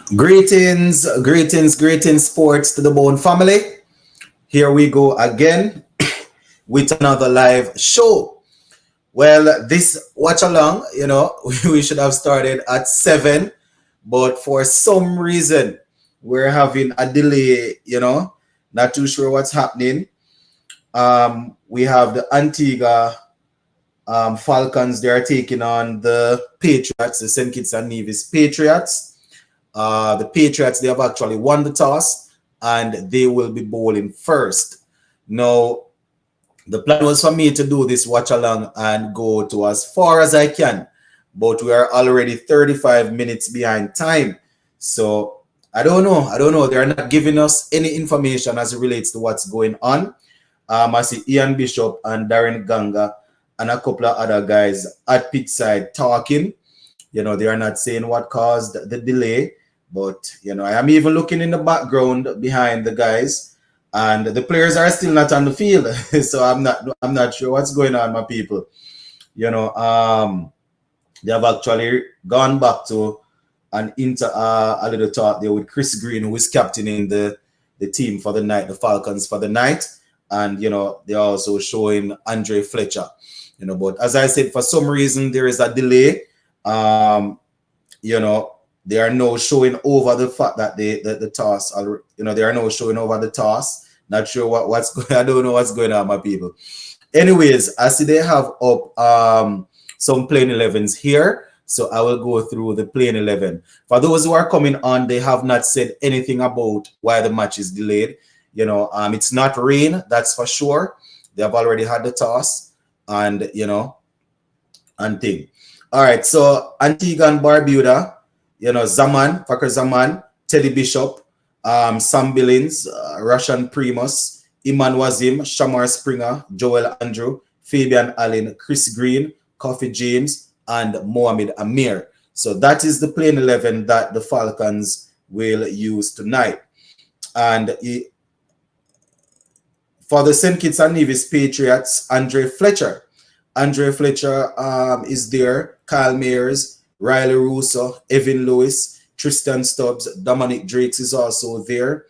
Greetings, greetings, greetings, sports to the bone family. Here we go again with another live show. Well, this watch along, we should have started at 7, but for some reason, we're having a delay, not too sure what's happening. We have the Antigua Falcons, they are taking on the Patriots, the St. Kitts and Nevis Patriots. The Patriots, they have actually won the toss and they will be bowling first. Now, the plan was for me to do this watch along and go to as far as I can, but we are already 35 minutes behind time. So I don't know. They're not giving us any information as it relates to what's going on. I see Ian Bishop and Darren Ganga and a couple of other guys at pitch side talking. They are not saying what caused the delay. But I am even looking in the background behind the guys, and the players are still not on the field. So I'm not sure what's going on, my people. They have actually gone back to an a little talk there with Chris Green, who is captaining the team for the night, the Falcons for the night, and they're also showing Andre Fletcher. But as I said, for some reason there is a delay. They are now showing over the fact that the toss, they are now showing over the toss. Not sure what's going. I don't know what's going on, my people. Anyways, I see they have up some plain 11s here, so I will go through the plain 11. For those who are coming on, they have not said anything about why the match is delayed. It's not rain, that's for sure. They have already had the toss, and and thing. All right, so Antigua and Barbuda. Fakir Zaman, Teddy Bishop, Sam Billings, Russian Primus, Iman Wazim, Shamar Springer, Joel Andrew, Fabian Allen, Chris Green, Kofi James, and Mohamed Amir. So that is the plain 11 that the Falcons will use tonight. And for the St. Kitts and Nevis Patriots, Andre Fletcher. Andre Fletcher is there, Kyle Mayers, Riley Russo, Evan Lewis, Tristan Stubbs, Dominic Drakes is also there.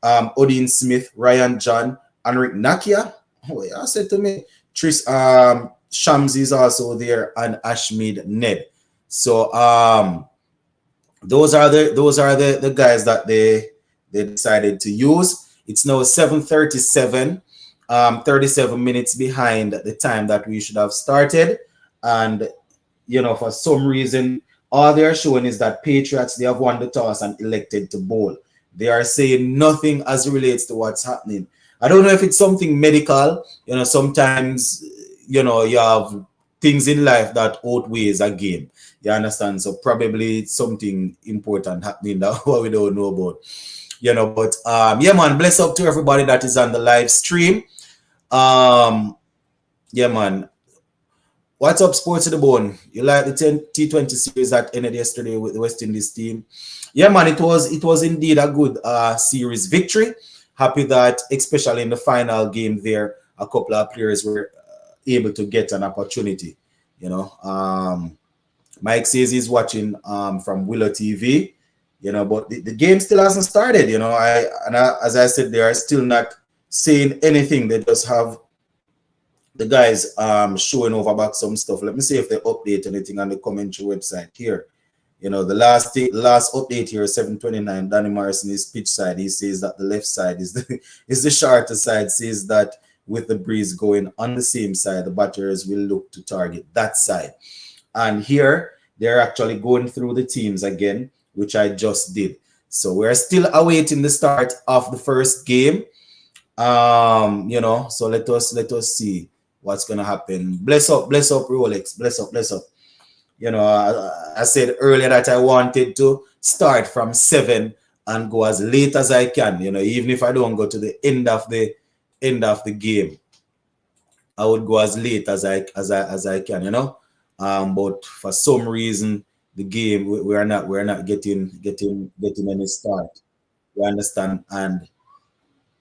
Odin Smith, Ryan John, Henrik Nakia. Oh, yeah, said to me. Shams is also there, and Ashmead Ned. So those are the guys that they decided to use. It's now 7:37, 37 minutes behind the time that we should have started, and for some reason, all they are showing is that Patriots, they have won the toss and elected to bowl. They are saying nothing as it relates to what's happening. I don't know if it's something medical. Sometimes, you have things in life that outweighs a game. You understand? So probably it's something important happening that we don't know about. But yeah, man, bless up to everybody that is on the live stream. Yeah, man. What's up, Sports to the Bone? You like the T20 series that ended yesterday with the West Indies team? Yeah, man, it was indeed a good series victory. Happy that, especially in the final game there, a couple of players were able to get an opportunity. Mike says he's watching from Willow TV. But the game still hasn't started. As I said, they are still not saying anything. They just have the guys showing over about some stuff. Let me see if they update anything on the commentary website here. The last update here, 7:29. Danny Morrison is pitch side. He says that the left side is the shorter side. Says that with the breeze going on the same side, the batters will look to target that side. And here they're actually going through the teams again, which I just did. So we're still awaiting the start of the first game. So let us see what's gonna happen. Bless up, Rolex. Bless up. I said earlier that I wanted to start from 7 and go as late as I can. Even if I don't go to the end of the game, I would go as late as I can. But for some reason, the game we're not getting any start. You understand? And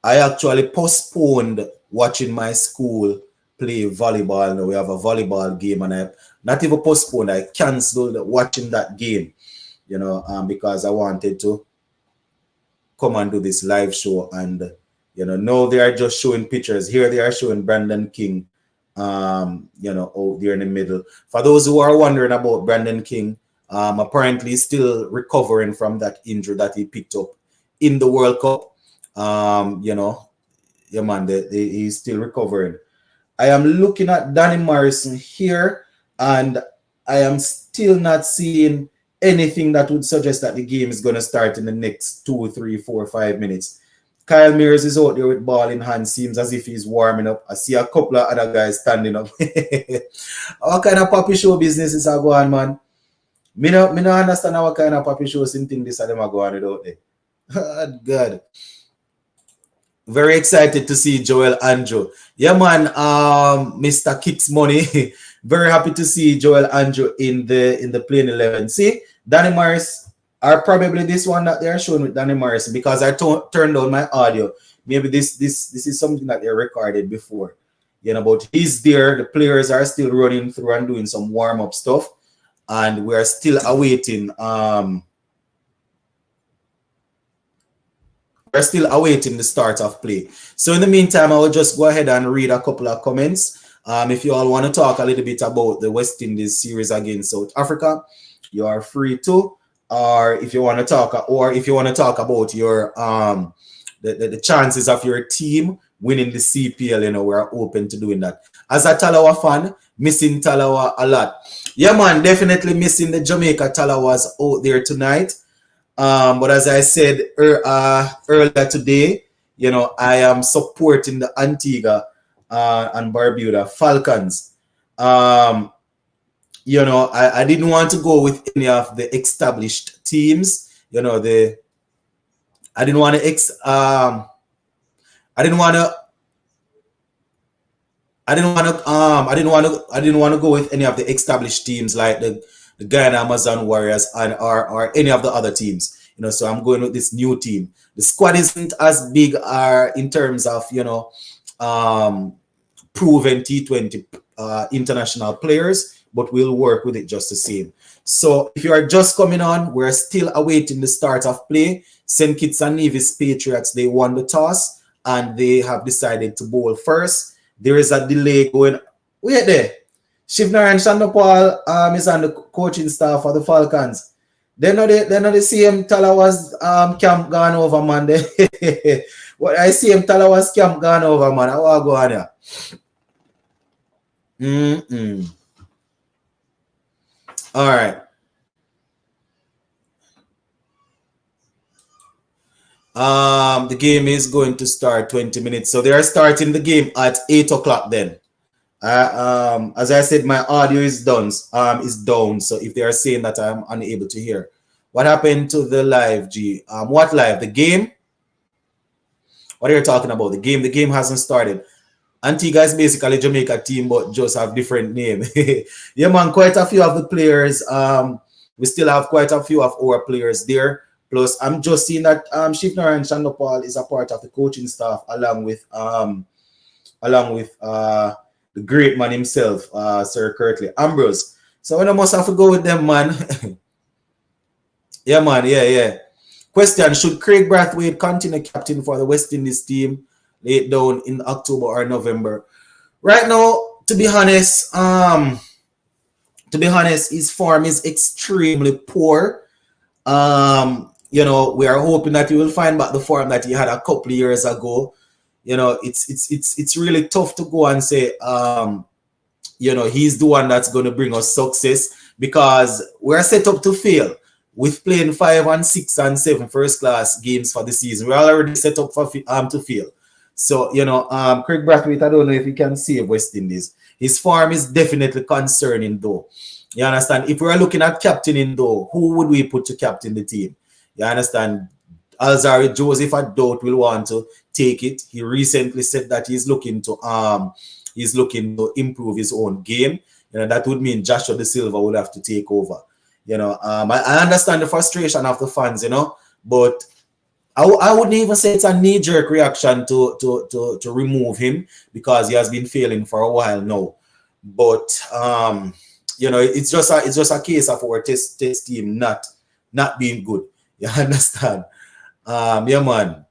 I actually postponed watching my school play volleyball. Now we have a volleyball game, and I not even postponed. I canceled watching that game. because I wanted to come and do this live show. And now they are just showing pictures. Here they are showing Brandon King, out there in the middle. For those who are wondering about Brandon King, apparently still recovering from that injury that he picked up in the World Cup. Yeah, man, he's still recovering. I am looking at Danny Morrison here, and I am still not seeing anything that would suggest that the game is going to start in the next 2, 3, 4, 5 minutes. Kyle Mears is out there with ball in hand. Seems as if he's warming up. I see a couple of other guys standing up. What kind of puppy show business is going on, man? Me no understand what kind of puppy show thing this are them are going out there. God. Very excited to see Joel Andrew. Yeah, man. Mr. Kicks Money. Very happy to see Joel Andrew in the playing 11. See, Danny Morris are probably this one that they are showing with Danny Morris, because I turned on my audio. Maybe this is something that they recorded before. But he's there. The players are still running through and doing some warm-up stuff, and we are still awaiting. We're still awaiting the start of play. So in the meantime, I will just go ahead and read a couple of comments. If you all want to talk a little bit about the West Indies series against South Africa, you are free to. Or if you want to talk, about your the chances of your team winning the CPL, we're open to doing that. As a Talawa fan, missing Talawa a lot. Yeah, man, definitely missing the Jamaica Talawas out there tonight. But as I said earlier today, I am supporting the Antigua and Barbuda Falcons. I didn't want to go with any of the established teams. I didn't want to go with any of the established teams like the Guyana Amazon Warriors or any of the other teams. So I'm going with this new team. The squad isn't as big in terms of proven T20 international players, but we'll work with it just the same. So if you are just coming on, we're still awaiting the start of play. St. Kitts and Nevis Patriots, they won the toss and they have decided to bowl first. There is a delay going. Wait there. Shivnarayan Chandapal is on the coaching staff for the Falcons. They're not the same Talawas camp gone over, man. What I see him Talawas camp gone over, man. How I go on here? All right. The game is going to start 20 minutes. So they are starting the game at 8 o'clock then. As I said, my audio is down. So if they are saying that I'm unable to hear, what happened to the live, G? What live? The game? What are you talking about? The game? The game hasn't started. Antigua is basically Jamaica team, but just have different name. Yeah, man. Quite a few of the players. We still have quite a few of our players there. Plus, I'm just seeing that Shivnarayan Chandapal is a part of the coaching staff, along with the great man himself, Sir Kirtley Ambrose. So I must have to go with them, man. Yeah, man. Yeah. Question: should Craig Brathwaite continue captain for the West Indies team late down in October or November? Right now, to be honest, his form is extremely poor. We are hoping that he will find back the form that he had a couple of years ago. It's really tough to go and say, he's the one that's going to bring us success, because we're set up to fail with playing 5 and 6 and 7 first class games for the season. We're already set up to fail. So, Craig Brathwaite, I don't know if he can save West Indies. His form is definitely concerning, though. You understand? If we're looking at captaining, though, who would we put to captain the team? You understand? Alzari Joseph, I doubt will want to take it. He recently said that he's looking to improve his own game. That would mean Joshua De Silva would have to take over. I understand the frustration of the fans, but I wouldn't even say it's a knee-jerk reaction to remove him, because he has been failing for a while now. But it's just a case of our test team not not being good. You understand? Yeah, man.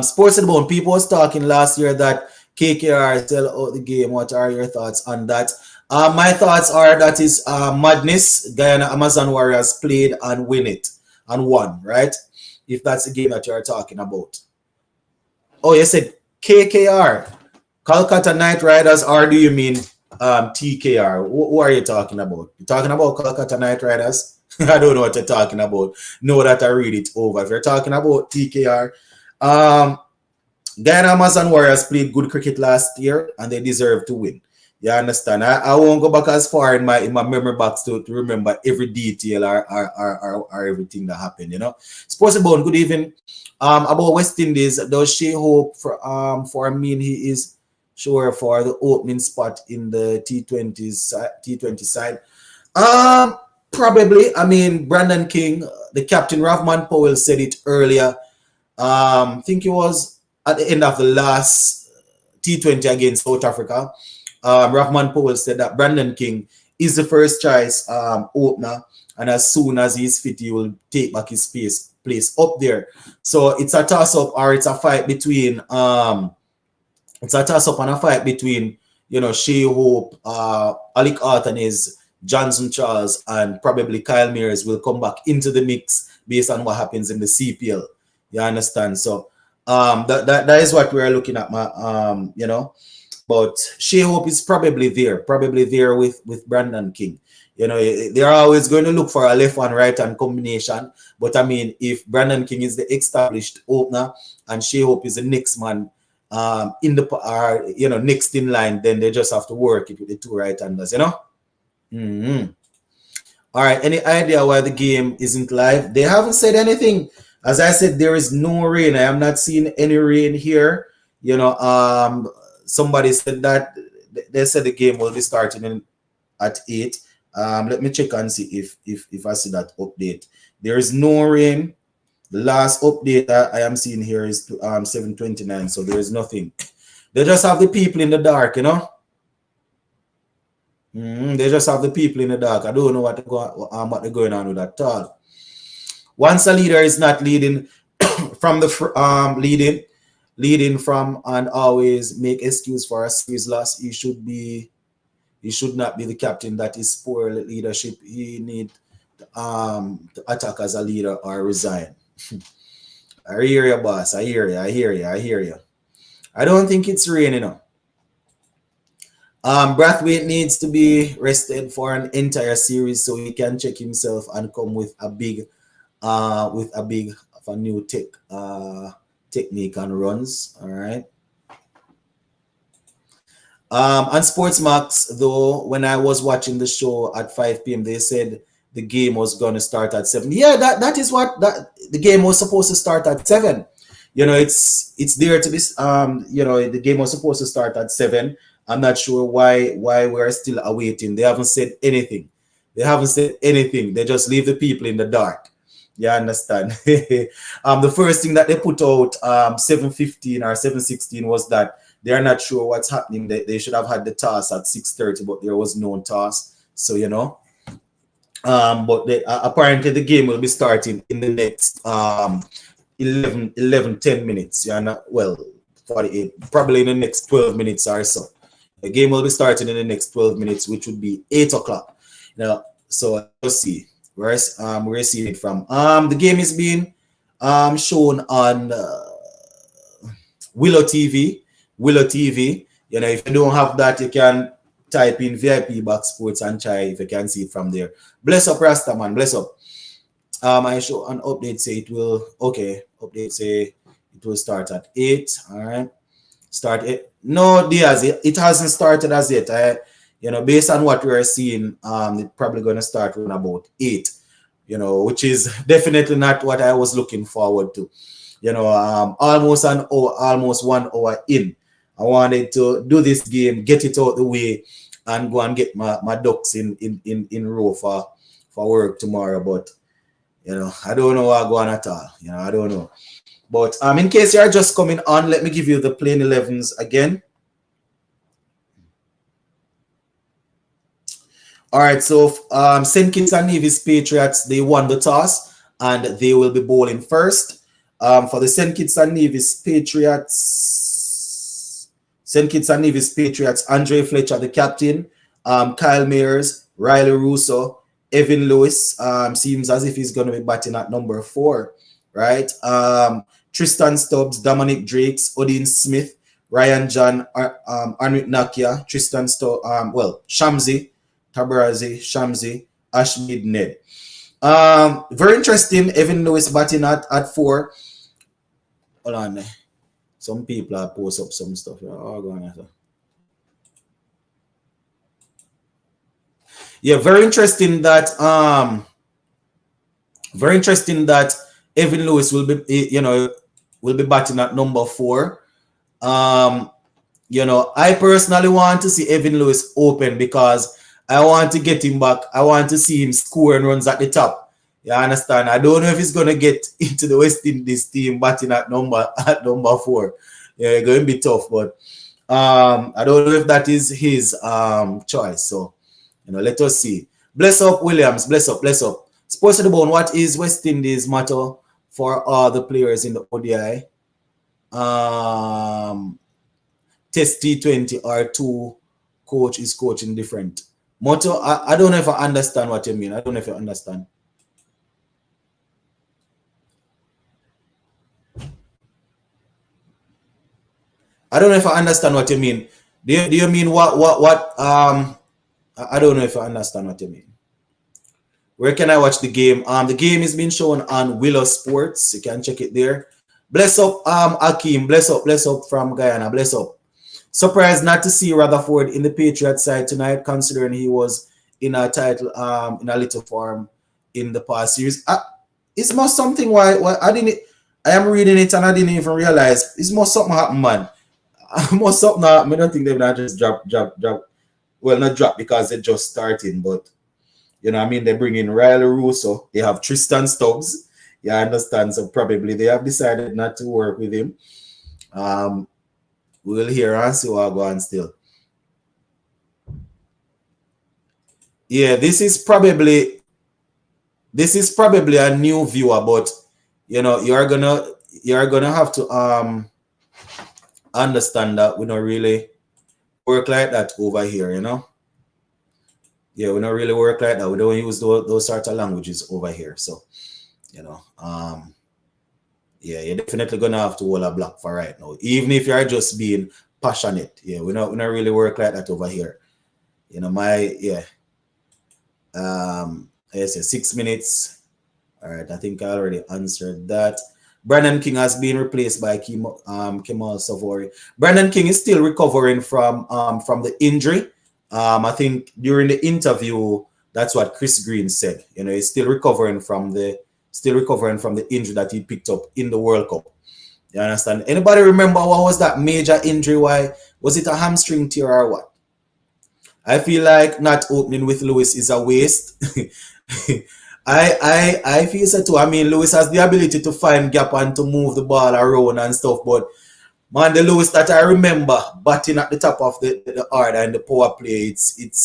Sports and Bone, people was talking last year that KKR sell out the game. What are your thoughts on that? My thoughts are that is madness. Guyana Amazon Warriors played and win it and won, right? If that's the game that you're talking about. Oh, you said KKR, Calcutta Knight Riders, or do you mean TKR? Who are you talking about? You talking about Calcutta Knight Riders? I don't know what you're talking about. Know that I read it over. If you're talking about TKR, um, Guyana Amazon Warriors played good cricket last year and they deserve to win. You understand? I won't go back as far in my memory box to remember every detail or everything that happened, you know. Sports about good evening. About West Indies, does she hope for I mean he is sure for the opening spot in the T20 side? Probably. I mean Brandon King, the captain Rahman Powell said it earlier. I think it was at the end of the last T20 against South Africa. Rahman Powell said that Brandon King is the first choice opener, and as soon as he's fit, he will take back his place up there. So it's a toss up, or it's a fight between it's a toss up and a fight between Shea Hope, Alec Artanes, Johnson Charles, and probably Kyle Mears will come back into the mix based on what happens in the CPL. You understand? So that is what we're looking at, But Shea Hope is probably there with Brandon King. They're always going to look for a left and right hand combination. But I mean, if Brandon King is the established opener and Shea Hope is the next man in the next in line, then they just have to work it with the two right-handers, Mm-hmm. All right. Any idea why the game isn't live? They haven't said anything. As I said, there is no rain. I am not seeing any rain here. Somebody said that they said the game will be starting at 8. Let me check and see if I see that update. There is no rain. The last update that I am seeing here is 7:29, so there is nothing. They just have the people in the dark, They just have the people in the dark. I don't know what they're going on with that all. Once a leader is not leading from the leading from and always make excuse for a series loss, he should not be the captain. That is poor leadership. He need to attack as a leader or resign. I hear you, boss. I hear you. I don't think it's raining. Brathwaite needs to be rested for an entire series so he can check himself and come with a big new technique and runs. All right. On Sportsmax, though, when I was watching the show at 5 p.m., they said the game was going to start at 7. Yeah, that is what the game was supposed to start at 7. It's there to be. The game was supposed to start at 7. I'm not sure why we're still awaiting. They haven't said anything. They just leave the people in the dark. You understand? The first thing that they put out 7:15 or 7:16 was that they are not sure what's happening. They should have had the toss at 6:30, but there was no toss. So but apparently the game will be starting in the next 10 minutes. Yeah, 48, probably in the next 12 minutes or so. The game will be starting in the next 12 minutes, which would be 8 o'clock. So let's see. Where's we're seeing it from? The game is being shown on Willow TV. If you don't have that, you can type in VIP Box Sports and try if you can see it from there. Bless up, Rasta man. Bless up. I show an update say it will. Okay, update say it will start at 8. All right, start it. No, Diaz, it hasn't started as yet. Based on what we are seeing, it's probably going to start around about 8. Which is definitely not what I was looking forward to. Almost an hour, almost 1 hour in. I wanted to do this game, get it out the way, and go and get my ducks in row for work tomorrow. But I don't know what going at all. I don't know. But in case you're just coming on, let me give you the plain 11s again. All right, so St. Kitts and Nevis Patriots, they won the toss and they will be bowling first. For the St. Kitts and Nevis Patriots, Andre Fletcher, the captain, Kyle Mayers, Riley Russo, Evan Lewis. Seems as if he's going to be batting at number 4, right? Tristan Stubbs, Dominic Drakes, Odin Smith, Ryan John, Anrit Nakia, Tristan Stubbs, Shamsi, Tabarazi, Shamsi, Ashmead Ned. Very interesting. Evan Lewis batting at 4. Hold on. Some people are post up some stuff. Oh, go on. Yeah, very interesting that Evan Lewis will be batting at number 4. I personally want to see Evan Lewis open because I want to get him back. I want to see him score and runs at the top. You understand? I don't know if he's gonna get into the West Indies team batting at number 4. Yeah, it's going to be tough, but I don't know if that is his choice. So, let us see. Bless up, Williams. Bless up. Sports to the bone. What is West Indies motto for all the players in the ODI? Test T20 or 2 coach is coaching different. Motto, I don't know if I understand what you mean. I don't know if you understand. I don't know if I understand what you mean. Do you mean what I don't know if I understand what you mean. Where can I watch the game? The game is being shown on Willow Sports. You can check it there. Bless up, Akeem. Bless up from Guyana. Bless up. Surprised not to see Rutherford in the Patriots side tonight, considering he was in a title, in a little form in the past series. It's more something why I didn't. I am reading it and I didn't even realize it's more something happened, man. More something. I don't think they're not just drop. Well, not drop because they're just starting, but they bring in Riley Russo. They have Tristan Stubbs. You understand? So probably they have decided not to work with him. We'll hear and see what going still. Yeah, this is probably a new viewer, but you're gonna have to understand that we don't really work like that over here, Yeah, we don't really work like that. We don't use those sort of languages over here. So, yeah, you're definitely gonna have to hold a block for right now, even if you're just being passionate. Yeah, we don't really work like that over here. I say 6 minutes. All right, I think I already answered that. Brandon King has been replaced by Kemal Savori. Brandon King is still recovering from the injury. I think during the interview, that's what Chris Green said. He's still recovering from the injury that he picked up in the World Cup. You understand? Anybody remember what was that major injury? Why was it a hamstring tear or what? I feel like not opening with Lewis is a waste. I feel so too. I mean, Lewis has the ability to find gap and to move the ball around and stuff, but man, the Lewis that I remember batting at the top of the order and the power play, it's it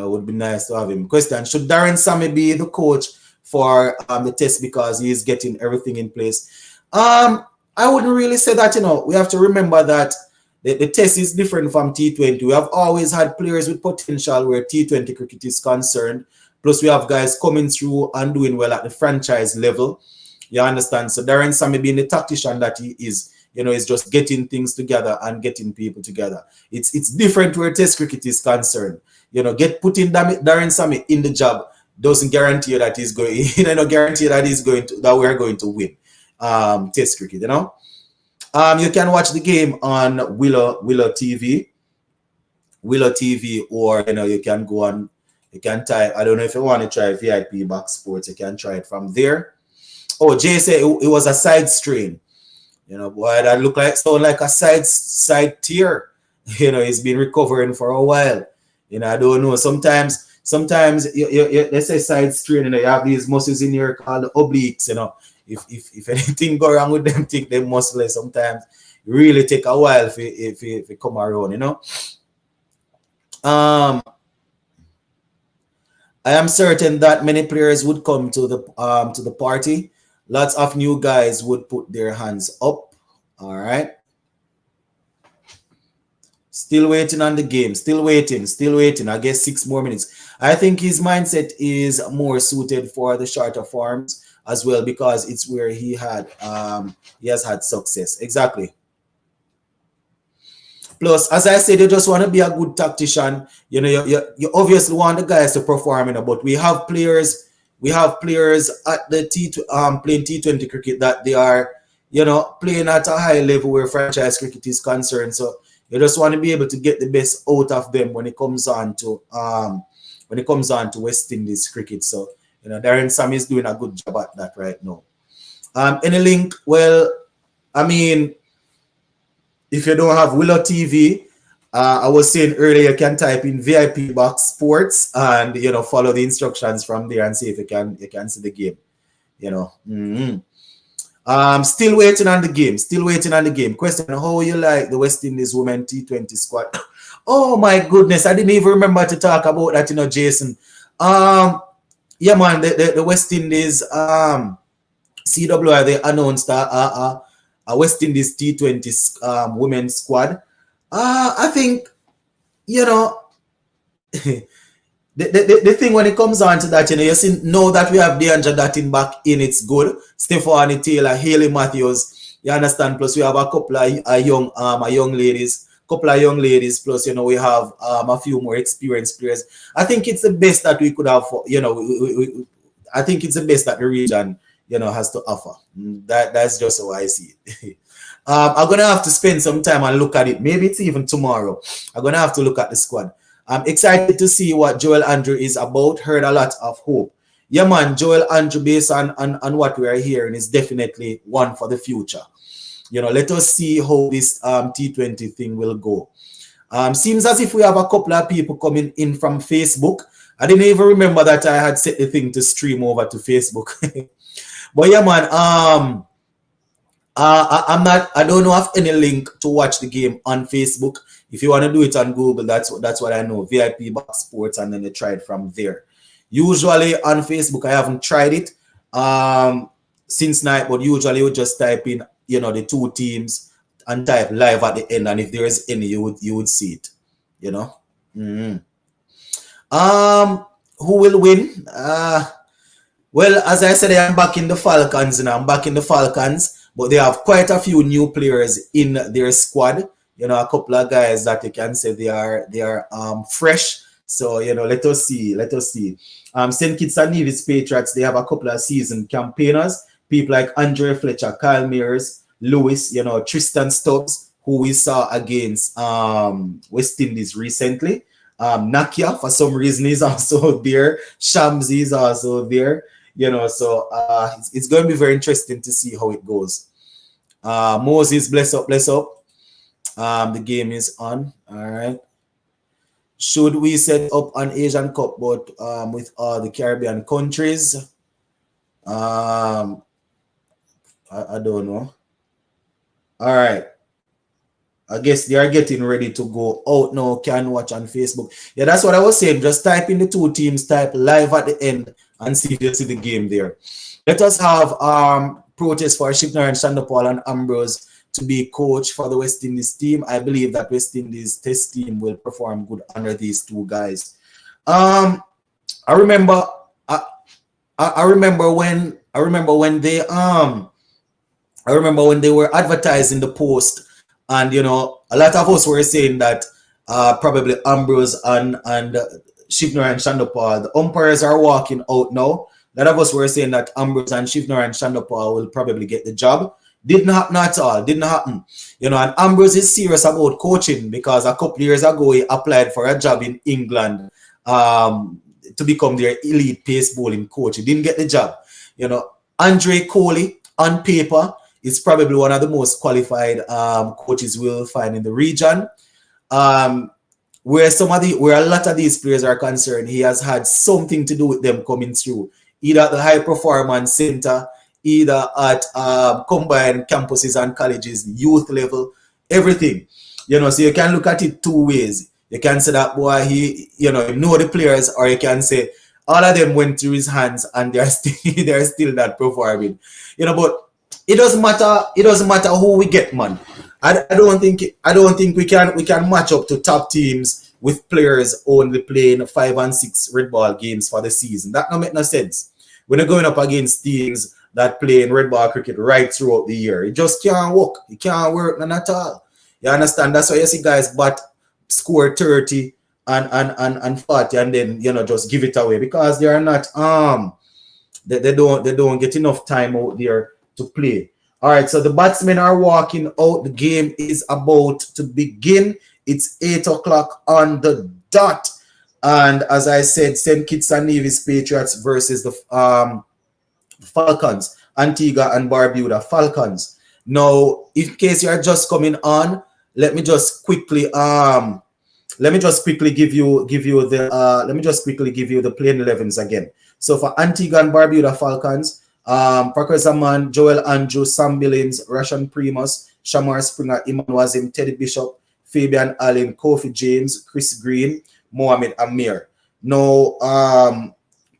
would be nice to have him. Question: should Darren Sammy be the coach for the test because he's getting everything in place? I wouldn't really say that. We have to remember that the test is different from T20. We have always had players with potential where T20 cricket is concerned. Plus, we have guys coming through and doing well at the franchise level. You understand? So Darren Sammy being the tactician that he is, is just getting things together and getting people together. It's different where test cricket is concerned. Putting Darren Sammy in the job doesn't guarantee that he's going, guarantee that we're going to win test cricket, You can watch the game on Willow TV, or you can go on, you can type. I don't know if you want to try VIP Box Sports, you can try it from there. Oh, Jay said it was a side strain. Boy, that sound like a side tear. He's been recovering for a while. I don't know. Sometimes they say side strain. You have these muscles in here called the obliques. If anything go wrong with them, think they muscles sometimes really take a while if it come around. Um, I am certain that many players would come to the party. Lots of new guys would put their hands up. All right. Still waiting on the game. Still waiting. Still waiting. I guess 6 more minutes. I think his mindset is more suited for the shorter forms as well because it's where he has had success. Exactly. Plus, as I said, you just want to be a good tactician. You know, you obviously want the guys to perform, but we have players at the playing T20 cricket that they are, playing at a high level where franchise cricket is concerned. So you just want to be able to get the best out of them when it comes on to West Indies cricket. So, Darren Sam is doing a good job at that right now. Any link? Well, I mean, if you don't have Willow TV, I was saying earlier, you can type in VIP Box Sports and follow the instructions from there and see if you can see the game. Still waiting on the game. Still waiting on the game. Question: how you like the West Indies women T20 squad? Oh my goodness, I didn't even remember to talk about that. Jason. Yeah, man, the West Indies CWI, they announced a West Indies T20 women's squad. I think, the thing when it comes on to that, you see, know that we have DeAndre Dattin back in, it's good. Stephanie Taylor, Haley Matthews, you understand? Plus, we have a couple of young ladies, plus, we have a few more experienced players. I think it's the best that we could have, I think it's the best that the region, has to offer. That's just how I see it. I'm gonna have to spend some time and look at it. Maybe it's even tomorrow. I'm gonna have to look at the squad. I'm excited to see what Joel Andrew is about. Heard a lot of hope. Yeah, man, Joel Andrew, based on what we are hearing, is definitely one for the future. Let us see how this T20 thing will go. Seems as if we have a couple of people coming in from Facebook. I didn't even remember that I had set the thing to stream over to Facebook. But yeah, man, I don't know of any link to watch the game on Facebook. If you want to do it on Google, that's what I know. VIP Box Sports, and then you try it from there. Usually on Facebook, I haven't tried it since night, but usually you just type in, the two teams and type live at the end, and if there is any, you would see it. Who will win? Well, as I said, I'm back in the Falcons, and I'm back in the Falcons, but they have quite a few new players in their squad. A couple of guys that you can say they are fresh. So, let us see. St. Kitts and Nevis Patriots, they have a couple of seasoned campaigners. People like Andre Fletcher, Kyle Mears, Lewis, Tristan Stubbs, who we saw against West Indies recently. Nakia, for some reason, is also there. Shamsi is also there. So it's going to be very interesting to see how it goes. Moses, bless up. The game is on. All right. Should we set up an Asian Cup, but with all the Caribbean countries? I don't know. All right. I guess they are getting ready to go out now. Can watch on Facebook. Yeah, that's what I was saying. Just type in the two teams, type live at the end, and see if you see the game there. Let us have protest for Shipner and Shandapal and Ambrose to be coach for the West Indies team. I believe that West Indies test team will perform good under these two guys. I remember when they were advertising the post, and a lot of us were saying that probably Ambrose and Shivner and Shandapal, the umpires are walking out now. A lot of us were saying that Ambrose and Shivner and Shandapal will probably get the job. Didn't happen at all. Didn't happen. And Ambrose is serious about coaching because a couple years ago he applied for a job in England to become their elite pace bowling coach. He didn't get the job. Andre Coley, on paper, is probably one of the most qualified coaches we'll find in the region. Where a lot of these players are concerned, he has had something to do with them coming through, either at the high performance center, either at combined campuses and colleges, youth level, everything. So you can look at it two ways. You can say that boy, he know the players, or you can say all of them went through his hands and they're still they're still not performing. But it doesn't matter. It doesn't matter who we get, man. I don't think we can match up to top teams with players only playing 5 and 6 red ball games for the season. That don't make no sense. When you're going up against teams that play in red ball cricket right throughout the year, it just can't work. It can't work none at all. You understand? That's why you see guys but score 30 and 40 and then just give it away because they are not they don't get enough time out there to play. All right, so the batsmen are walking out. The game is about to begin. It's 8 o'clock on the dot. And as I said, St. Kitts and Nevis Patriots versus the Falcons, Antigua and Barbuda Falcons. Now, in case you're just coming on, let me just quickly give you the playing 11s again. So for Antigua and Barbuda Falcons, Parker Zaman, Joel Andrew, Sam Billings, Rashan Primus, Shamar Springer, Iman Wazim, Teddy Bishop, Fabian Allen, Kofi James, Chris Green, Mohamed Amir. Now,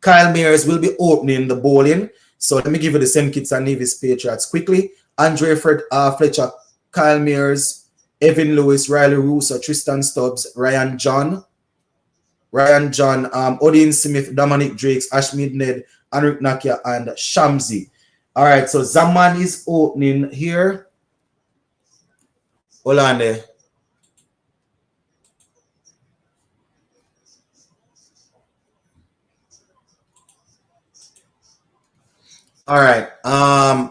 Kyle Mears will be opening the bowling. So let me give you the St. Kitts and Nevis Patriots quickly. Andre Fletcher, Kyle Mears, Evan Lewis, Riley Russo, Tristan Stubbs, Ryan John, Odin Smith, Dominic Drakes, Ashmead Ned, Anrik Nakia, and Shamsi. All right, so Zaman is opening here. Hold on there. All right.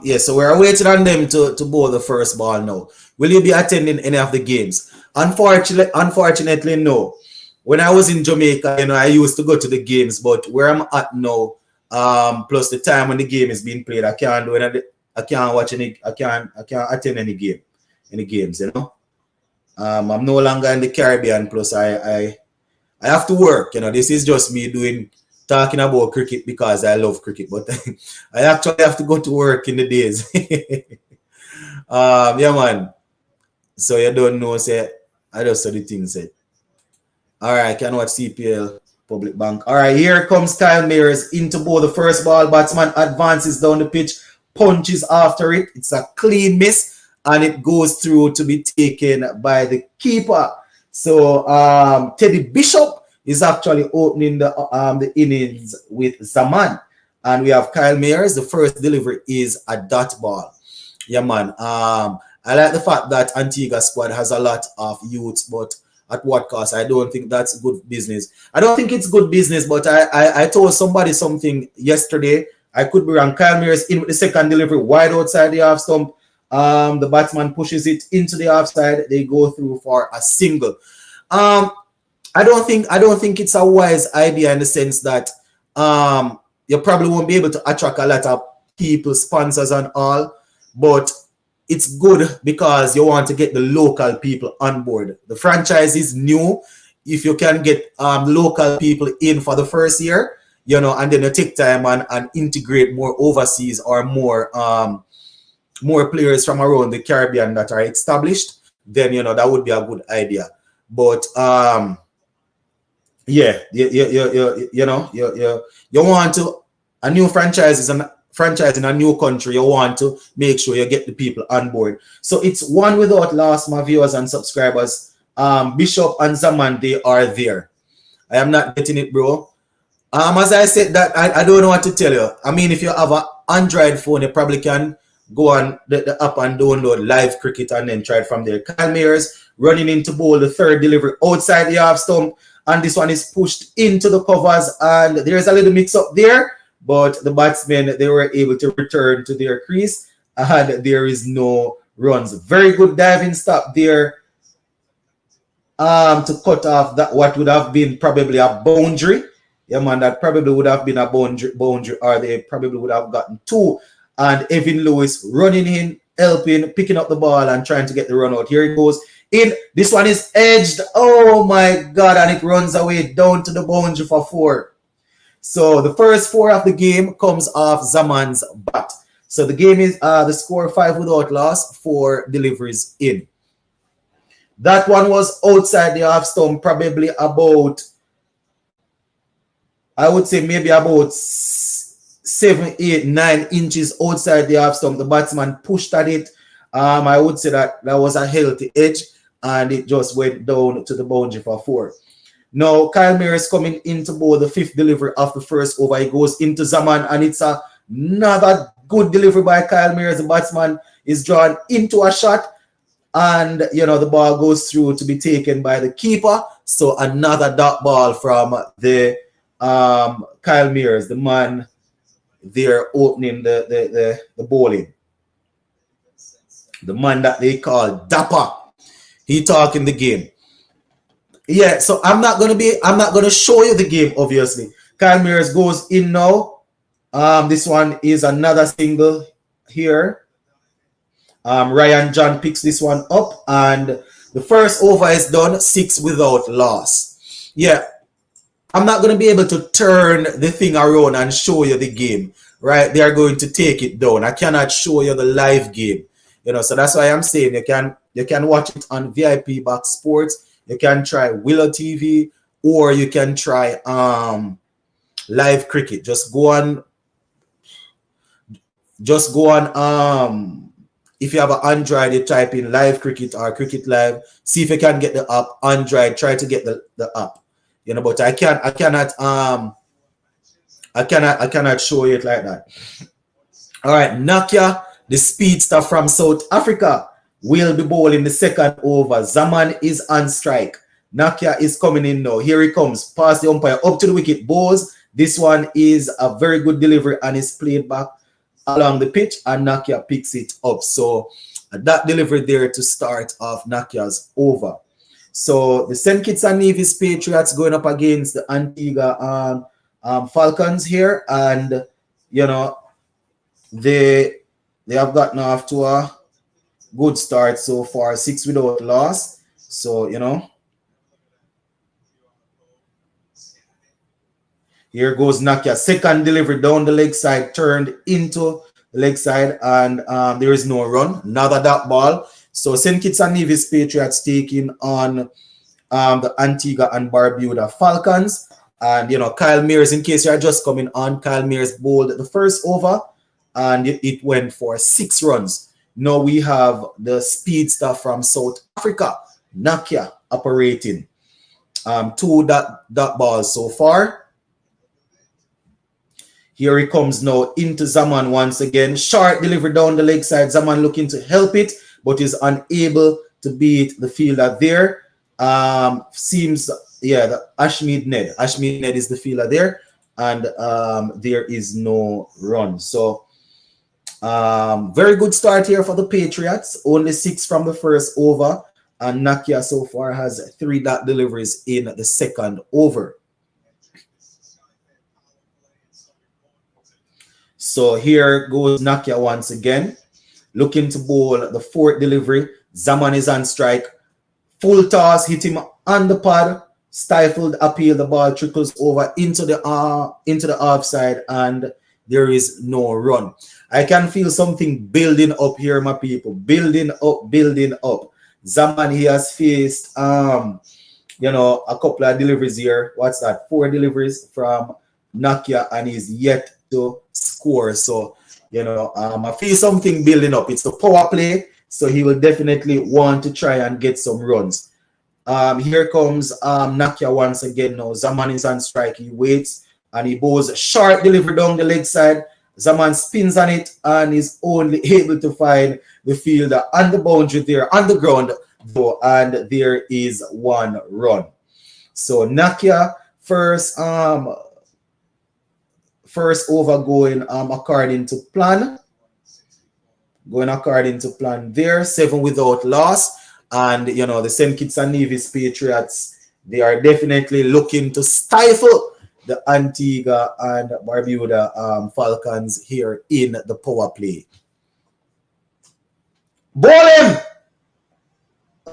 Yeah, so we're waiting on them to bowl the first ball now. Will you be attending any of the games? Unfortunately, no. When I was in Jamaica, I used to go to the games, but where I'm at now, plus the time when the game is being played, I can't do it. I can't watch any. I can't attend any games. I'm no longer in the Caribbean. Plus, I have to work. This is just me talking about cricket because I love cricket, but I actually have to go to work in the days. Yeah, man. So you don't know, say I just saw the thing said. All right, can watch CPL Public Bank. All right, here comes Kyle Mears into bowl. The first ball, batsman advances down the pitch, punches after it. It's a clean miss, and it goes through to be taken by the keeper. So Teddy Bishop is actually opening the innings with Zaman. And we have Kyle Mears. The first delivery is a dot ball. Yeah, man. I like the fact that Antigua squad has a lot of youths, but at what cost? I don't think that's good business. I don't think it's good business, but I told somebody something yesterday. I could be wrong. Kyle Mears in with the second delivery, wide outside the half stump. The batsman pushes it into the offside. They go through for a single. I don't think it's a wise idea in the sense that you probably won't be able to attract a lot of people, sponsors and all, but it's good because you want to get the local people on board. The franchise is new. If you can get local people in for the first year, and then you take time and integrate more overseas or more players from around the Caribbean that are established, then that would be a good idea. But yeah, you want to a new franchise in a new country. You want to make sure you get the people on board. So it's one without loss, my viewers and subscribers. Bishop and Zaman, they are there. I am not getting it, bro. As I said that, I don't know what to tell you. I mean, if you have an Android phone, you probably can go on the app and download live cricket and then try it from there. Kyle Mears running into bowl, the third delivery outside the half stump, and this one is pushed into the covers, and there's a little mix up there, but the batsmen, they were able to return to their crease, and there is no runs. Very good diving stop there to cut off that what would have been probably a boundary. Yeah, man, that probably would have been a boundary, or they probably would have gotten two. And Evan Lewis running in, helping, picking up the ball and trying to get the run out. Here it goes in. This one is edged. Oh my God. And it runs away down to the boundary for 4. So the first 4 of the game comes off Zaman's bat. So the game is the score 5 without loss, 4 deliveries in. That one was outside the half stump, probably about, I would say maybe about 7, 8, 9 inches outside the half stump. The batsman pushed at it. I would say that was a healthy edge, and it just went down to the boundary for 4. Now, Kyle Mayer is coming into bowl the 5th delivery of the first over. He goes into Zaman, and it's another good delivery by Kyle Mayer. The batsman is drawn into a shot, and the ball goes through to be taken by the keeper. So another dot ball from the Kyle Mears, the man there opening the bowling. The man that they call Dapper. He talking the game. Yeah, so I'm not gonna show you the game, obviously. Kyle Mears goes in now. This one is another single here. Ryan John picks this one up, and the first over is done, 6 without loss. Yeah, I'm not going to be able to turn the thing around and show you the game, right? They are going to take it down. I cannot show you the live game, so that's why I'm saying you can watch it on VIP Box Sports. You can try Willow TV, or you can try live cricket. Just go on if you have an Android, you type in live cricket or cricket live. See if you can get the app. Android, try to get the app. But I cannot show it like that. All right, Nakia, the speedster from South Africa, will be bowling the second over. Zaman is on strike. Nakia is coming in now. Here he comes. Pass the umpire up to the wicket. Bowls. This one is a very good delivery and is played back along the pitch, and Nakia picks it up. So that delivery there to start off Nakia's over. So the St. Kitts and Nevis Patriots going up against the Antigua Falcons here, and they have gotten off to a good start so far, 6 without loss. So here goes Nakia. Second delivery down the leg side, turned into the leg side, and there is no run. Another dot ball. So St. Kitts and Nevis Patriots taking on the Antigua and Barbuda Falcons. And, Kyle Mears, in case you're just coming on, Kyle Mears bowled the first over, and it went for 6 runs. Now we have the speedster from South Africa, Nakia, operating. 2 dot balls so far. Here he comes now into Zaman once again. Short delivery down the leg side. Zaman looking to help it, but is unable to beat the fielder there. Seems, the Ashmead Ned. Ashmead Ned is the fielder there, and there is no run. So, very good start here for the Patriots. Only 6 from the first over, and Nakia so far has 3 dot deliveries in the second over. So here goes Nakia once again, looking to bowl the 4th delivery. Zaman is on strike. Full toss, hit him on the pad, stifled appeal. The ball trickles over into the offside, and there is no run. I can feel something building up here, my people. Building up. Zaman, he has faced a couple of deliveries here. What's that? 4 deliveries from Nakia, and he's yet to score. So I feel something building up. It's the power play, so he will definitely want to try and get some runs. Here comes Nakia once again now. Zaman is on strike. He waits, and he bowls a short delivery down the leg side. Zaman spins on it and is only able to find the fielder on the boundary there, on the ground though, and there is 1 run. So Nakia first over going according to plan. Going according to plan there, 7 without loss. And, the St. Kitts and Nevis Patriots, they are definitely looking to stifle the Antigua and Barbuda Falcons here in the power play. Ball him!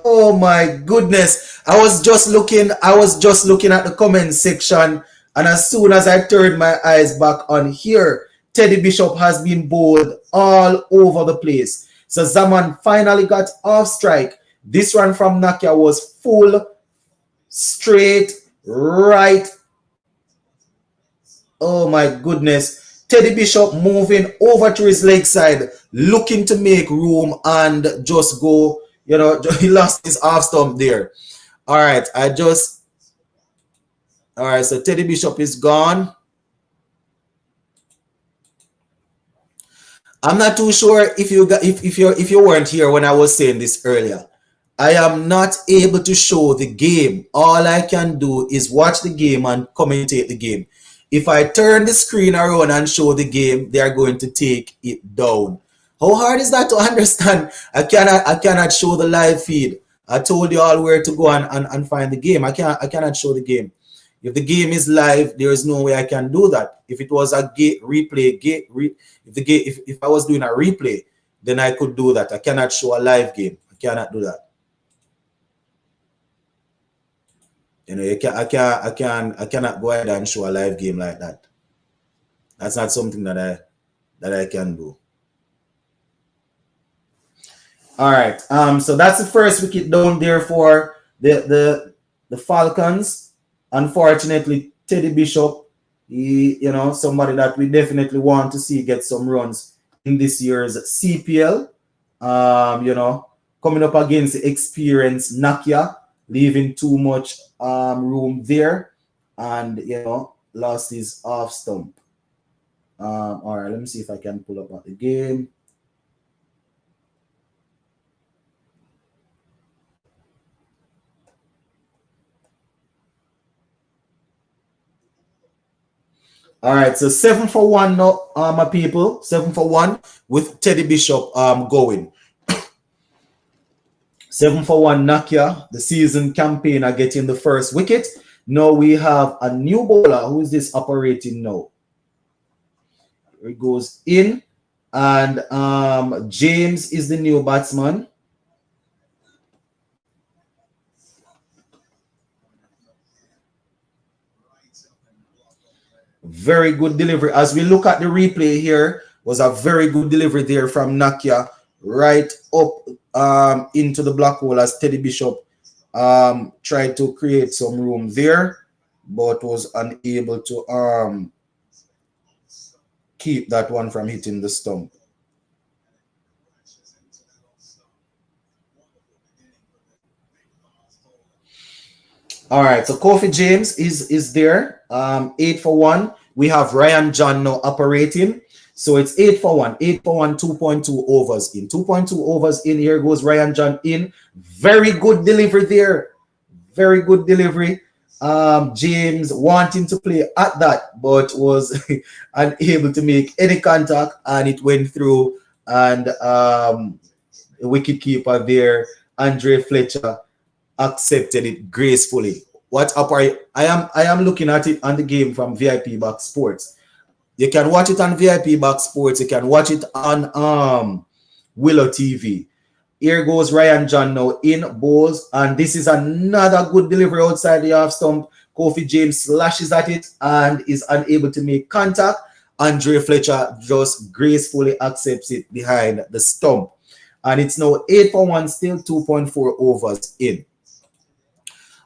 Oh my goodness. I was just looking at the comment section, and as soon as I turned my eyes back on here, Teddy Bishop has been bowled all over the place. So Zaman finally got off strike. This run from Nakia was full, straight, right. Oh my goodness. Teddy Bishop moving over to his leg side, looking to make room and just go, you know, he lost his half stump there. All right, all right, so Teddy Bishop is gone. I'm not too sure if you weren't here when I was saying this earlier. I am not able to show the game. All I can do is watch the game and commentate the game. If I turn the screen around and show the game, they are going to take it down. How hard is that to understand? I cannot show the live feed. I told you all where to go and find the game. I cannot show the game. If the game is live, there is no way I can do that. If it was a if I was doing a replay, then I could do that. I cannot show a live game. I cannot do that. You know, I cannot go ahead and show a live game like that. That's not something that I can do. All right. So that's the first wicket down there for the Falcons. Unfortunately, Teddy Bishop, somebody that we definitely want to see get some runs in this year's CPL. Coming up against the experienced Nakia, leaving too much room there, and lost his off stump. All right, let me see if I can pull up the game. All right, so 7 for 1 now, my people. 7 for 1 with Teddy Bishop going. 7 for 1 Nakia, the season campaigner, getting the first wicket. Now we have a new bowler. Who is this operating now? It goes in, and James is the new batsman. Very good delivery. As we look at the replay here, was a very good delivery there from Nakia, right up into the black hole as Teddy Bishop tried to create some room there, but was unable to keep that one from hitting the stump. All right, so Kofi James is there. 8 for 1. We have Ryan John now operating. So it's 8 for 1. 8 for 1, 2.2 overs in. 2.2 overs in. Here goes Ryan John in. Very good delivery there. Very good delivery. James wanting to play at that, but was unable to make any contact, and it went through. And the wicketkeeper there, Andre Fletcher, accepted it gracefully. What I am looking at it on the game from VIP Box Sports. You can watch it on VIP Box Sports. You can watch it on Willow TV. Here goes Ryan John now in bowls, and this is another good delivery outside the half stump. Kofi James slashes at it and is unable to make contact. Andre Fletcher just gracefully accepts it behind the stump. And it's now 8 for 1, still 2.4 overs in.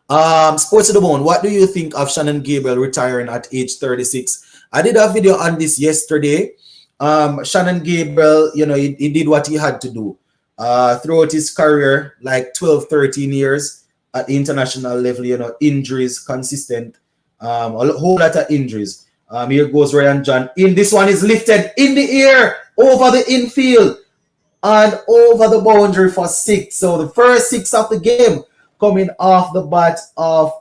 Sports to the Bone, what do you think of Shannon Gabriel retiring at age 36? I did a video on this yesterday. Shannon Gabriel, he did what he had to do. Throughout his career, like 12, 13 years at the international level, injuries, consistent, a whole lot of injuries. Here goes Ryan John in. This one is lifted in the air over the infield and over the boundary for 6. So the first 6 of the game coming off the bat of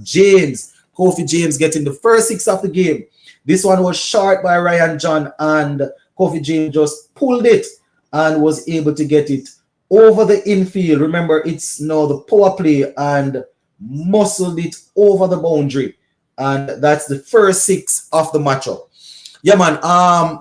James. Kofi James getting the first 6 of the game. This one was short by Ryan John, and Kofi James just pulled it and was able to get it over the infield. Remember, it's now the power play, and muscled it over the boundary. And that's the first 6 of the matchup. Yeah, man.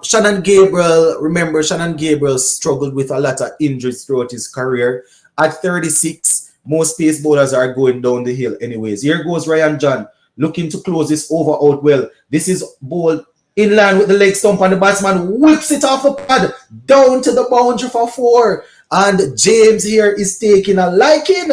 Shannon Gabriel, remember, Shannon Gabriel struggled with a lot of injuries throughout his career. At 36, most pace bowlers are going down the hill anyways. Here goes Ryan John, looking to close this over out well. This is bowled in line with the leg stump, and the batsman whips it off the pad down to the boundary for 4. And James here is taking a liking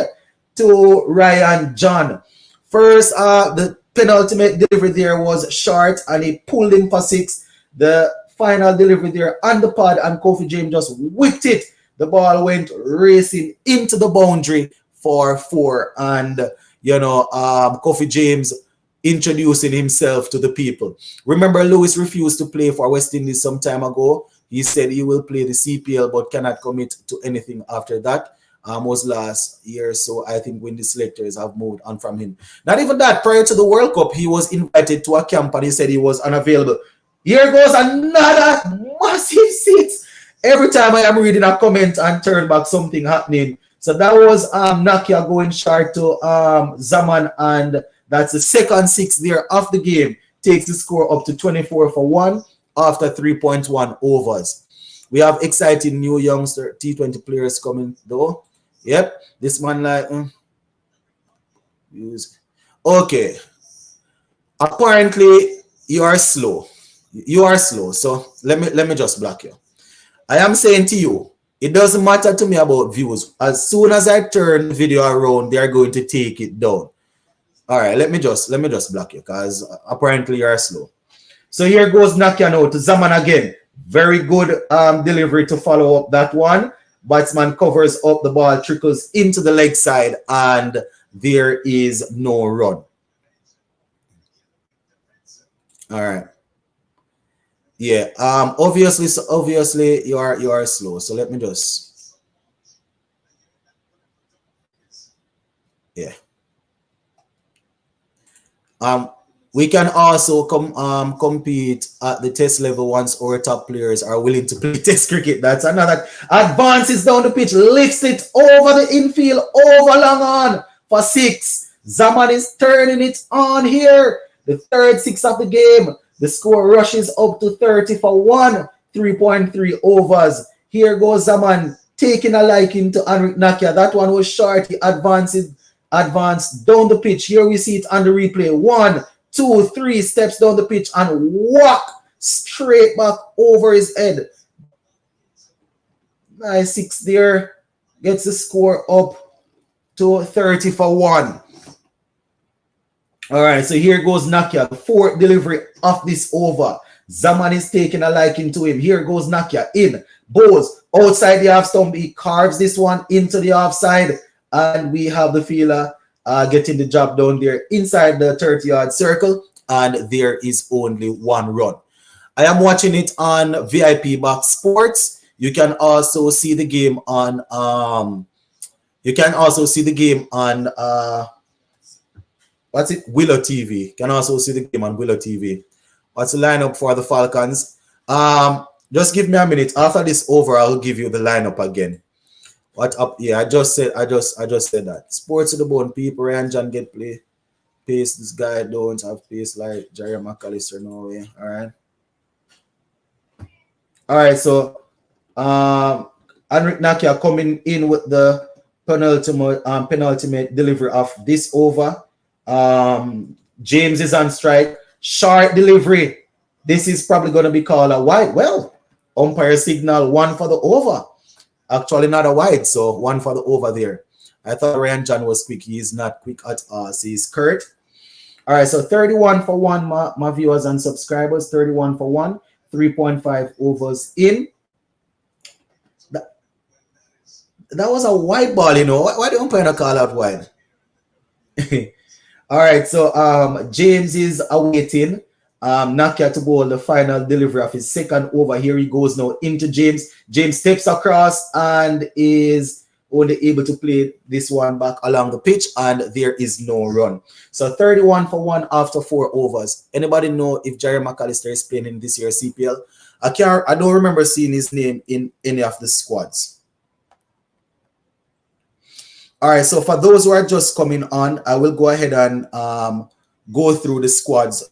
to Ryan John. First, the penultimate delivery there was short and he pulled him for 6. The final delivery there on the pad and Kofi James just whipped it. The ball went racing into the boundary for 4. And, Kofi James introducing himself to the people. Remember, Lewis refused to play for West Indies some time ago. He said he will play the CPL but cannot commit to anything after that. Was last year, so I think when the selectors have moved on from him. Not even that, prior to the World Cup, he was invited to a camp and he said he was unavailable. Here goes another massive six. Every time I am reading a comment and turn back, something happening. So that was Nakia going short to Zaman, and that's the second 6 there of the game. Takes the score up to 24 for 1 after 3.1 overs. We have exciting new youngster T20 players coming though. Yep, this man like okay. Apparently you are slow. You are slow. So let me just block you. I am saying to you, it doesn't matter to me about views. As soon as I turn the video around, they are going to take it down. All right, let me just block you because apparently you are slow. So here goes Nakia now to Zaman again. Very good delivery to follow up that one. Batsman covers up, the ball trickles into the leg side, and there is no run. All right. Yeah. Obviously you are slow. So let me just. Yeah. We can also compete at the test level once our top players are willing to play test cricket. That's another. Advances down the pitch, lifts it over the infield, over long on for 6. Zaman is turning it on here. The third 6 of the game. The score rushes up to 30 for 1. 3.3 overs. Here goes Zaman taking a liking to Anrik Nakia. That one was short. He advanced down the pitch. Here we see it on the replay. 1, 2, 3 steps down the pitch and walk straight back over his head. Nice 6 there. Gets the score up to 30 for 1. All right, so here goes Nakia, the 4th delivery of this over. Zaman is taking a liking to him. Here goes Nakia in. Bows outside the half stump. He carves this one into the offside. And we have the fielder getting the job down there inside the 30-yard circle. And there is only 1 run. I am watching it on VIP Box Sports. You can also see the game on Willow TV. You can also see the game on Willow TV. What's the lineup for the Falcons? Just give me a minute. After this over, I'll give you the lineup again. What up? Yeah, I just said that. Sports to the bone, people. Ryan John get play. Pace. This guy don't have pace like Jerry McAllister. No way. All right. So, Anrik Nakia coming in with the penultimate delivery of this over. James is on strike. Short delivery. This is probably going to be called a wide. Well, umpire signal 1 for the over. Actually, not a wide, so 1 for the over there. I thought Ryan John was quick. He is not quick at all. So he's Kurt. All right, so 31 for 1, my viewers and subscribers. 31 for 1. 3.5 overs in. That was a wide ball, you know. Why the umpire not call out wide? All right, so James is awaiting Nakia to bowl the final delivery of his second over. Here he goes now into James. James steps across and is only able to play this one back along the pitch, and there is no run. So 31 for 1 after 4 overs. Anybody know if Jerry McAllister is playing in this year's CPL? I don't remember seeing his name in any of the squads. All right, so for those who are just coming on, I will go ahead and go through the squads,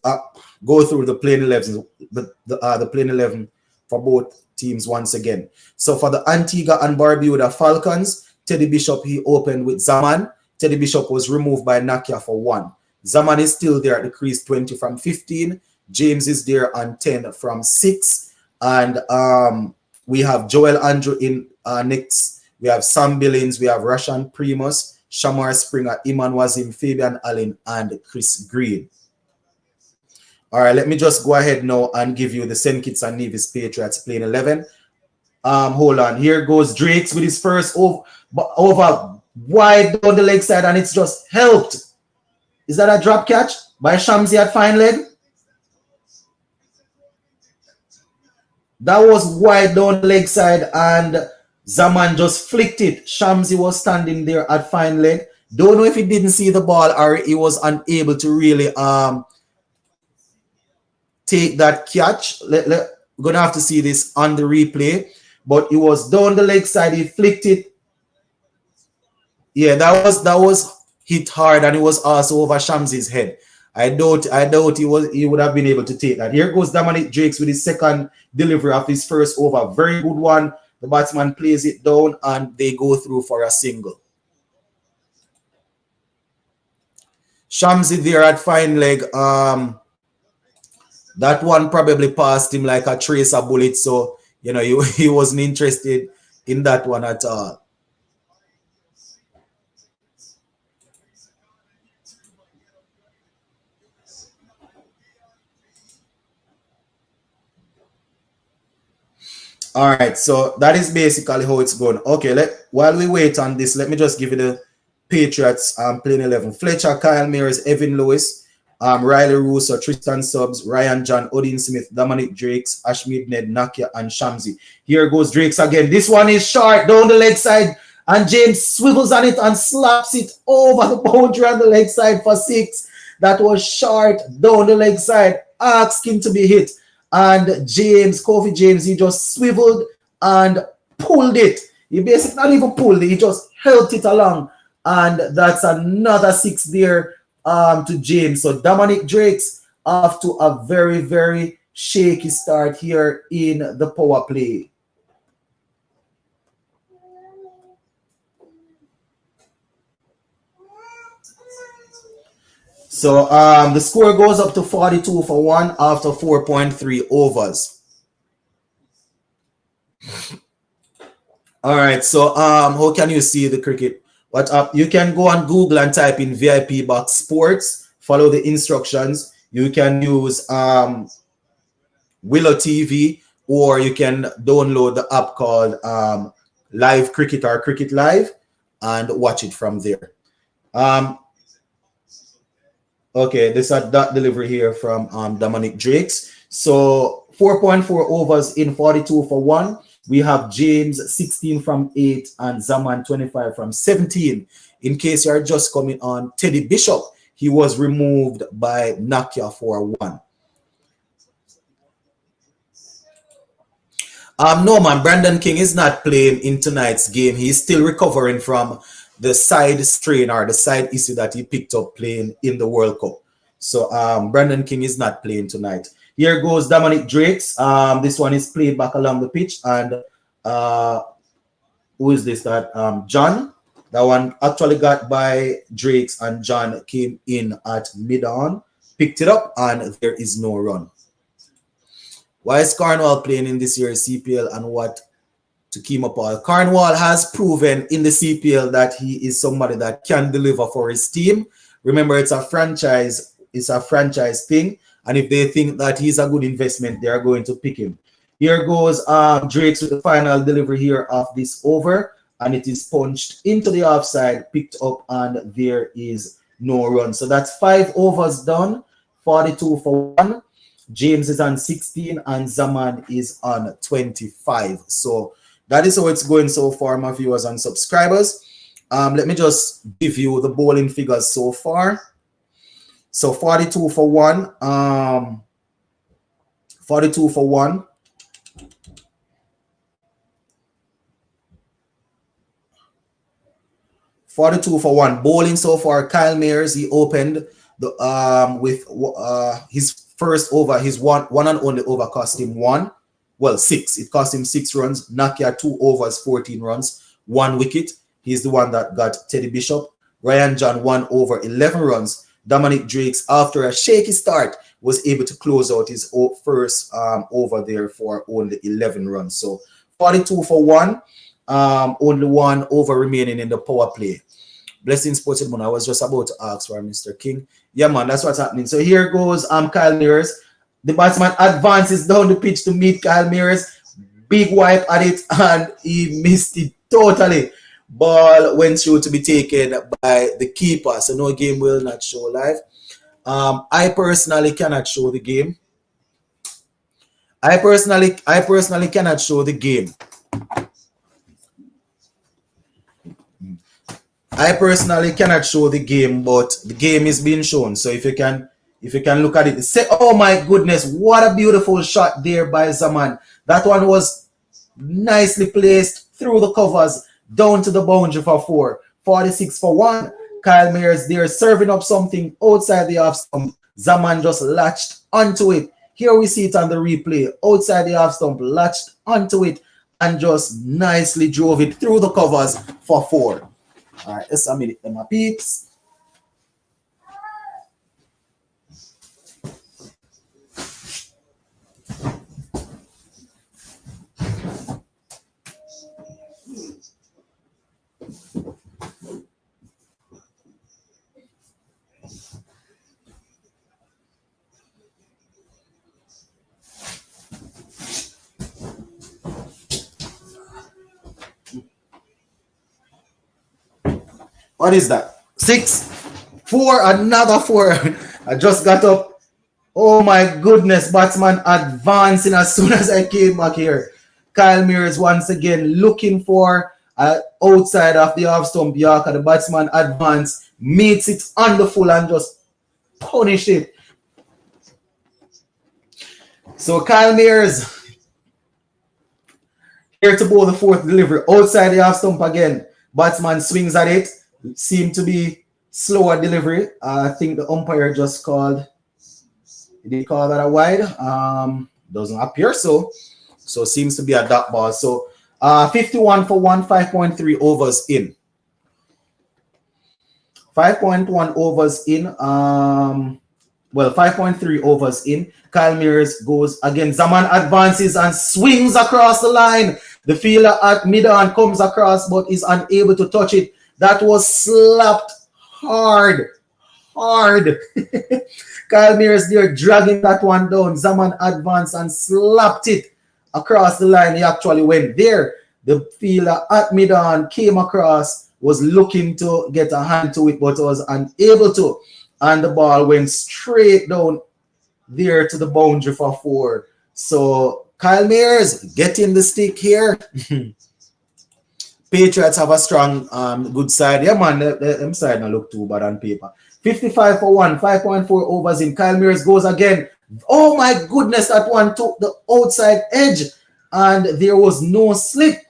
go through the playing 11, the playing 11 for both teams once again. So for the Antigua and Barbuda Falcons, Teddy Bishop, he opened with Zaman. Teddy Bishop was removed by Nakia for 1. Zaman is still there at the crease, 20 from 15. James is there on 10 from 6. And we have Joel Andrew in next We have Sam Billings, we have Rashan Primus, Shamar Springer, Iman Wazim, Fabian Allen, and Chris Green. All right, let me just go ahead now and give you the St. Kitts and Nevis Patriots playing 11. Hold on. Here goes Drakes with his first over wide down the leg side, and it's just helped. Is that a drop catch by Shamsi at fine leg? That was wide down the leg side, and Zaman just flicked it. Shamsi was standing there at fine leg. Don't know if he didn't see the ball or he was unable to really take that catch. We're going to have to see this on the replay. But it was down the leg side. He flicked it. Yeah, that was hit hard, and it was also over Shamsi's head. I doubt he would have been able to take that. Here goes Dominic Drakes with his second delivery of his first over. Very good one. The batsman plays it down, and they go through for a single. Shamsi there at fine leg. That one probably passed him like a tracer bullet, so you know he wasn't interested in that one at all. All right, so that is basically how it's going. Okay, while we wait on this, let me just give you the Patriots playing 11. Fletcher, Kyle Mears, Evan Lewis, Riley Russo, Tristan Subs, Ryan John, Odin Smith, Dominic Drakes, Ashmead Ned, Nakia, and Shamsi. Here goes Drakes again. This one is short down the leg side, and James swivels on it and slaps it over the boundary on the leg side for 6. That was short down the leg side, asking to be hit. And Kofi James, he just swiveled and pulled it. He basically not even pulled it, he just helped it along. And that's another 6 there to James. So Dominic Drakes off to a very, very shaky start here in the power play. So the score goes up to 42 for 1 after 4.3 overs. All right, so how can you see the cricket? You can go on Google and type in VIP Box Sports, follow the instructions. You can use Willow TV, or you can download the app called Live Cricket or Cricket Live and watch it from there. Okay, this is a dot delivery here from Dominic Drakes. So 4.4 overs in 42 for 1. We have James 16 from 8 and Zaman 25 from 17. In case you are just coming on, Teddy Bishop, he was removed by Nakia for 1. No, man, Brandon King is not playing in tonight's game. He's still recovering from the side strain or the side issue that he picked up playing in the World Cup. So Brandon King is not playing tonight. Here goes Dominic Drakes. This one is played back along the pitch. And who is this? John. That one actually got by Drakes, and John came in at mid-on, picked it up, and there is no run. Why is Cornwall playing in this year's CPL, and what to keep up all? Cornwall has proven in the CPL that he is somebody that can deliver for his team. Remember, it's a franchise thing, and if they think that he's a good investment, they are going to pick him. Here goes Drakes with the final delivery here of this over, and it is punched into the offside, picked up, and there is no run. So that's 5 overs done, 42 for 1. James is on 16 and Zaman is on 25. So that is how it's going so far, my viewers and subscribers. Let me just give you the bowling figures so far. So 42 for 1. 42 for 1. Bowling so far, Kyle Mears, he opened the with his first over, his one and only over cost him 6. It cost him 6 runs. Nakia 2 overs, 14 runs, 1 wicket. He's the one that got Teddy Bishop. Ryan John 1 over, 11 runs. Dominic Drakes, after a shaky start, was able to close out his first over there for only 11 runs. So 42 for 1. only 1 over remaining in the power play. Blessing Sports Edmund, I was just about to ask for Mr. King. Yeah, man, that's what's happening. So here goes Kyle Mears. The batsman advances down the pitch to meet Kyle Mears. Big wipe at it, and he missed it totally. Ball went through to be taken by the keeper. So no game will not show live. I personally cannot show the game. I personally cannot show the game. I personally cannot show the game, but the game is being shown. So if you can look at it, say, oh my goodness, what a beautiful shot there by Zaman. That one was nicely placed through the covers down to the boundary for 4. 46 for 1. Kyle Mears there serving up something outside the off stump. Zaman just latched onto it. Here we see it on the replay. Outside the off stump, latched onto it and just nicely drove it through the covers for 4. All right, let's submit it, my peeps. What is that? 6, 4, another 4. I just got up. Oh my goodness, batsman advancing as soon as I came back here. Kyle Mears once again looking for outside of the off stump Yorker. The batsman advance, meets it on the full and just punish it. So Kyle Mears here to bowl the 4th delivery outside the off stump again. Batsman swings at it. Seemed to be slower delivery. I think the umpire just called. Did he call that a wide? Doesn't appear so. So seems to be a dot ball. So 51 for 1, 5.3 overs in. 5.1 overs in. 5.3 overs in. Kyle Mears goes again. Zaman advances and swings across the line. The fielder at mid-on comes across but is unable to touch it. That was slapped hard. Kyle Mears there dragging that one down. Zaman advanced and slapped it across the line. He actually went there. The fielder at mid-on came across, was looking to get a hand to it, but was unable to. And the ball went straight down there to the boundary for 4. So Kyle Mears getting the stick here. Patriots have a strong, good side. Yeah, man, them side don't look too bad on paper. 55 for 1, 5.4 overs in. Kyle Mears goes again. Oh my goodness, that one took the outside edge and there was no slip.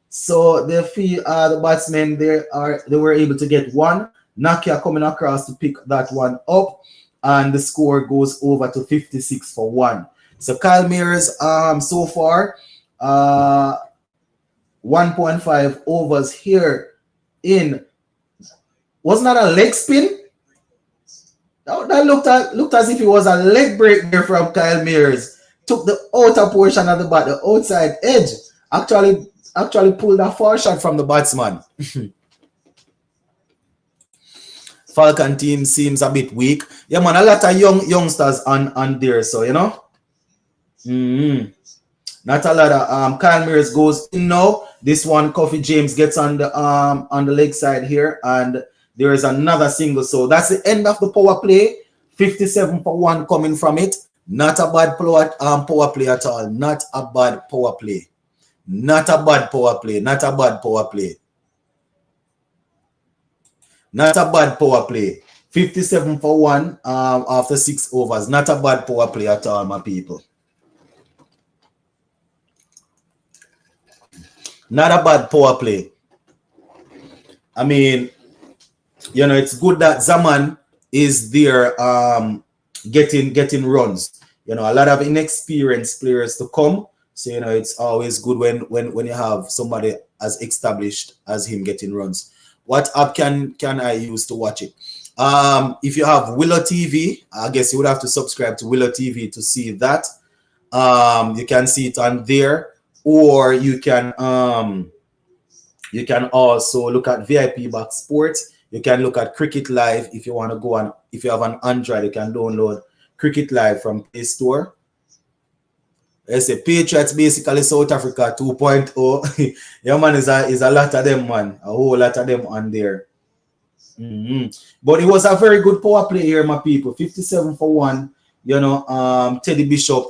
So the batsmen they were able to get 1. Nakia coming across to pick that one up, and the score goes over to 56 for 1. So Kyle Mears so far 1.5 overs here in. Wasn't that a leg spin? That looked as if it was a leg break there from Kyle Mears. Took the outer portion of the bat, the outside edge. Actually pulled a far shot from the batsman. Falcon team seems a bit weak. Yeah, man, a lot of youngsters on there, so you know. Not a lot of Kyle Mears goes in now. This one, Coffee James gets on the leg side here, and there is another single. So that's the end of the power play. 57 for 1 coming from it. Not a bad power play at all. Not a bad power play. Not a bad power play. Not a bad power play. Not a bad power play. 57 for 1 after 6 overs. Not a bad power play at all, my people. Not a bad power play. I mean, you know, it's good that Zaman is there getting runs. You know, a lot of inexperienced players to come. So, you know, it's always good when you have somebody as established as him getting runs. What app can I use to watch it? If you have Willow TV, I guess you would have to subscribe to Willow TV to see that. You can see it on there, or you can You can also look at VIP Box Sports. You can look at Cricket Live if you want to go on. If you have an Android, you can download Cricket Live from Play Store. Let's say Patriots basically South Africa 2.0. Yeah, man, is a lot of them, man. A whole lot of them on there. But it was a very good power play here, my people. 57 for 1. Teddy Bishop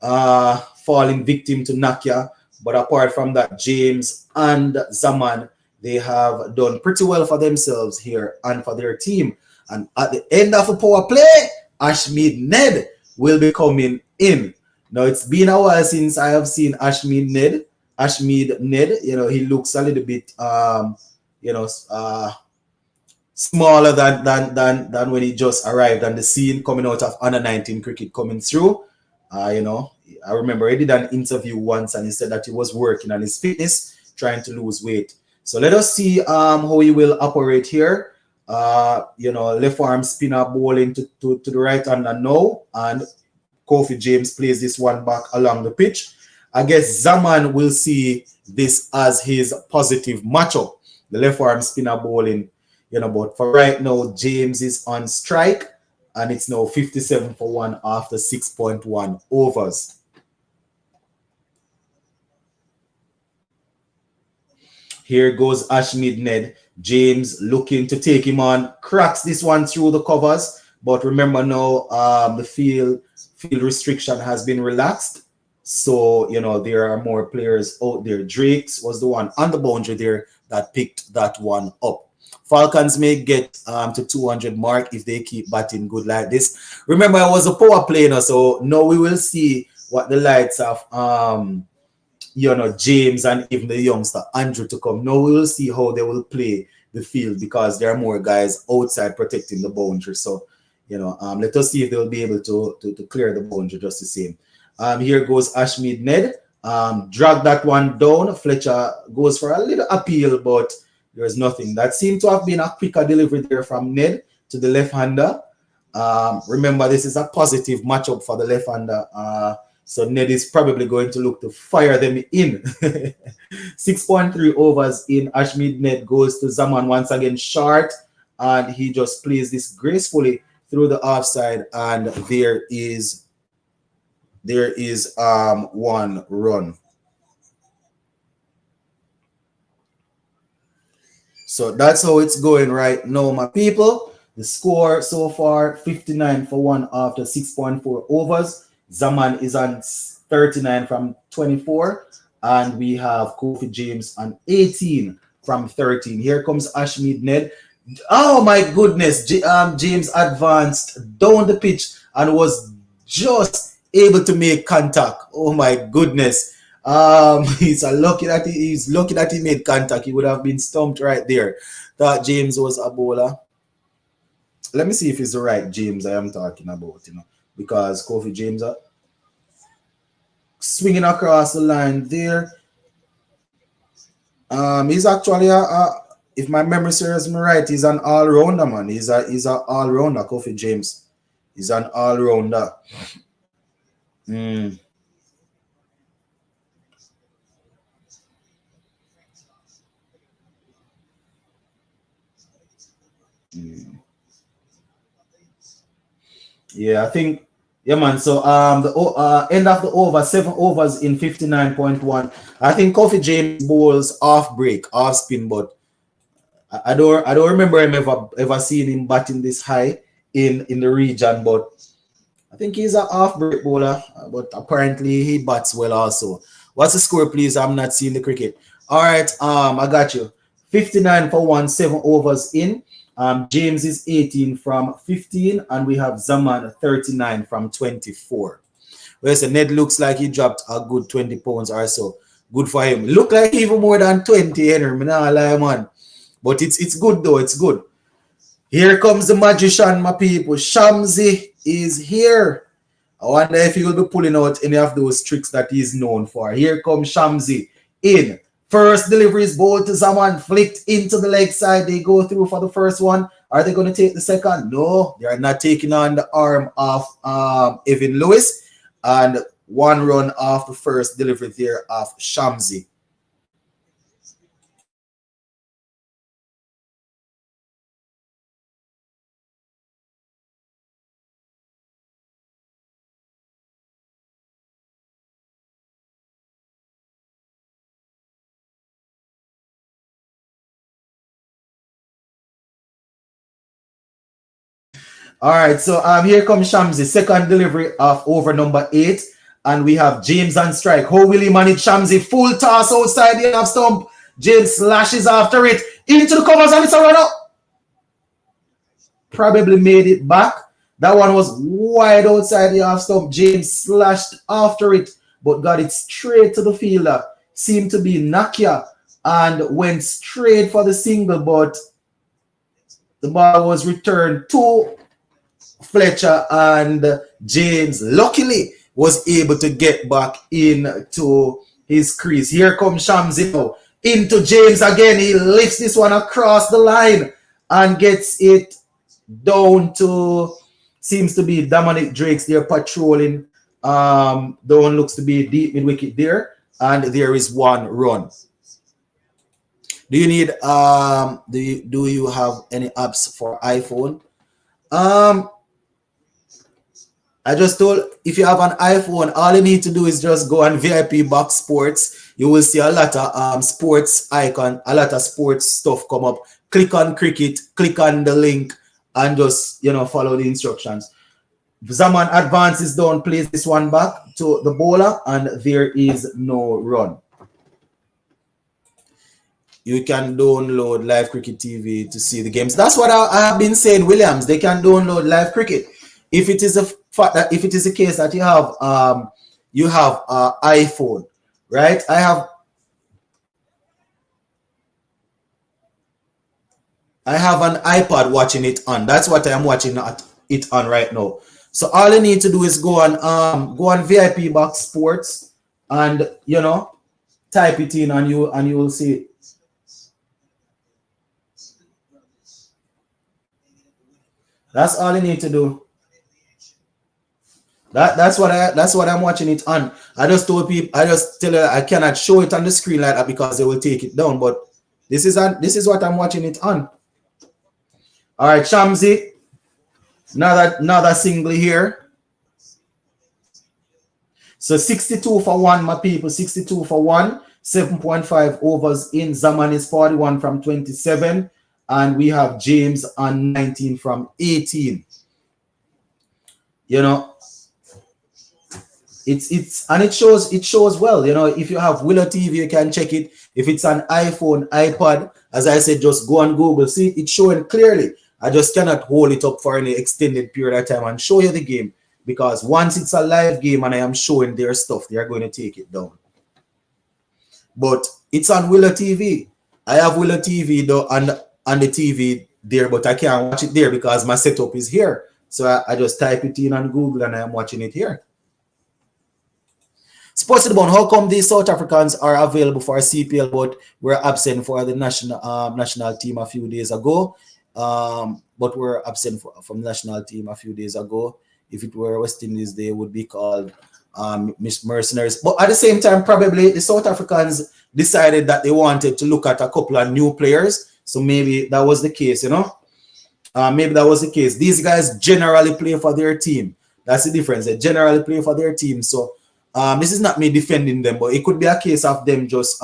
falling victim to Nakia. But apart from that, James and Zaman, they have done pretty well for themselves here and for their team. And at the end of the power play, Ashmead Ned will be coming in. Now, it's been a while since I have seen Ashmead Ned. He looks a little bit, smaller than when he just arrived on the scene, coming out of under 19 cricket coming through. I remember he did an interview once and he said that he was working on his fitness, trying to lose weight. So let us see how he will operate here. Left arm spinner bowling to the right hander now, and Kofi James plays this one back along the pitch. I guess Zaman will see this as his positive matchup, the left arm spinner bowling. But for right now, James is on strike, and it's now 57 for 1 after 6.1 overs. Here goes Ashmead Ned. James looking to take him on, cracks this one through the covers. But remember now, the field restriction has been relaxed. So, there are more players out there. Drake's was the one on the boundary there that picked that one up. Falcons may get to 200 mark if they keep batting good like this. Remember, I was a power player, so now we will see what the lights of James and even the youngster Andrew to come. Now we will see how they will play the field because there are more guys outside protecting the boundary. So, let us see if they'll be able to clear the boundary just the same. Here goes Ashmead Ned. Drag that one down. Fletcher goes for a little appeal, but there's nothing. That seemed to have been a quicker delivery there from Ned to the left-hander. Remember, this is a positive matchup for the left-hander. So Ned is probably going to look to fire them in. 6.3 overs in. Ashmead Ned goes to Zaman once again short, and he just plays this gracefully through the offside, and there is one run. So that's how it's going right now, my people. The score so far, 59 for 1 after 6.4 overs. Zaman is on 39 from 24. And we have Kofi James on 18 from 13. Here comes Ashmead Ned. Oh, my goodness. James advanced down the pitch and was just able to make contact. Oh, my goodness. He's lucky that he made contact. He would have been stumped right there. Thought James was a bowler. Let me see if it's the right James I am talking about, because Kofi James swinging across the line there. He's actually if my memory serves me right, he's an all-rounder, man. He's a all-rounder, Kofi James. He's an all-rounder. Yeah, I think, yeah, man. So the end of the over, 7 overs in 59.1. I think Kofi James bowls off break, off spin, but I don't remember him ever seeing him batting this high in the region. But I think he's an off break bowler, but apparently he bats well also. What's the score, please? I'm not seeing the cricket. All right, I got you. 59 for 1, 7 overs in. James is 18 from 15, and we have Zaman 39 from 24. Well, so Ned looks like he dropped a good 20 pounds or so. Good for him. Look like even more than 20, Henry. Me nah lie, man. But it's good though. It's good. Here comes the magician, my people. Shamsi is here. I wonder if he will be pulling out any of those tricks that he's known for. Here comes Shamsi in. First delivery is bowled to Zaman, flicked into the leg side. They go through for the first one. Are they going to take the second? No, they are not taking on the arm of Evan Lewis. And 1 run off the first delivery there of Shamsi. All right, so here comes Shamsi, second delivery of over number 8. And we have James on strike. How will he manage Shamsi? Full toss outside the half stump. James slashes after it. Into the covers and it's a run up. Probably made it back. That one was wide outside the half stump. James slashed after it, but got it straight to the fielder. Seemed to be Nakia and went straight for the single, but the ball was returned to Fletcher, and James luckily was able to get back into his crease. Here comes Shamsi now. Into James again. He lifts this one across the line and gets it down to, seems to be Dominic Drakes there patrolling. The one looks to be deep mid wicket there, and there is one run. Do you need do you have any apps for iPhone? I just told, if you have an iPhone, all you need to do is just go on VIP Box Sports. You will see a lot of sports icon, a lot of sports stuff come up. Click on cricket, click on the link, and just, you know, follow the instructions. Zaman advances down, plays this one back to the bowler, and there is no run. You can download Live Cricket TV to see the games. That's what I have been saying, Williams. They can download Live Cricket. If it is a fact that, if it is the case that you have iPhone, right? I have an iPad watching it on. That's what I am watching it on right now. So all you need to do is go on VIP Box Sports and, you know, type it in and you will see it. That's all you need to do. That's what I'm watching it on. I just told people, I just tell her I cannot show it on the screen like that because they will take it down. But this is what I'm watching it on. All right, Shamsi. Another single here. So 62 for 1, my people. 62 for 1. 7.5 overs in. Zaman is 41 from 27. And we have James on 19 from 18. You know, it shows well. You know, if you have Willow TV, you can check it. If it's an iPhone, iPad, as I said, just go on Google. See, it's showing clearly. I just cannot hold it up for any extended period of time and show you the game, because once it's a live game and I am showing their stuff, they are going to take it down. But it's on Willow TV. I have Willow TV though on the TV there, but I can't watch it there because my setup is here. So I just type it in on Google and I am watching it here. Sports to the Bone, how come these South Africans are available for a CPL but were absent for the national team a few days ago? But were absent from the national team a few days ago. If it were West Indies, they would be called mercenaries. But at the same time, probably the South Africans decided that they wanted to look at a couple of new players. So maybe that was the case, you know? Maybe that was the case. These guys generally play for their team. That's the difference. They generally play for their team. So this is not me defending them, but it could be a case of them just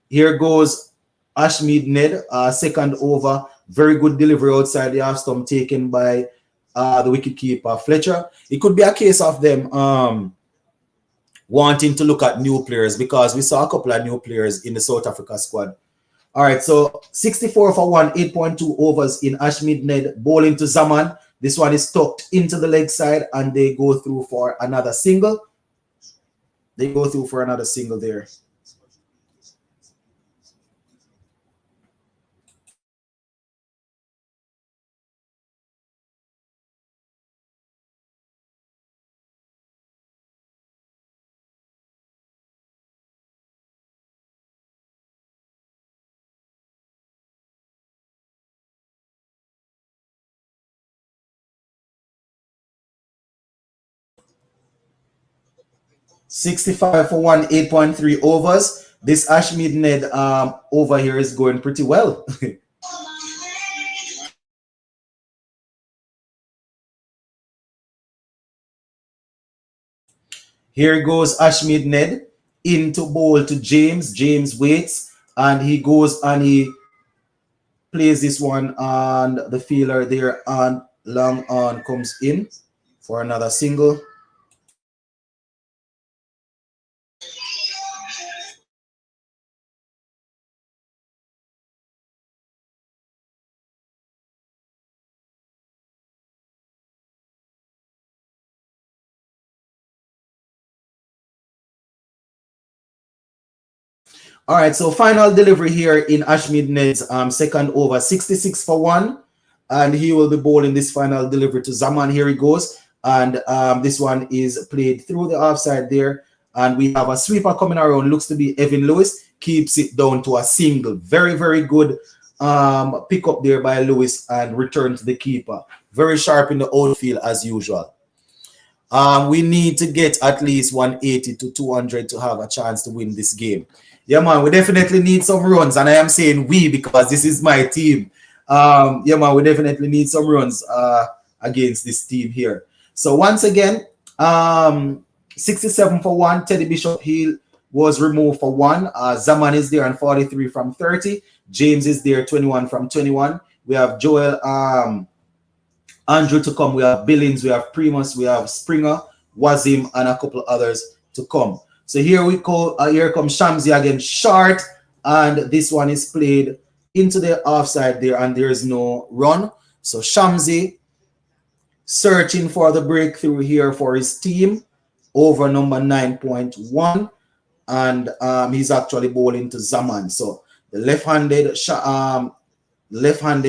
here goes Ashmead Ned, second over, very good delivery outside the half stump taken by the wicketkeeper Fletcher. It could be a case of them wanting to look at new players, because we saw a couple of new players in the South Africa squad. All right, so 64 for 1, 8.2 overs in Ashmead Ned, bowling to Zaman. This one is tucked into the leg side, and they go through for another single. They go through for another single there. $65 for 1, 8.3 overs. This Ashmead Ned over here is going pretty well. Here goes Ashmead Ned into bowl to James. James waits, and he goes and he plays this one, and the fielder there on long on comes in for another single. All right, so final delivery here in Ashmead Ned's second over, 66 for 1. And he will be bowling this final delivery to Zaman. Here he goes. And this one is played through the offside there. And we have a sweeper coming around. Looks to be Evan Lewis. Keeps it down to a single. Very, very good pick up there by Lewis and return to the keeper. Very sharp in the outfield as usual. We need to get at least 180 to 200 to have a chance to win this game. Yeah, man, we definitely need some runs. And I am saying we because this is my team. Yeah, man, we definitely need some runs against this team here. So once again, 67 for 1. Teddy Bishop, he was removed for 1. Zaman is there on 43 from 30. James is there 21 from 21. We have Joel Andrew to come. We have Billings, we have Primus, we have Springer, Wazim, and a couple others to come. So here we go. Here comes Shamsi again, short, and this one is played into the offside there, and there is no run. So Shamsi searching for the breakthrough here for his team over number 9.1, and he's actually bowling to Zaman. So the left-handed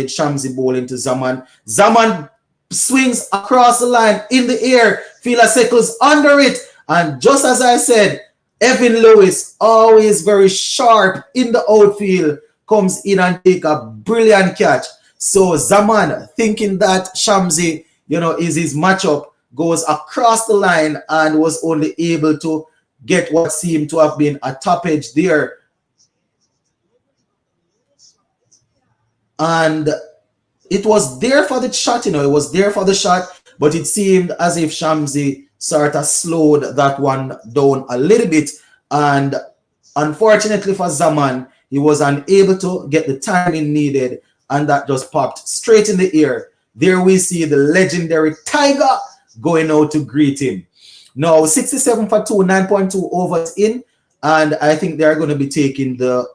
Shamsi bowling to Zaman. Zaman swings across the line in the air. Fila circles under it, and just as I said, Evan Lewis, always very sharp in the outfield, comes in and take a brilliant catch. So Zaman, thinking that Shamsi, is his matchup, goes across the line and was only able to get what seemed to have been a top edge there. And it was there for the shot, it was there for the shot, but it seemed as if Shamsi sort of slowed that one down a little bit. And unfortunately for Zaman, he was unable to get the timing needed, and that just popped straight in the air. There we see the legendary Tiger going out to greet him. Now, 67 for 2, 9.2 overs in, and I think they're going to be taking the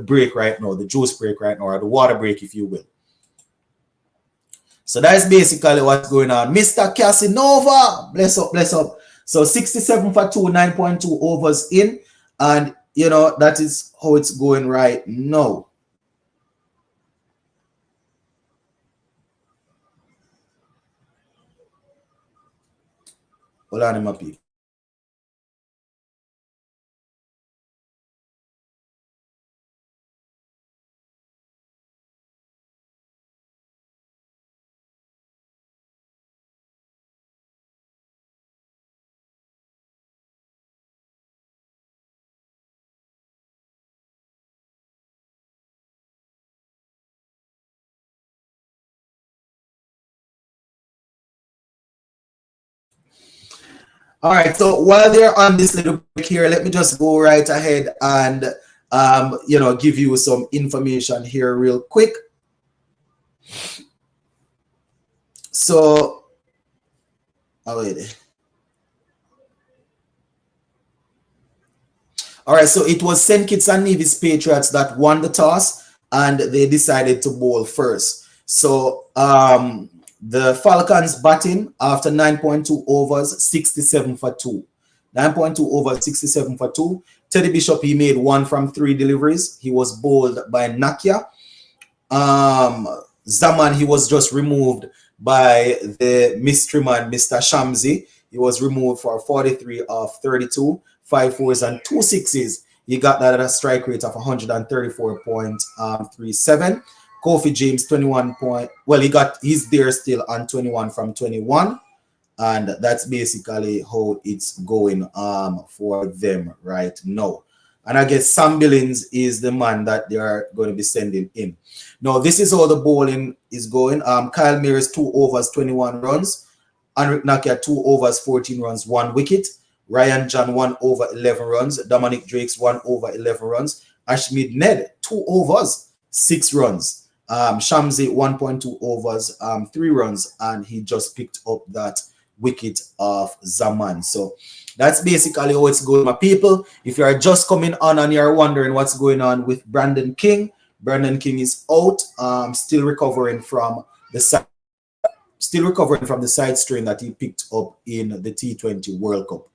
break right now, the juice break right now, or the water break, if you will. So that's basically what's going on. Mr. Casanova, bless up, bless up. So 67 for 2, 9.2 overs in, and that is how it's going right now. Hold on, my people. All right, so while they're on this little break here, let me just go right ahead and give you some information here real quick. So, wait. All right, so it was St. Kitts and Nevis Patriots that won the toss, and they decided to bowl first. So the Falcons batting after 9.2 overs, 67 for 2. 9.2 overs, 67 for 2. Teddy Bishop, he made 1 from 3 deliveries. He was bowled by Nakia. Zaman, he was just removed by the mystery man, Mr. Shamsi. He was removed for 43 of 32, 5 fours and 2 sixes. He got that at a strike rate of 134.37. Kofi James 21 point. Well, he's there still on 21 from 21, and that's basically how it's going for them right now. And I guess Sam Billings is the man that they are going to be sending in. Now, this is how the bowling is going. Kyle Mears 2 overs, 21 runs. Anrik Nakia 2 overs, 14 runs, 1 wicket. Ryan John 1 over, 11 runs. Dominic Drakes 1 over, 11 runs. Ashmead Ned 2 overs, 6 runs. Shamsi 1.2 overs, 3 runs, and he just picked up that wicket of Zaman. So that's basically how it's going, my people. If you are just coming on and you're wondering what's going on with Brandon King is out, still recovering from the side strain that he picked up in the T20 World Cup.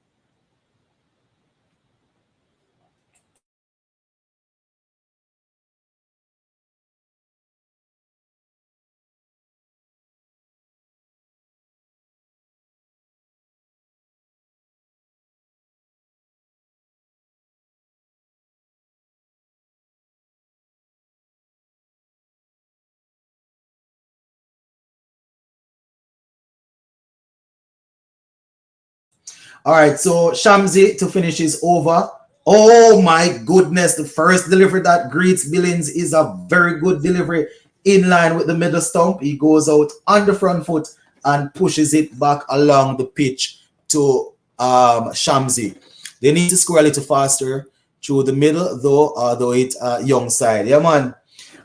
All right, so Shamsi to finish his over. Oh my goodness, the first delivery that greets Billings is a very good delivery in line with the middle stump. He goes out on the front foot and pushes it back along the pitch to Shamsi. They need to score a little faster through the middle, though it's young side. Yeah, man.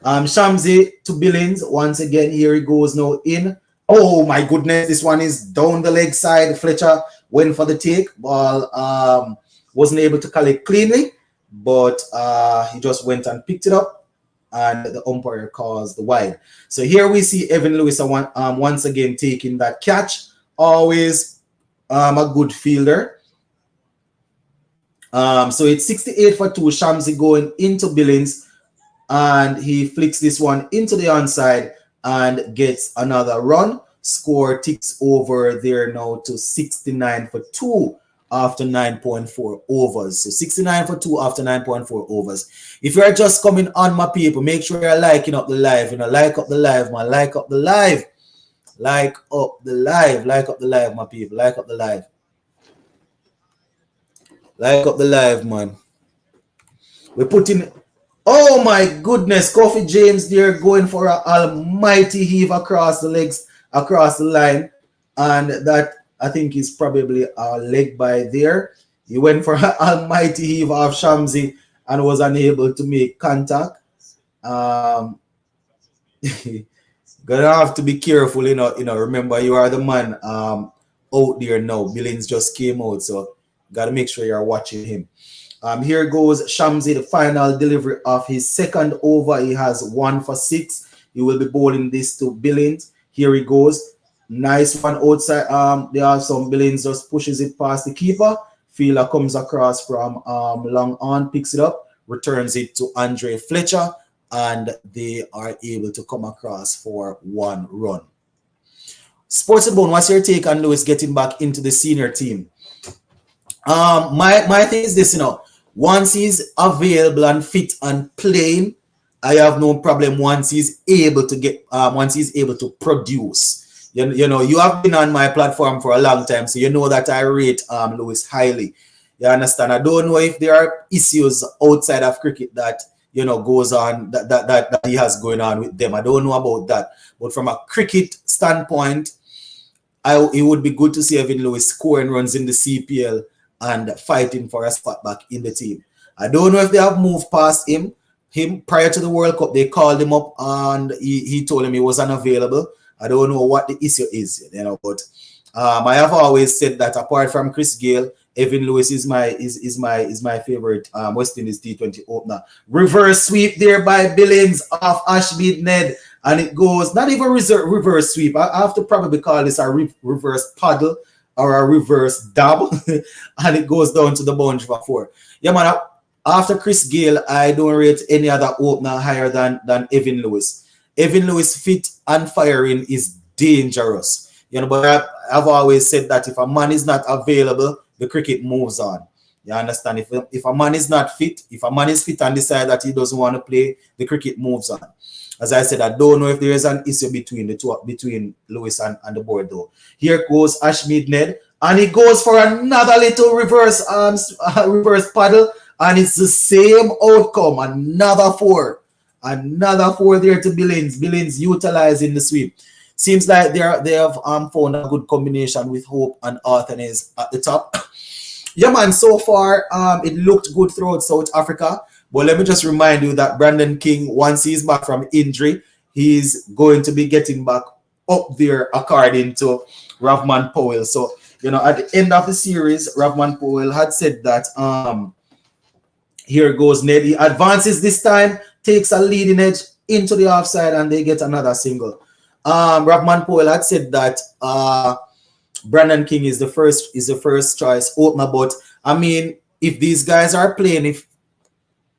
Shamsi to Billings. Once again, here he goes now in. Oh my goodness, this one is down the leg side. Fletcher went for the take. Ball wasn't able to collect cleanly, but he just went and picked it up, and the umpire calls the wide. So here we see Evan Lewis once again taking that catch. Always a good fielder. So it's 68 for 2. Shamsi going into Billings, and he flicks this one into the onside and gets another run. Score ticks over there now to 69 for 2 after 9.4 overs. So 69 for 2 after 9.4 overs. If you're just coming on, my people, make sure you're liking up the live. Like up the live, man. Like up the live. Like up the live. Like up the live, my people. Like up the live. Like up the live, man. We're putting... Oh my goodness, Kofi James there going for an almighty heave across the legs, across the line. And that, I think, is probably a leg by there. He went for an almighty heave of Shamsi and was unable to make contact. Gonna have to be careful, remember, you are the man out there now. Billings just came out, so gotta make sure you're watching him. Here goes Shamsi, the final delivery of his second over. He has 1 for 6. He will be bowling this to Billings. Here he goes. Nice one outside. There are some Billings just pushes it past the keeper. Fielder comes across from long on, picks it up, returns it to Andre Fletcher, and they are able to come across for 1 run. Sports Bone, what's your take on Lewis getting back into the senior team? My thing is this, once he's available and fit and playing, I have no problem once he's able to produce. You have been on my platform for a long time, so you know that I rate Lewis highly. You understand? I don't know if there are issues outside of cricket that goes on that he has going on with them. I don't know about that. But from a cricket standpoint, it would be good to see Evan Lewis scoring runs in the CPL and fighting for a spot back in the team. I don't know if they have moved past him. Prior to the World Cup, they called him up and he told him he was unavailable. I don't know what the issue is, but I have always said that apart from Chris Gayle, Evan Lewis is my favorite West Indies T20 opener. Reverse sweep there by Billings off Ashmead Ned, and it goes not even reverse sweep. I have to probably call this a reverse paddle or a reverse dab, and it goes down to the boundary for 4. Yeah, man. After Chris Gayle, I don't rate any other opener higher than Evan Lewis. Evan Lewis fit and firing is dangerous. But I've always said that if a man is not available, the cricket moves on. You understand? If a man is not fit, if a man is fit and decide that he doesn't want to play, the cricket moves on. As I said, I don't know if there is an issue between the two, between Lewis and the board though. Here goes Ashmead Ned, and he goes for another little reverse paddle, and it's the same outcome. Another 4. Another 4 there to Billings. Billings utilizing the sweep. Seems like they have found a good combination with Hope and Arthanes at the top. Yeah, man, so far it looked good throughout South Africa. But let me just remind you that Brandon King, once he's back from injury, he's going to be getting back up there according to Ravman Powell. So, at the end of the series, Ravman Powell had said that here goes Ned. He advances this time, takes a leading edge into the offside, and they get another single. Ravman Powell had said that Brandon King is the first choice opener, but I mean, if these guys are playing,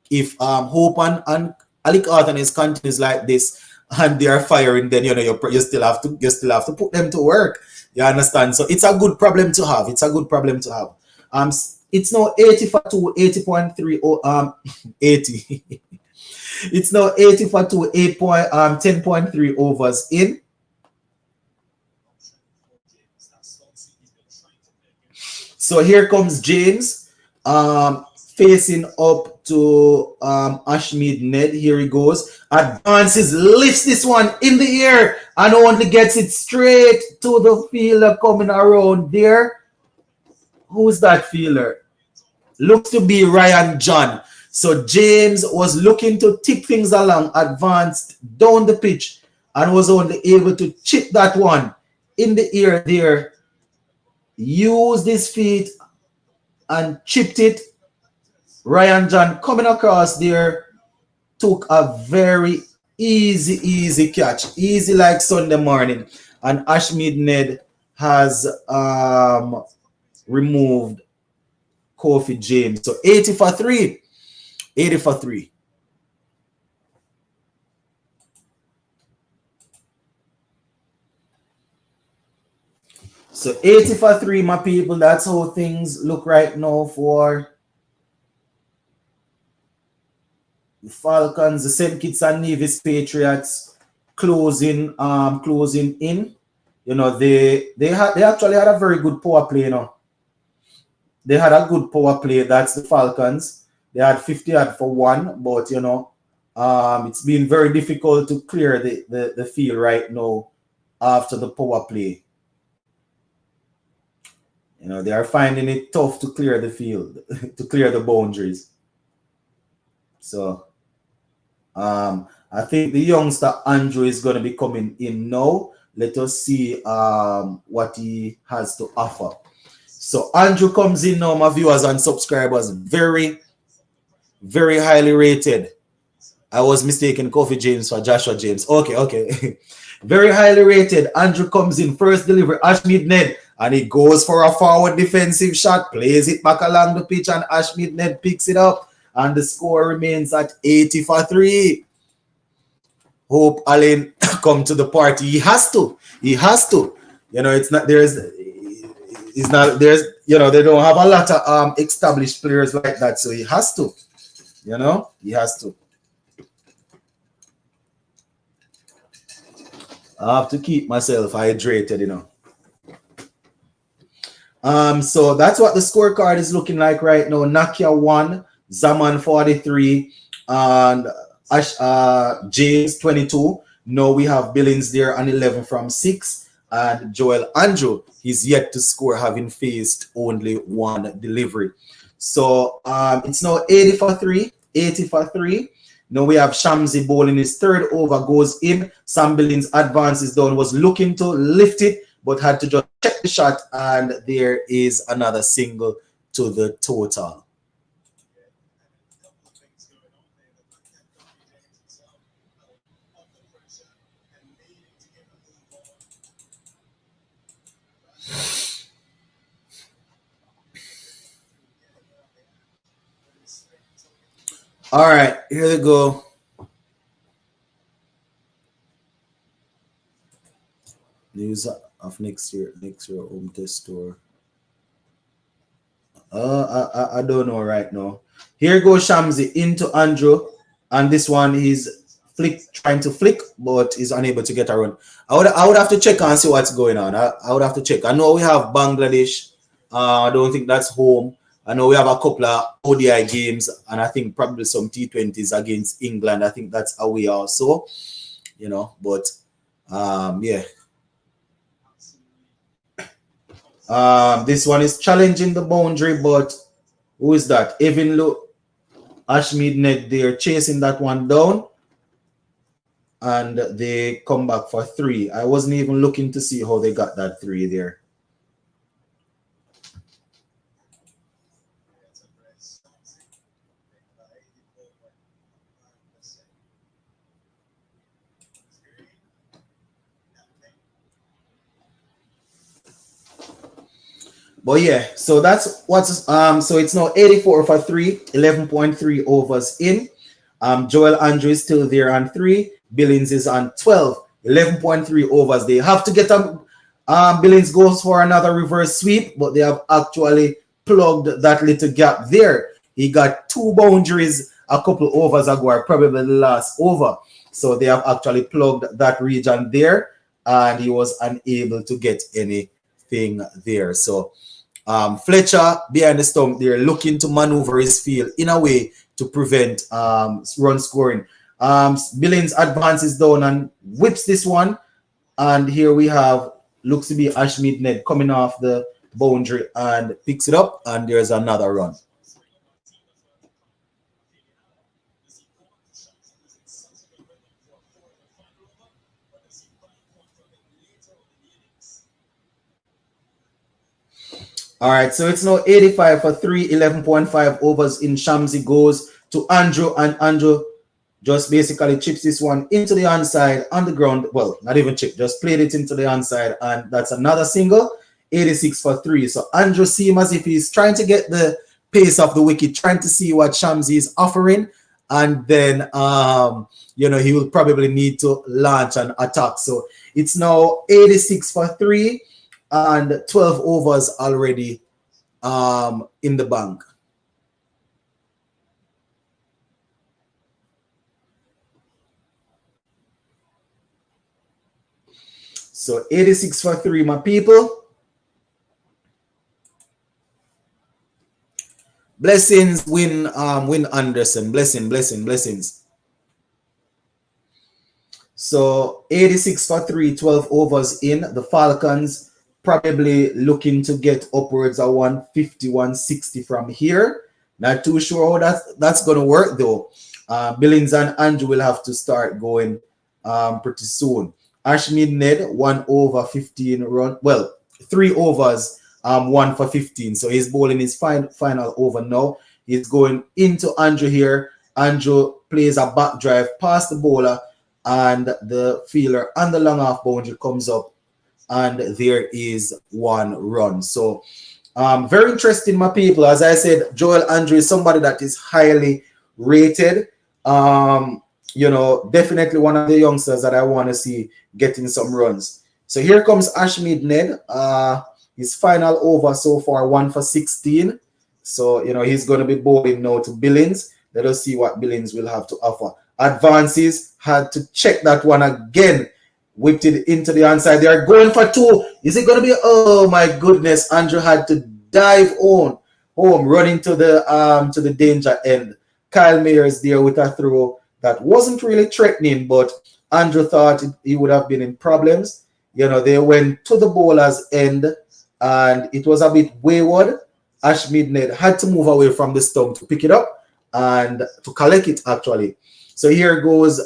if Hope and Alec Arthur continues like this and they are firing, then you still have to put them to work. You understand? So it's a good problem to have. It's a good problem to have. It's now 80 for 2, 80.3 80. It's now 80 for 2, 10.3 overs in. So here comes James facing up to Ashmead Ned. Here he goes. Advances, lifts this one in the air and only gets it straight to the fielder coming around there. Who's that fielder? Looks to be Ryan John. So James was looking to tip things along, advanced down the pitch, and was only able to chip that one in the air there. Used his feet and chipped it. Ryan John coming across there took a very easy catch. Easy like Sunday morning. And Ashmead Ned has removed Kofi James. So 80 for 3. 80 for 3. So 80 for 3, my people. That's how things look right now for the Falcons, the St. Kitts and Nevis Patriots closing in. They actually had a very good power play, They had a good power play. That's the Falcons. They had 50 for 1, but it's been very difficult to clear the field right now after the power play. They are finding it tough to clear the field, to clear the boundaries. So I think the youngster Andrew is going to be coming in now. Let us see what he has to offer. So Andrew comes in now, my viewers and subscribers. Very, very highly rated. I was mistaken Kofi James for Joshua James. Okay. Very highly rated. Andrew comes in, first delivery, Ashmead Ned, and he goes for a forward defensive shot, plays it back along the pitch, and Ashmead Ned picks it up, and the score remains at 80 for 3. Hope Allen come to the party. He has to. It's not there's they don't have a lot of established players like that, so he has to. He has to. I have to keep myself hydrated, So that's what the scorecard is looking like right now. Nakia 1, Zaman 43, and James 22. Now we have Billings there on 11 from 6, and Joel Andrew, he's yet to score, having faced only 1 delivery. So it's now 80 for 3. 80 for 3. Now we have Shamsi bowling his third over, goes in. Sam Billings advances down, was looking to lift it, but had to just check the shot, and there is another single to the total. All right, here we go. News of next year home test tour. I don't know right now. Here goes Shamsi into Andrew, and this one is trying to flick, but is unable to get around. I would have to check and see what's going on. I would have to check. I know we have Bangladesh. I don't think that's home. I know we have a couple of ODI games, and I think probably some T20s against England. I think that's away also, but yeah. This one is challenging the boundary, but who is that? Evan Low. Ashmead Ned there chasing that one down, and they come back for 3. I wasn't even looking to see how they got that 3 there. But yeah, so that's what's so it's now 84 for 3, 11.3 overs in. Joel Andrew is still there on 3. Billings is on 12, 11.3 overs. They have to get Billings goes for another reverse sweep, but they have actually plugged that little gap there. He got 2 boundaries a couple overs ago, or probably the last over. So they have actually plugged that region there, and he was unable to get anything there. So Fletcher behind the stump there, looking to maneuver his field in a way to prevent run scoring. Billings advances down and whips this one. And here we have, looks to be Ashmead Ned coming off the boundary and picks it up. And there's another run. All right, so it's now 85 for 3, 11.5 overs in. Shamsi goes to Andrew, and Andrew just basically chips this one into the onside on the ground. Well, not even chip, just played it into the onside, and that's another single, 86 for 3. So Andrew seems as if he's trying to get the pace of the wicket, trying to see what Shamsi is offering, and then you know, he will probably need to launch an attack. So it's now 86 for 3. And 12 overs already in the bank. So 86 for 3, my people. Blessings, win Anderson. Blessings. So 86 for 3, 12 overs in. The Falcons probably looking to get upwards of 150, 160 from here. Not too sure how that's going to work, though. Billings and Andrew will have to start going pretty soon. Ashmead Ned, 1 over 15 run. Well, 3 overs, 1 for 15. So he's bowling his final over now. He's going into Andrew here. Andrew plays a back drive past the bowler, and the fielder on the long off boundary comes up, and there is 1 run. So very interesting, my people. As I said, Joel Andrew is somebody that is highly rated. You know, definitely one of the youngsters that I want to see getting some runs. So here comes Ashmead Ned. His final over so far, 1 for 16. So, you know, he's going to be bowling now to Billings. Let us see what Billings will have to offer. Advances, had to check that one again. Whipped it into the onside. They are going for 2. Is it going to be? Oh my goodness! Andrew had to dive home, running to the danger end. Kyle Mayer is there with a throw that wasn't really threatening, but Andrew thought he would have been in problems. You know, they went to the bowler's end, and it was a bit wayward. Ashmead Ned had to move away from the stump to pick it up and to collect it, actually. So here goes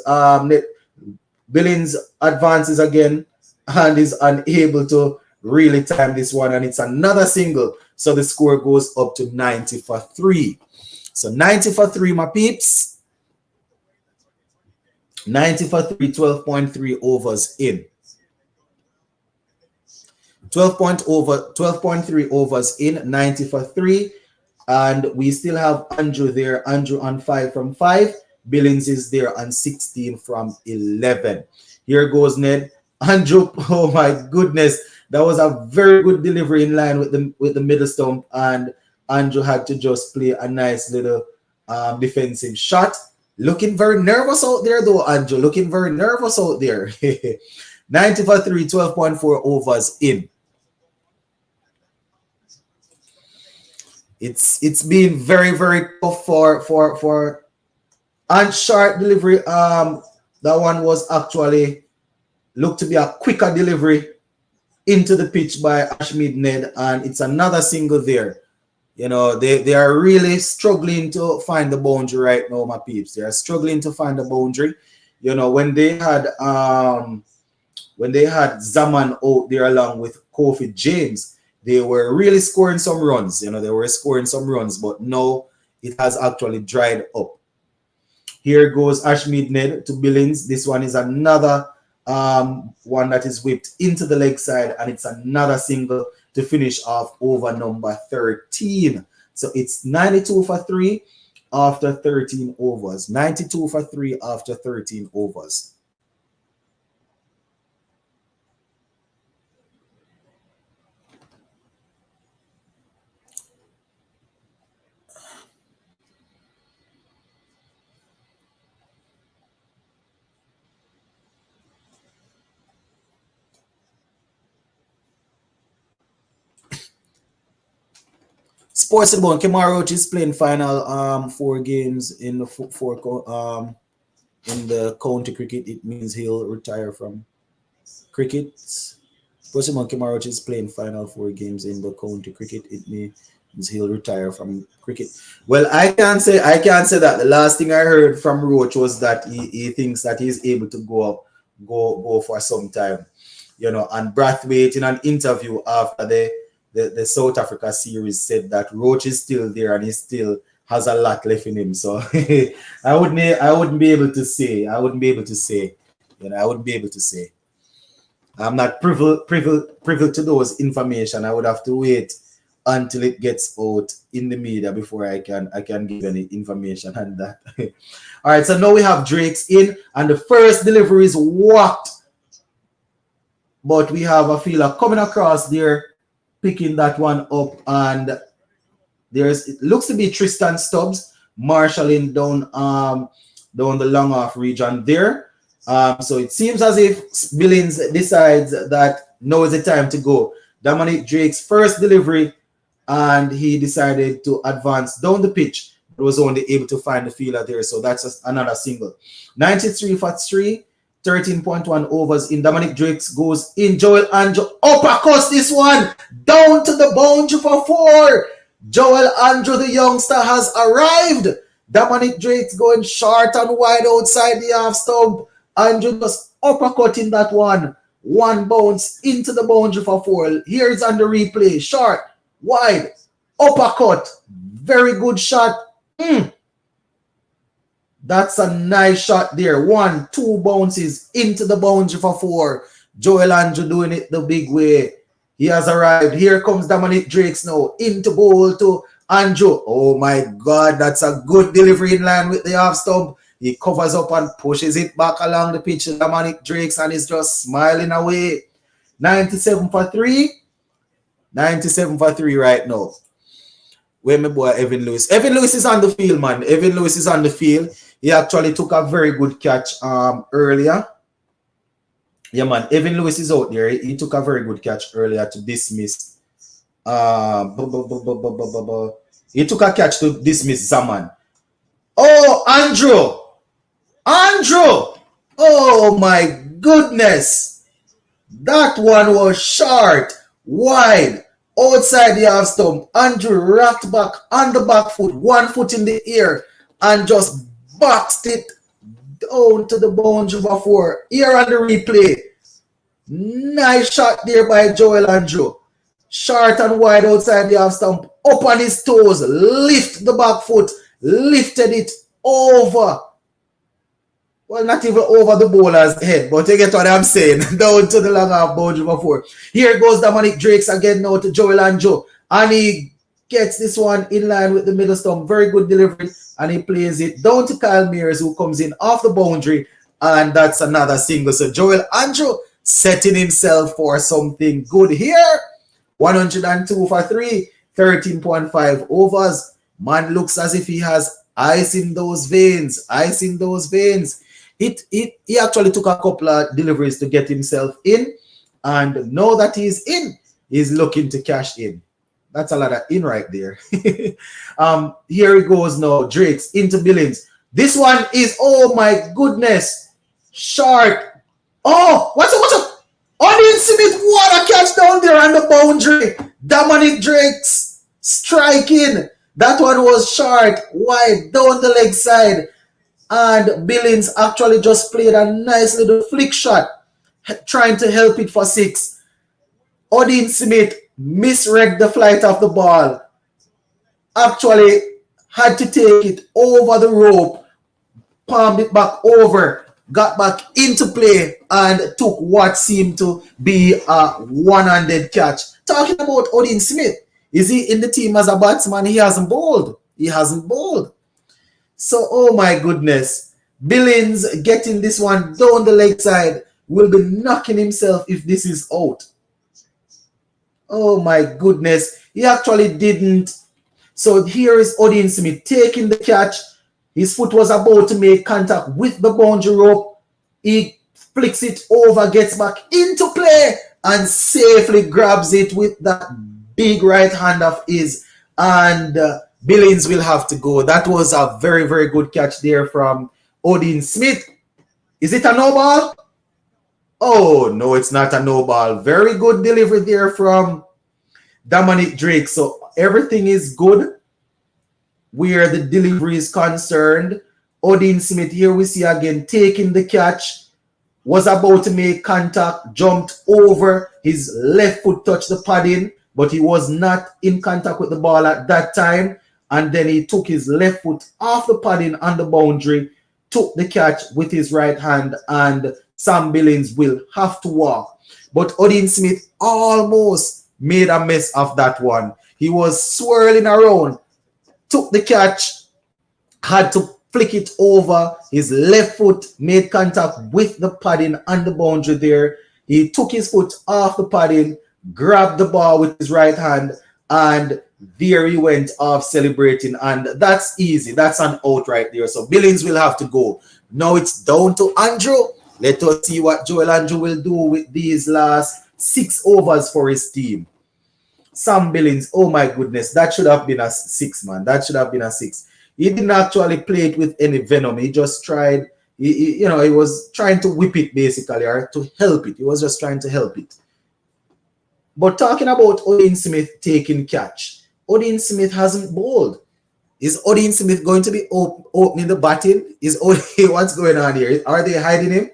Billings advances again and is unable to really time this one, and it's another single. So the score goes up to 90 for 3. So 90 for 3, my peeps. 90 for 3, 12.3 overs in. 12.3 overs in, 90 for 3. And we still have Andrew there. Andrew on 5 from 5. Billings is there on 16 from 11. Here goes Ned. Andrew, oh my goodness. That was a very good delivery in line with the middle stump. And Andrew had to just play a nice little defensive shot. Looking very nervous out there, though, Andrew. Looking very nervous out there. 90 for 3, 12.4 overs in. It's been very, very tough for and short delivery. That one was actually looked to be a quicker delivery into the pitch by Ashmead Ned, and it's another single there. You know, they are really struggling to find the boundary right now, my peeps. They are struggling to find the boundary. You know, when they had Zaman out there along with Kofi James, they were really scoring some runs. You know, they were scoring some runs, but now it has actually dried up. Here goes Ashmead Ned to Billings. This one is another one that is whipped into the leg side, and it's another single to finish off over number 13. So it's 92 for 3 after 13 overs. 92 for 3 after 13 overs. Sports in Bone, Kemar is playing final 4 games in the in the county cricket. It means he'll retire from cricket. Sports in Bone, Kemar is playing final 4 games in the county cricket. It means he'll retire from cricket. Well, I can't say that. The last thing I heard from Roach was that he thinks that he's able to go for some time. You know, and Brathwaite in an interview after the South Africa series said that Roach is still there and he still has a lot left in him. So I wouldn't be able to say. You know, I wouldn't be able to say. I'm not privy to those information. I would have to wait until it gets out in the media before I can give any information on that. All right, so now we have Drake's in, and the first delivery is walked. But we have a fielder coming across there, picking that one up, and it looks to be Tristan Stubbs marshalling down the long off region there. So it seems as if Billings decides that now is the time to go. Dominic Drake's first delivery, and he decided to advance down the pitch, but was only able to find the fielder there. So that's just another single. 93 for 3. 13.1 overs in. Dominic Drakes goes in. Joel Andrew uppercuts this one down to the boundary for 4. Joel Andrew, the youngster, has arrived. Dominic Drakes going short and wide outside the half stump. Andrew just uppercutting that one. One bounce into the boundary for 4. Here's on the replay. Short, wide, uppercut. Very good shot. That's a nice shot there. 1, 2 bounces into the boundary for 4. Joel Andrew doing it the big way. He has arrived. Here comes Dominic Drakes now. Into bowl to Andrew. Oh my God, that's a good delivery in line with the half stump. He covers up and pushes it back along the pitch. Dominic Drakes, and is just smiling away. 97 for 3. 97 for 3 right now. Where my boy Evan Lewis. Evan Lewis is on the field, man. Evan Lewis is on the field. He actually took a very good catch earlier. Yeah, man. Evan Lewis is out there. He took a very good catch earlier to dismiss. He took a catch to dismiss Zaman. Oh, Andrew. Oh, my goodness. That one was short, wide, outside the half stump. Andrew rocked back on the back foot, 1 foot in the air, and just boxed it down to the boundary for 4. Here on the replay. Nice shot there by Joel Andrew. Short and wide outside the half stump. Up on his toes. Lift the back foot. Lifted it over. Well, not even over the bowler's head, but you get what I'm saying. Down to the long half boundary for 4. Here goes Dominic Drakes again now to Joel Andrew. And he gets this one in line with the middle stump. Very good delivery. And he plays it down to Kyle Mears, who comes in off the boundary. And that's another single. So Joel Andrew setting himself for something good here. 102 for 3. 13.5 overs. Man looks as if he has ice in those veins. Ice in those veins. He actually took a couple of deliveries to get himself in. And now that he's in, he's looking to cash in. That's a lot of in right there. Here he goes now. Drakes into Billings. This one is, oh my goodness, short. Oh, what's up? Oh, didn't see it. What a catch down there on the boundary. Dominic Drakes striking. That one was short, wide, down the leg side. And Billings actually just played a nice little flick shot, trying to help it for 6. Odin Smith misread the flight of the ball. Actually had to take it over the rope, palmed it back over, got back into play, and took what seemed to be a one-handed catch. Talking about Odin Smith, is he in the team as a batsman? He hasn't bowled. He hasn't bowled. So, oh my goodness. Billings getting this one down the leg side will be knocking himself if this is out. Oh my goodness. He actually didn't. So here is Odin Smith taking the catch. His foot was about to make contact with the boundary rope. He flicks it over, gets back into play, and safely grabs it with that big right hand of his. And Billings will have to go. That was a very, very good catch there from Odin Smith. Is it a no ball? Oh, no, it's not a no ball. Very good delivery there from Dominic Drake. So everything is good where the delivery is concerned. Odin Smith, here we see again, taking the catch, was about to make contact, jumped over, his left foot touched the padding, but he was not in contact with the ball at that time. And then he took his left foot off the padding on the boundary, took the catch with his right hand, and Sam Billings will have to walk. But Odin Smith almost made a mess of that one. He was swirling around, took the catch, had to flick it over. His left foot made contact with the padding on the boundary there. He took his foot off the padding, grabbed the ball with his right hand, and there he went off celebrating. And that's easy. That's an out right there. So Billings will have to go. Now it's down to Andrew. Let us see what Joel Andrew will do with these last 6 overs for his team. Sam Billings, oh my goodness, that should have been a 6, man. That should have been a 6. He didn't actually play it with any venom. He just tried, he was trying to whip it basically, or to help it. He was just trying to help it. But talking about Odin Smith taking catch, Odin Smith hasn't bowled. Is Odin Smith going to be opening the batting? What's going on here? Are they hiding him?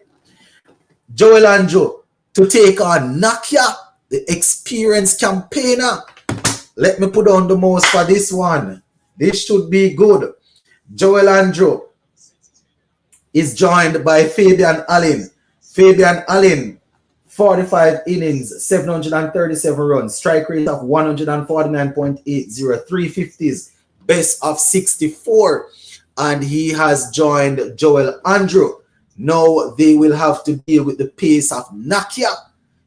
Joel Andrew to take on Nakia, the experienced campaigner. Let me put on the mouse for this one. This should be good. Joel Andrew is joined by Fabian Allen. Fabian Allen, 45 innings, 737 runs, strike rate of 149.80, 350s, best of 64. And he has joined Joel Andrew. Now they will have to deal with the pace of Nakia.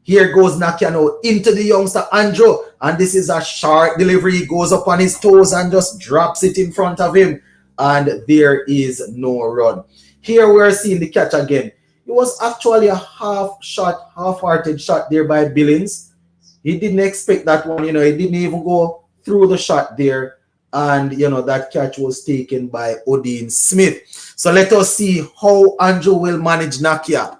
Here goes Nakia now into the youngster Andrew. And this is a short delivery. He goes up on his toes and just drops it in front of him. And there is no run. Here we're seeing the catch again. It was actually a half-hearted shot there by Billings. He didn't expect that one. He didn't even go through the shot there. And, that catch was taken by Odin Smith. So let us see how Andrew will manage Nakia.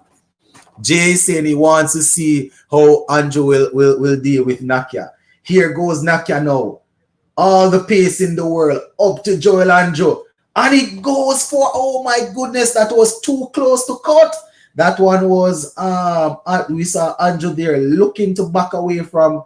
Jay is saying he wants to see how Andrew will deal with Nakia. Here goes Nakia now. All the pace in the world up to Joel Andrew. And he goes for, oh my goodness, that was too close to cut. That one was, we saw Andrew there looking to back away from,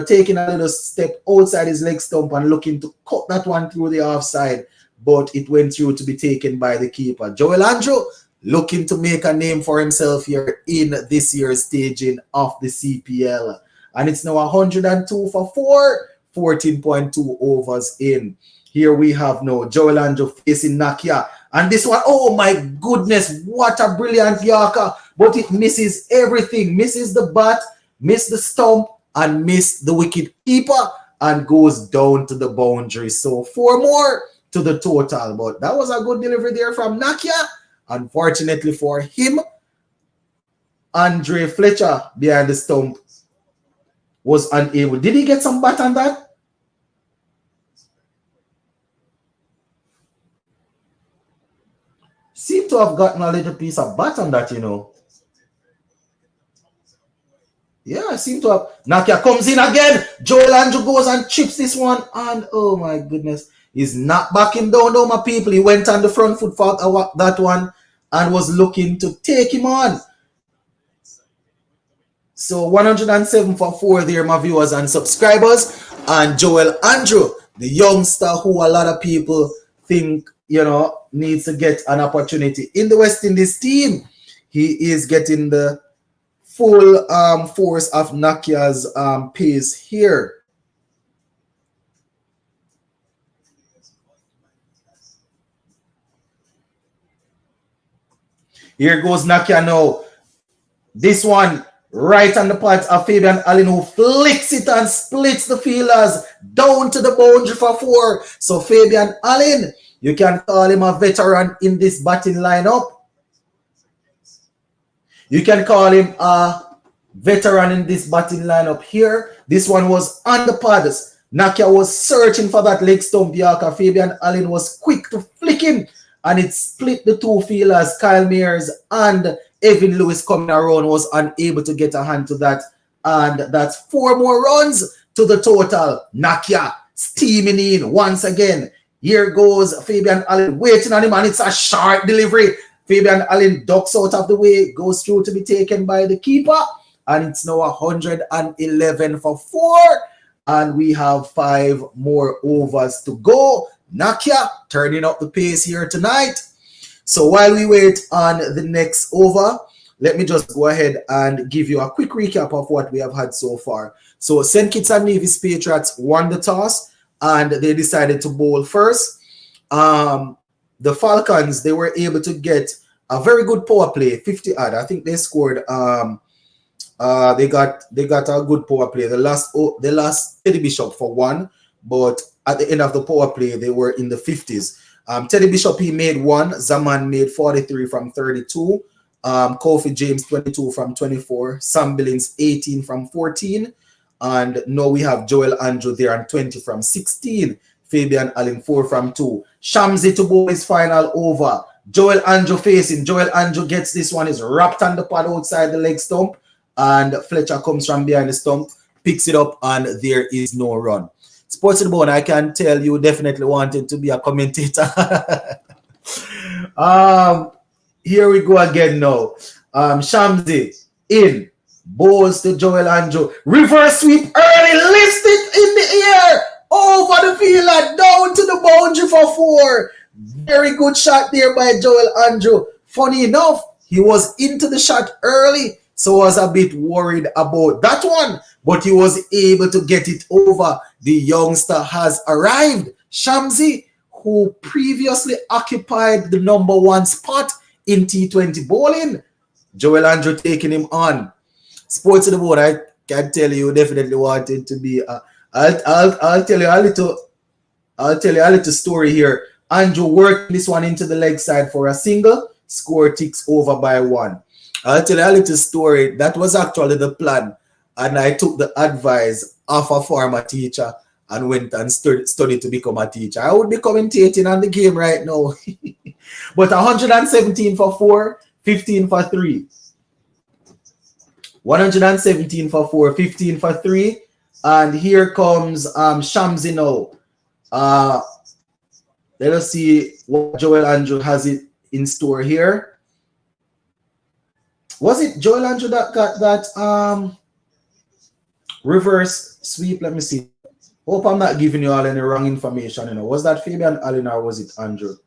taking a little step outside his leg stump and looking to cut that one through the offside. But it went through to be taken by the keeper. Joel Andrew looking to make a name for himself here in this year's staging of the CPL. And it's now 102 for 4, 14.2 overs in. Here we have now Joel Andrew facing Nakia. And this one, oh my goodness, what a brilliant Yorker. But it misses everything. Misses the bat, misses the stump, and misses the wicket keeper and goes down to the boundary. So 4 more to the total. But that was a good delivery there from Nakia. Unfortunately for him, Andre Fletcher behind the stump was unable. Did he get some bat on that? Seem to have gotten a little piece of bat on that, Yeah, I seem to have. Nakia comes in again. Joel Andrew goes and chips this one. And oh my goodness. He's not backing down, though, my people. He went on the front foot for that one and was looking to take him on. So 107 for 4 there, my viewers and subscribers. And Joel Andrew, the youngster who a lot of people think, needs to get an opportunity in the West Indies team. He is getting the full force of Nakia's pace here. Here goes Nakia now. This one right on the part of Fabian Allen, who flicks it and splits the fielders down to the boundary for 4. So Fabian Allen, you can call him a veteran in this batting lineup. You can call him a veteran in this batting lineup here. This one was on the pads. Nakia was searching for that leg stump Yorker. Fabian Allen was quick to flick him, and it split the two fielders. Kyle Mears and Evan Lewis coming around was unable to get a hand to that. And that's 4 more runs to the total. Nakia steaming in once again. Here goes Fabian Allen waiting on him, and it's a sharp delivery. Fabian Allen ducks out of the way, goes through to be taken by the keeper. And it's now 111 for 4. And we have 5 more overs to go. Nakia turning up the pace here tonight. So while we wait on the next over, let me just go ahead and give you a quick recap of what we have had so far. So St. Kitts and Nevis Patriots won the toss and they decided to bowl first. The Falcons, they were able to get a very good power play, 50 odd. I think they scored. They got a good power play. They lost Teddy Bishop for 1, but at the end of the power play, they were in the 50s. Teddy Bishop, he made 1. Zaman made 43 from 32. Kofi James 22 from 24. Sam Billings 18 from 14. And now we have Joel Andrew there on 20 from 16. Fabian Allen 4 from 2. Shamsi to bowl his final over. Joel Andrew facing. Joel Andrew gets this one. Is wrapped on the pad outside the leg stump. And Fletcher comes from behind the stump, picks it up, and there is no run. Sports in the Bone, I can tell you definitely wanted to be a commentator. Here we go again now. Shamsi in, bowls to Joel Andrew. Reverse sweep early, lifts it in the air, over the field and down to the boundary for 4. Very good shot there by Joel Andrew. Funny enough, he was into the shot early, so I was a bit worried about that one, but he was able to get it over. The youngster has arrived. Shamsi, who previously occupied the #1 spot in T20 bowling. Joel Andrew taking him on. Sports in the Board, I can tell you definitely wanted to be. I'll tell you a little story here. Andrew worked this one into the leg side for a single. Score ticks over by 1. I'll tell you a little story. That was actually the plan. And I took the advice of a former teacher and went and studied to become a teacher. I would be commentating on the game right now. But 117 for 4, 15 for 3. 117 for 4, 15 for 3. And here comes Shamsi now. Let us see what Joel Andrew has it in store here. Was it Joel Andrew that got that reverse sweep? Let me see. Hope I'm not giving you all any wrong information. Was that Fabian Allen or was it Andrew?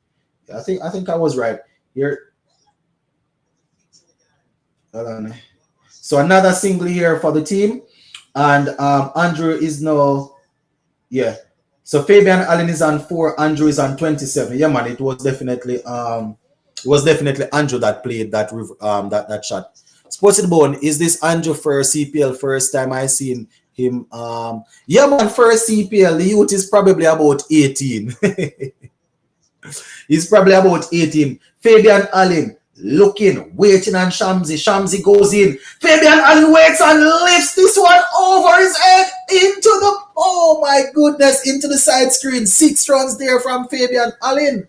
Yeah, I think I was right. Here. Hold on. So another single here for the team. And Andrew is now, yeah. So Fabian Allen is on 4, Andrew is on 27. Yeah, man, it was definitely Andrew that played that that shot. Sports in the Bone, is this Andrew for CPL first time I seen him? Yeah, man, first CPL, the youth is probably about 18. He's probably about 18. Fabian Allen looking, waiting on Shamsi. Shamsi goes in. Fabian Allen waits and lifts this one over his head into the, oh my goodness, into the side screen. 6 runs there from Fabian Allen.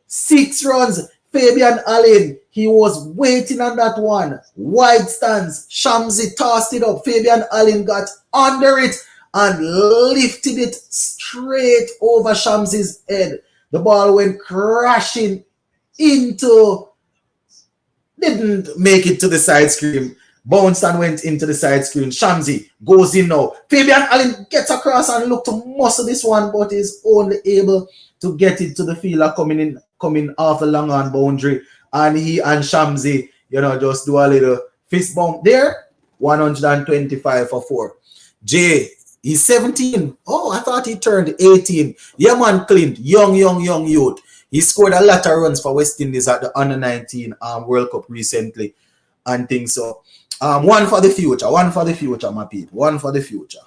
6 runs. Fabian Allen, he was waiting on that one. Wide stance. Shamsi tossed it up. Fabian Allen got under it and lifted it straight over Shamsi's head. The ball went crashing into, didn't make it to the side screen. Bounced and went into the side screen. Shamsi goes in now. Fabian Allen gets across and looked to muscle this one, but is only able to get it to the fielder coming off the long on boundary. And he and Shamsi, just do a little fist bump there. 125 for 4. Jay, he's 17. Oh, I thought he turned 18. Yeah, man, Clint, young youth. He scored a lot of runs for West Indies at the Under 19 World Cup recently and things so. One for the future, my people. One for the future.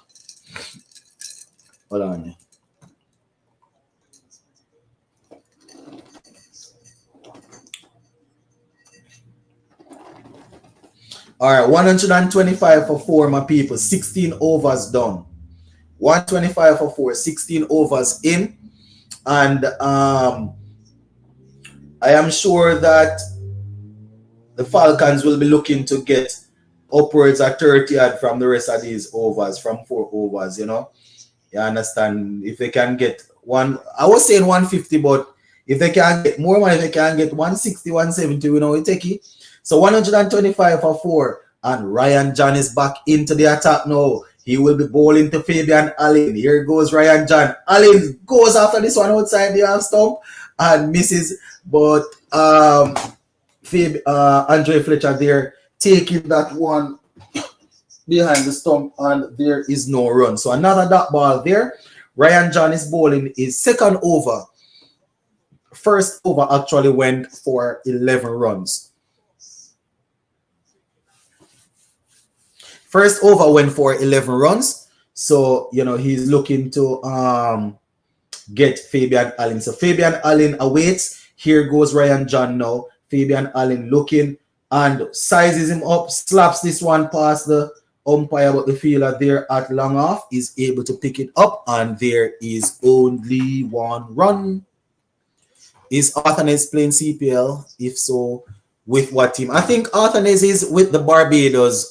Hold on. All right, 125 for 4, my people. 16 overs done. 125 for 4, 16 overs in. And I am sure that the Falcons will be looking to get upwards of 30 odd from the rest of these overs, from 4 overs, You understand? If they can get one, I was saying 150, but if they can get more money, if they can get 160, 170, we take it. So 125 for 4. And Ryan John is back into the attack now. He will be bowling to Fabian Allen. Here goes Ryan John. Allen goes after this one outside the half stump and misses. But Andre Fletcher there taking that one behind the stump, and there is no run. So another dot ball there. Ryan John is bowling his second over. First over actually went for 11 runs. First over went for 11 runs. So, he's looking to get Fabian Allen. So Fabian Allen awaits. Here goes Ryan John now. Fabian Allen looking and sizes him up, slaps this one past the umpire, but the fielder there at long off is able to pick it up, and there is only one run. Is Arthanes playing CPL? If so, with what team? I think Arthanes is with the Barbados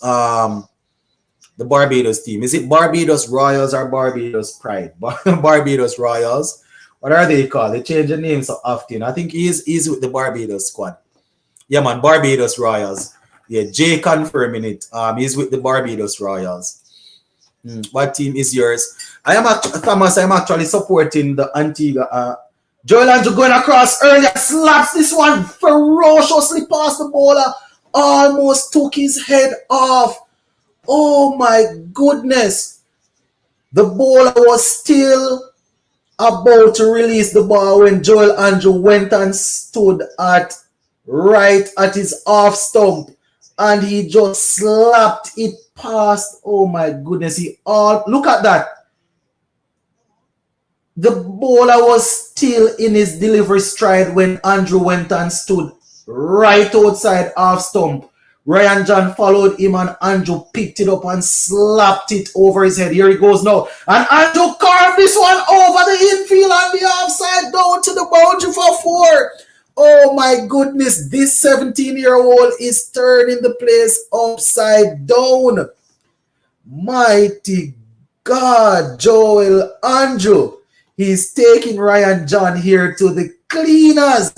team. Is it Barbados Royals or Barbados Pride? Barbados Royals. What are they called? They change the name so often. I think he's with the Barbados squad. Yeah, man, Barbados Royals. Yeah, Jay confirming it. He's with the Barbados Royals. What team is yours? Thomas, I'm actually supporting the Antigua. Joel Andrew going across earlier, slaps this one ferociously past the bowler. Almost took his head off. Oh my goodness. The bowler was still about to release the ball when Joel Andrew went and stood right at his off stump, and he just slapped it past. Oh my goodness. Look at that. The bowler was still in his delivery stride when Andrew went and stood right outside off stump. Ryan John followed him, and Andrew picked it up and slapped it over his head. Here he goes now. And Andrew carved this one over the infield and the offside down to the boundary for 4. Oh my goodness. This 17-year-old is turning the place upside down. Mighty God, Joel Andrew. He's taking Ryan John here to the cleaners.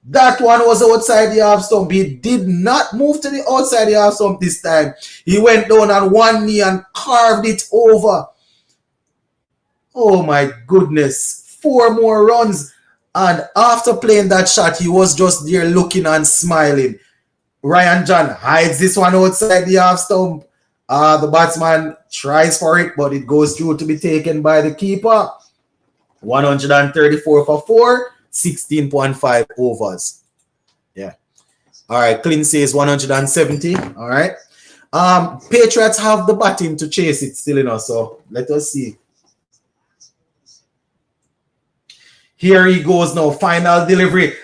That one was outside the half stump. He did not move to the outside the half stump this time. He went down on one knee and carved it over. Oh my goodness. 4 more runs. And after playing that shot, he was just there looking and smiling. Ryan John hides this one outside the half stump. The batsman tries for it, but it goes through to be taken by the keeper. 134 for 4. 16.5 overs. Yeah. All right. Clint says 170. All right. Patriots have the batting to chase it still, so let us see. Here he goes now. Final delivery.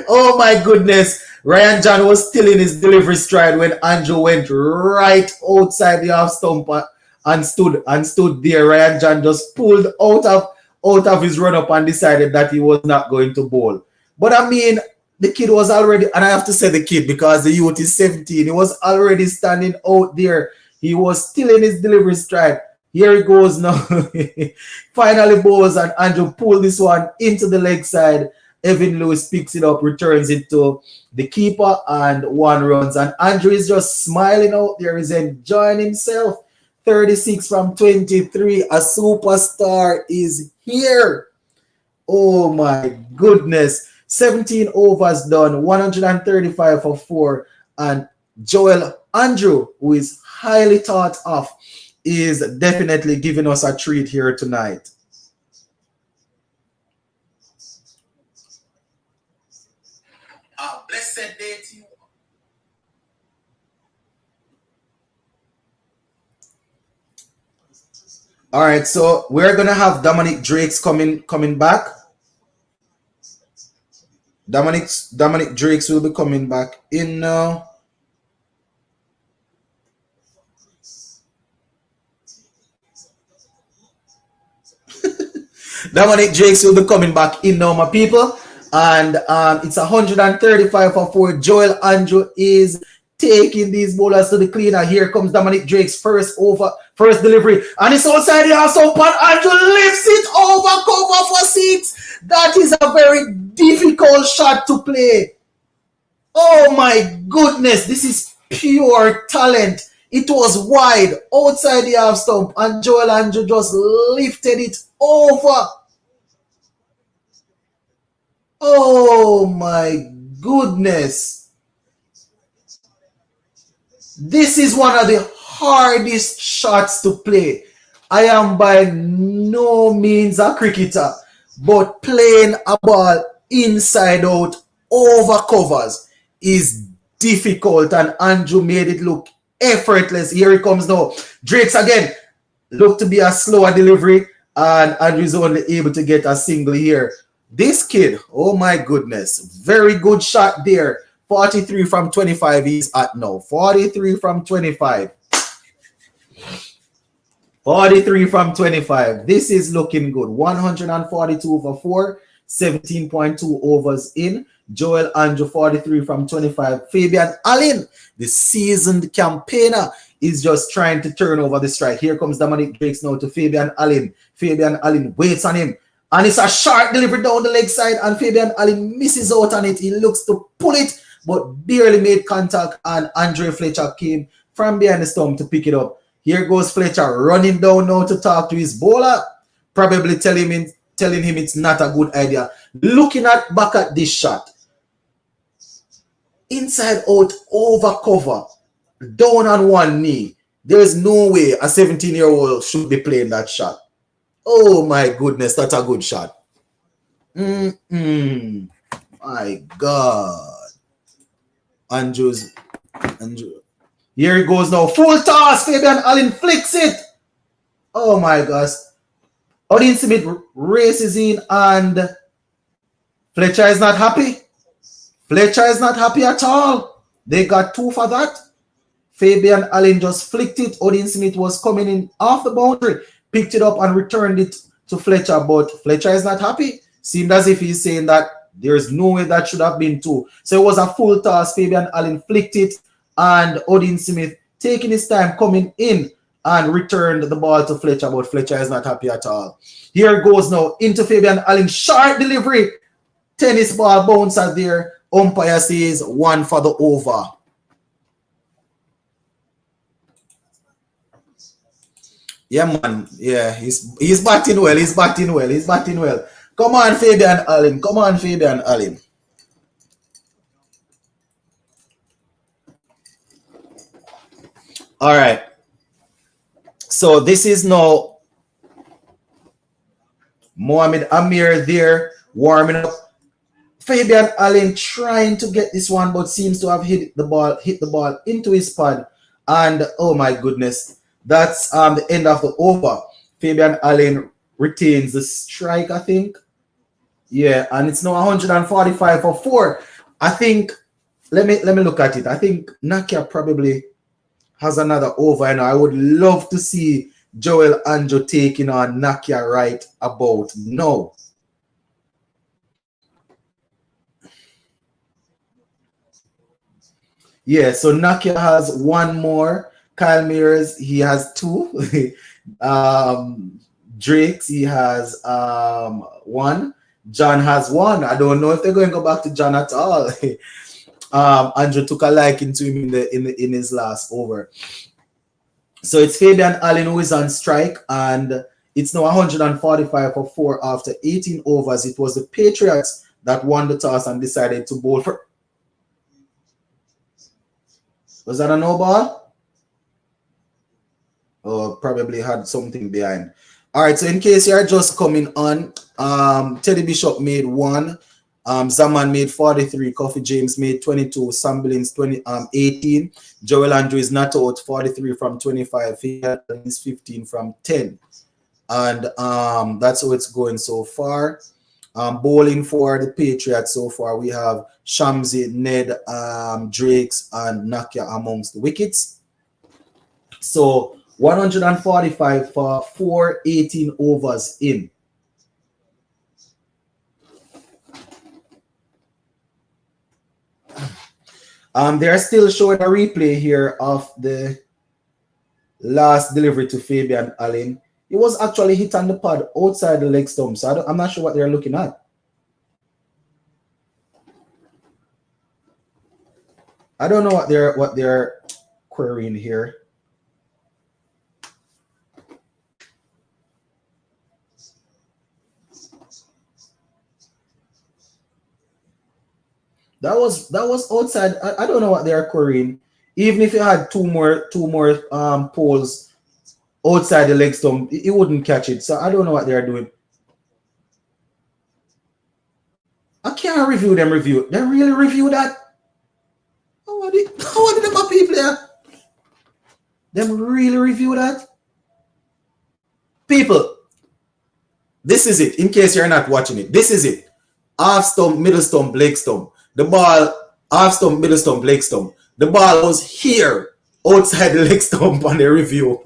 Oh my goodness. Ryan John was still in his delivery stride when Andrew went right outside the half stump and stood there. Ryan John just pulled out of his run up and decided that he was not going to bowl. But I mean, the kid was already, and I have to say the kid because the youth is 17. He was already standing out there. He was still in his delivery stride. Here he goes now. Finally, Bowes and Andrew pull this one into the leg side. Evan Lewis picks it up, returns it to the keeper, and one runs. And Andrew is just smiling out there. He's enjoying himself. 36 from 23. A superstar is here. Oh my goodness. 17 overs done, 135 for 4. And Joel Andrew, who is highly thought of, is definitely giving us a treat here tonight. A blessed day to you. All right, so we're gonna have Dominic Drakes coming back. Dominic Drakes will be coming back in now. Dominic Drakes will be coming back in now, my people. And it's 135 for 4. Joel Andrew is taking these bowlers to the cleaner. Here comes Dominic Drake's first delivery. And it's outside the house open. Andrew lifts it over cover for 6. That is a very difficult shot to play. Oh my goodness. This is pure talent. It was wide outside the half stump. And Joel Andrew just lifted it over. Oh my goodness. This is one of the hardest shots to play. I am by no means a cricketer, but playing a ball inside out over covers is difficult, and Andrew made it look effortless. Here he comes now. Drakes again. Look to be a slower delivery, and Andrew's only able to get a single here. This kid, oh my goodness, very good shot there. 43 from 25 he's at now. 43 from 25. 43 from 25. This is looking good. 142 for 4. 17.2 overs in. Joel Andrew, 43 from 25. Fabian Allen, the seasoned campaigner, is just trying to turn over the strike. Here comes Dominic Drakes now to Fabian Allen. Fabian Allen waits on him. And it's a sharp delivery down the leg side, and Fabian Allen misses out on it. He looks to pull it, but barely made contact, and Andre Fletcher came from behind the stump to pick it up. Here goes Fletcher running down now to talk to his bowler, probably telling him it's not a good idea. Looking back at this shot, inside out over cover, down on one knee. There is no way a 17-year-old should be playing that shot. Oh my goodness, that's a good shot. My God. Andrew. Here he goes now. Full toss. Fabian Allen flicks it. Oh my gosh. Odin Smith races in, and Fletcher is not happy. Fletcher is not happy at all. They got 2 for that. Fabian Allen just flicked it. Odin Smith was coming in off the boundary, picked it up and returned it to Fletcher, but Fletcher is not happy. Seemed as if he's saying that there's no way that should have been 2. So it was a full toss. Fabian Allen flicked it, and Odin Smith taking his time coming in and returned the ball to Fletcher, but Fletcher is not happy at all. Here goes now into Fabian Allen. Sharp delivery. Tennis ball bouncer there. Umpire says 1 for the over. Yeah, man. Yeah, he's batting well. He's batting well. He's batting well. Come on, Fabian Allen. Come on, Fabian Allen. All right. So this is now Mohamed Amir there warming up. Fabian Allen trying to get this one, but seems to have hit the ball into his pad. And oh my goodness. That's the end of the over. Fabian Allen retains the strike, I think. Yeah, and it's now 145 for 4. I think, let me look at it. I think Nakia probably has another over, and I would love to see Joel Andrew taking on Nakia right about now. Yeah, so Nakia has one more. Kyle Mears, he has two. um, Drakes, he has one. John has one. I don't know if they're going to go back to John at all. Andrew took a liking to him in his last over. So it's Fabian Allen who is on strike, and it's now 145 for 4 after 18 overs. It was the Patriots that won the toss and decided to bowl for. Was that a no ball? Oh, probably had something behind. All right, so in case you're just coming on, Teddy Bishop made 1. Zaman made 43, Coffee James made 22, Sam Billings 18, Joel Andrew is not out 43 from 25, is 15 from 10. And that's how it's going so far. Bowling for the Patriots so far, we have Shamsi, Ned, Drakes, and Nakia amongst the wickets. So 145 for 418 overs in. They're still showing a replay here of the last delivery to Fabian Allen. It was actually hit on the pad outside the leg stump, so I'm not sure what they're looking at. I don't know what they're querying here. That was outside. I don't know what they're querying. Even if you had two more poles outside the leg stump, it wouldn't catch it. So I don't know what they're doing. I can't review them review. They really review that? How did them people there? Them really review that? People, this is it. In case you're not watching it, this is it. Half stump, middle stump, leg stump. The ball, half stump, middle stump, leg stump. The ball was here outside the leg stump on the review.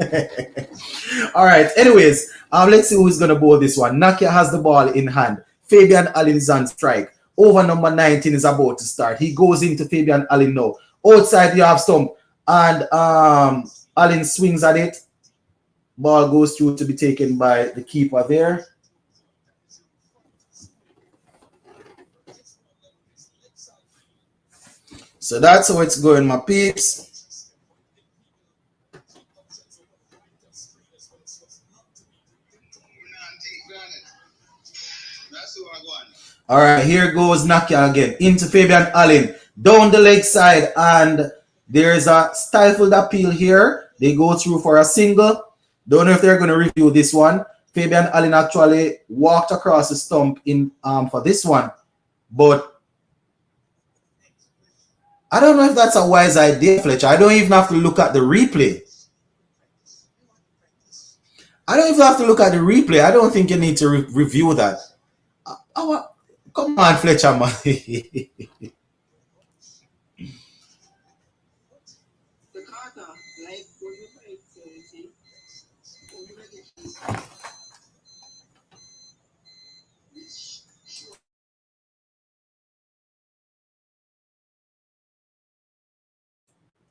All right. Anyways, let's see who's gonna bowl this one. Nakia has the ball in hand. Fabian Allen is on strike. Over number 19 is about to start. He goes into Fabian Allen now. Outside the half stump, and Allen swings at it. Ball goes through to be taken by the keeper there. So that's how it's going, my peeps. All right, here goes Nakia again into Fabian Allen down the leg side, and there is a stifled appeal here. They go through for a single. Don't know if they're going to review this one. Fabian Allen actually walked across the stump in for this one, but I don't know if that's a wise idea, Fletcher. I don't even have to look at the replay. I don't even have to look at the replay. I don't think you need to review that. Come on, Fletcher, man.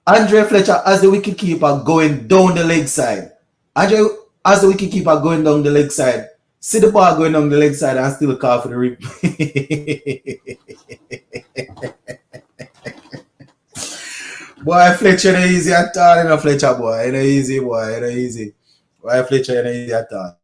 Andre Fletcher as the wicket keeper going down the leg side. Andre as the wicket keeper going down the leg side. See the ball going down the leg side and still call for the replay. Boy, Fletcher ain't easy at all, you know, Fletcher, boy. Ain't easy, boy. Ain't easy. Boy, Fletcher ain't easy at all.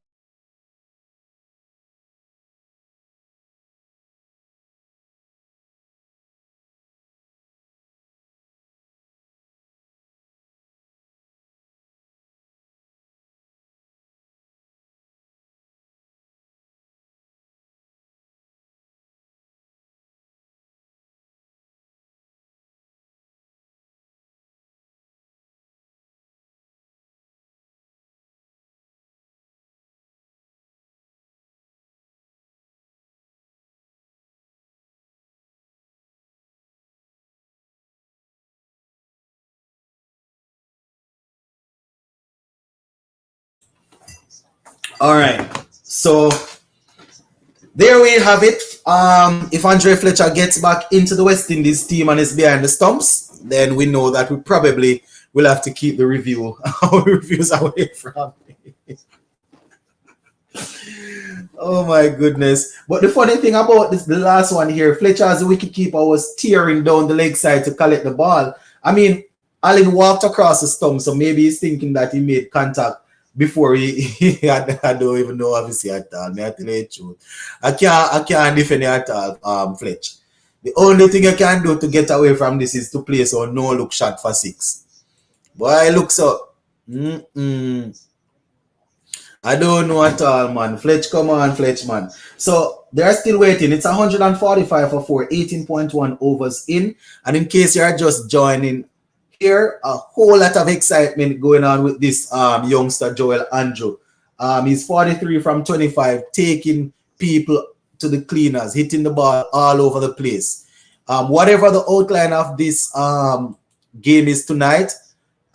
All right. So there we have it. If Andre Fletcher gets back into the West Indies team and is behind the stumps, then we know that we probably will have to keep the review our reviews away from it. Oh my goodness. But the funny thing about this, the last one here, Fletcher as the wicketkeeper was tearing down the leg side to collect the ball. I mean, Allen walked across the stump, so maybe he's thinking that he made contact before he had, I don't even know obviously at all. May I tell you the truth. I can't defend it at all, Fletch. The only thing I can do to get away from this is to play so no look shot for 6. Boy, looks up. I don't know at all, man. Fletch, come on, Fletch, man. So they're still waiting. It's 145 for 4, 18.1 overs in. And in case you're just joining here, a whole lot of excitement going on with this youngster, Joel Andrew. He's 43 from 25, taking people to the cleaners, hitting the ball all over the place. Whatever the outline of this game is tonight,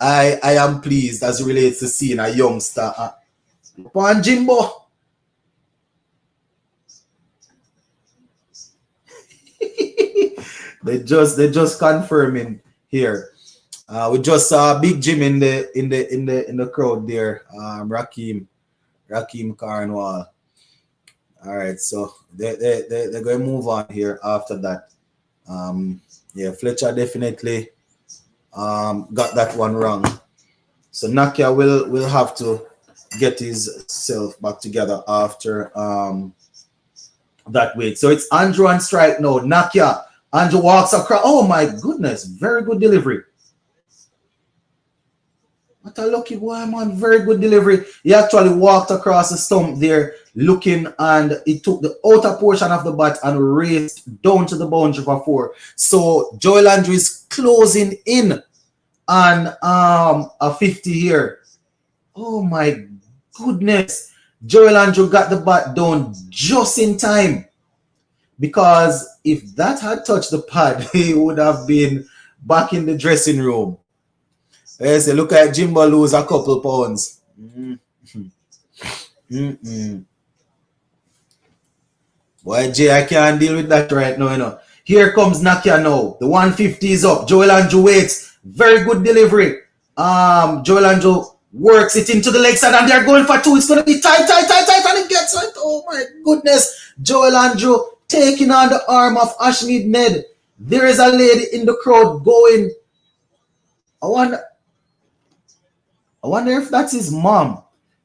I am pleased as it relates to seeing a youngster. Upon Jimbo. they just confirming here. We just saw Big Jim in the crowd there. Rakim Carnwall. All right, so they're going to move on here after that. Yeah, Fletcher definitely got that one wrong. So Nakia will have to get himself back together after that wait. So it's Andrew on strike now. Nakia. Andrew walks across. Oh my goodness. Very good delivery. What a lucky boy, man. Very good delivery. He actually walked across the stump there looking, and he took the outer portion of the bat and raced down to the boundary for 4. So Joel Andrew is closing in on a 50 here. Oh my goodness. Joel Andrew got the bat down just in time, because if that had touched the pad, he would have been back in the dressing room. Yes, look at Jimbo lose a couple pounds. Boy, Jay, I can't deal with that right now, you know. Here comes Nakia now. The 150 is up. Joel Andrew waits. Very good delivery. Joel Andrew works it into the leg side, and they're going for 2. It's going to be tight, and it gets it. Oh my goodness. Joel Andrew taking on the arm of Ashmead Ned. There is a lady in the crowd going. I wonder if that's his mom.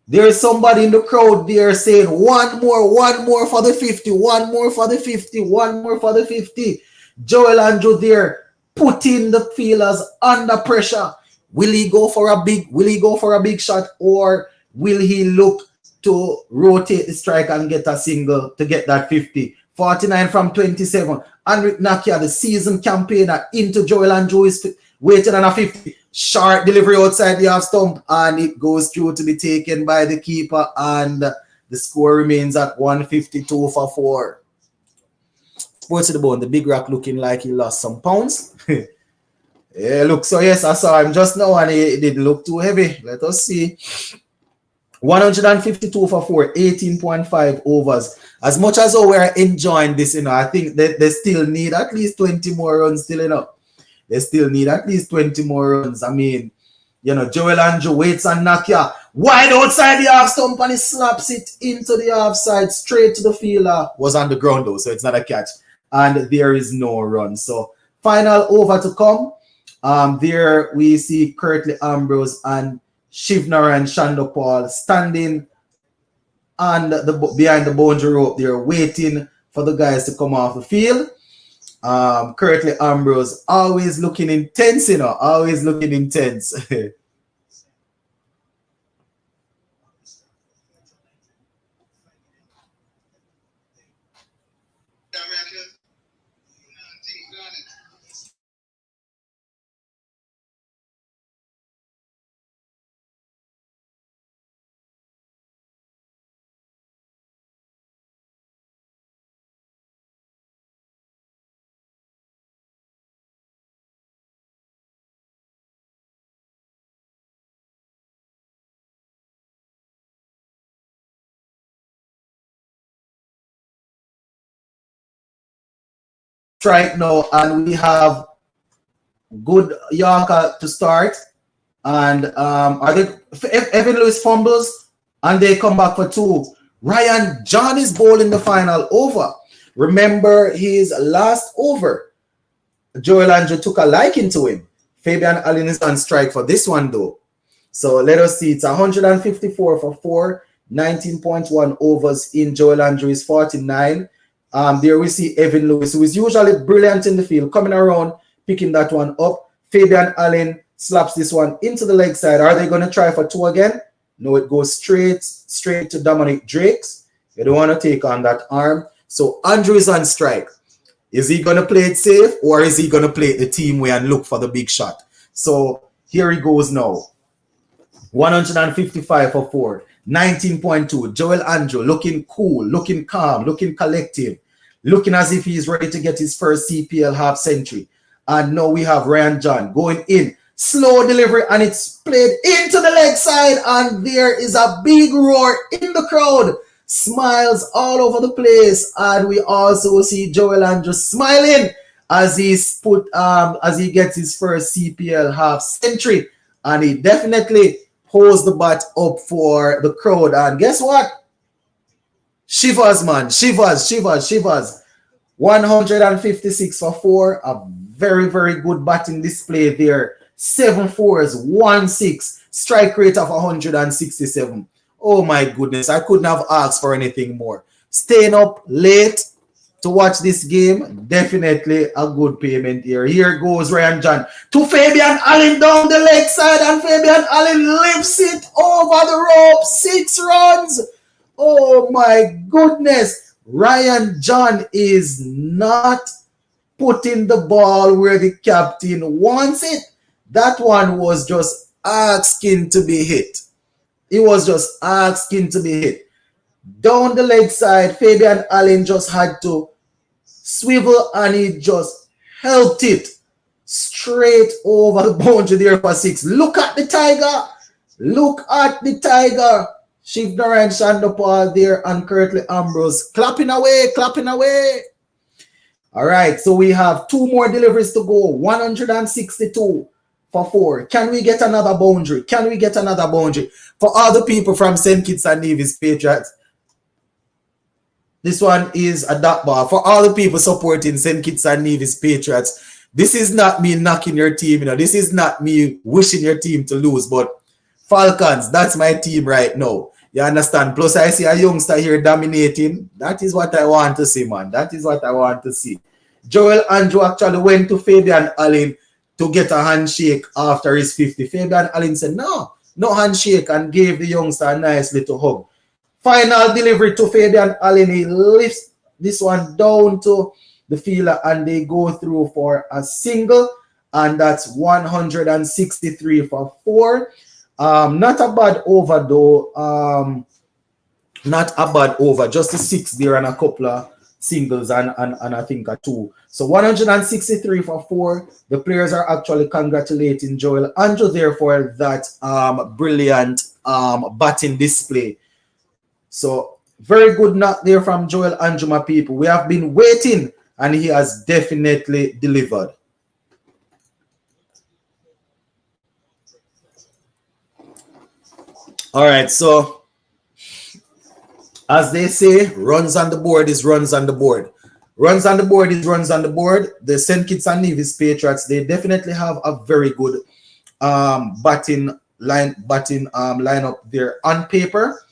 There is somebody in the crowd there saying, one more for the 50, one more for the 50, one more for the 50. Joel Andrew there putting the feelers under pressure. Will he go for a big shot, or will he look to rotate the strike and get a single to get that 50? 49 from 27. Henrik Nakia, the season campaigner, into Joel Andrew is waiting on a 50. Short delivery outside the half stump, and it goes through to be taken by the keeper, and the score remains at 152 for 4. Sports to the bone. The big rock looking like he lost some pounds. Yeah, look. So yes, I saw him just now, and he didn't look too heavy. Let us see. 152 for 4, 18.5 overs. As much as we're enjoying this, you know, I think that they still need at least 20 more runs still, you know. They still need at least 20 more runs. I mean, you know, Joel Andrew waits on Nakia wide outside the half stump, and he slaps it into the half side straight to the fielder. Was on the ground though, so it's not a catch. And there is no run. So final over to come. There we see Curtly Ambrose and Shivnaran Shandopal standing on behind the boundary rope. They're waiting for the guys to come off the field. Curtly Ambrose always looking intense, you know, always looking intense. Strike now, and we have good Yorker to start. And Evan Lewis fumbles and they come back for 2. Ryan John is bowling the final over. Remember his last over. Joel Andrew took a liking to him. Fabian Allen is on strike for this one though. So let us see. It's 154 for 4. 19.1 overs in. Joel Andrew is 49. There we see Evan Lewis, who is usually brilliant in the field, coming around, picking that one up. Fabian Allen slaps this one into the leg side. Are they going to try for 2 again? No, it goes straight to Dominic Drakes. You don't want to take on that arm. So Andrew is on strike. Is he going to play it safe or is he going to play it the team way and look for the big shot? So here he goes now. 155 for 4. 19.2. Joel Andrew looking cool, looking calm, looking collective, looking as if he's ready to get his first CPL half century. And now we have Ryan John going in. Slow delivery and it's played into the leg side and there is a big roar in the crowd. Smiles all over the place, and we also see Joel Andrew smiling as he gets his first CPL half century, and he definitely holds the bat up for the crowd. And guess what? Shivers, man, shivers. 156 for 4. A very, very good batting display there. 7 fours, 1 6, strike rate of 167. Oh my goodness, I couldn't have asked for anything more. Staying up late to watch this game, definitely a good payment here. Here goes Ryan John to Fabian Allen down the leg side, and Fabian Allen lifts it over the rope. 6 runs. Oh my goodness. Ryan John is not putting the ball where the captain wants it. That one was just asking to be hit. It was just asking to be hit. Down the leg side, Fabian Allen just had to swivel and he just helped it straight over the boundary there for 6. Look at the Tiger. Look at the Tiger. Shiv Narayan Shandopal there and Curtly Ambrose clapping away, clapping away. All right, so we have 2 more deliveries to go. 162 for 4. Can we get another boundary? Can we get another boundary? For all the people from St. Kitts and Nevis Patriots, this one is a dot ball. For all the people supporting St. Kitts and Nevis Patriots, this is not me knocking your team. You know, this is not me wishing your team to lose, but Falcons, that's my team right now. You understand? Plus, I see a youngster here dominating. That is what I want to see, man. That is what I want to see. Joel Andrew actually went to Fabian Allen to get a handshake after his 50. Fabian Allen said, no handshake, and gave the youngster a nice little hug. Final delivery to Fabian Allen. He lifts this one down to the fielder and they go through for a single, and that's 163 for 4. Not a bad over though. Not a bad over. Just a 6 there and a couple of singles and I think a 2. So 163 for 4. The players are actually congratulating Joel Andrew there for that brilliant batting display. So very good knock there from Joel Andrew, my people. We have been waiting and he has definitely delivered. All right, so as they say, runs on the board is runs on the board. Runs on the board is runs on the board. The St. Kitts and Nevis Patriots, they definitely have a very good batting lineup there on paper.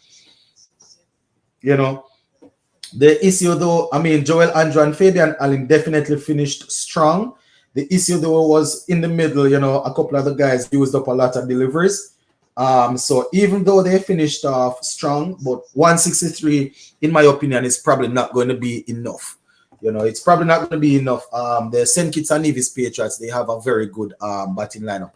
You know, the issue though, I mean, Joel Andrew and Fabian Allen definitely finished strong. The issue though was in the middle, you know, a couple of the guys used up a lot of deliveries. So even though they finished off strong, but 163, in my opinion, is probably not going to be enough. You know, it's probably not going to be enough. The St. Kitts and Nevis Patriots, they have a very good batting lineup.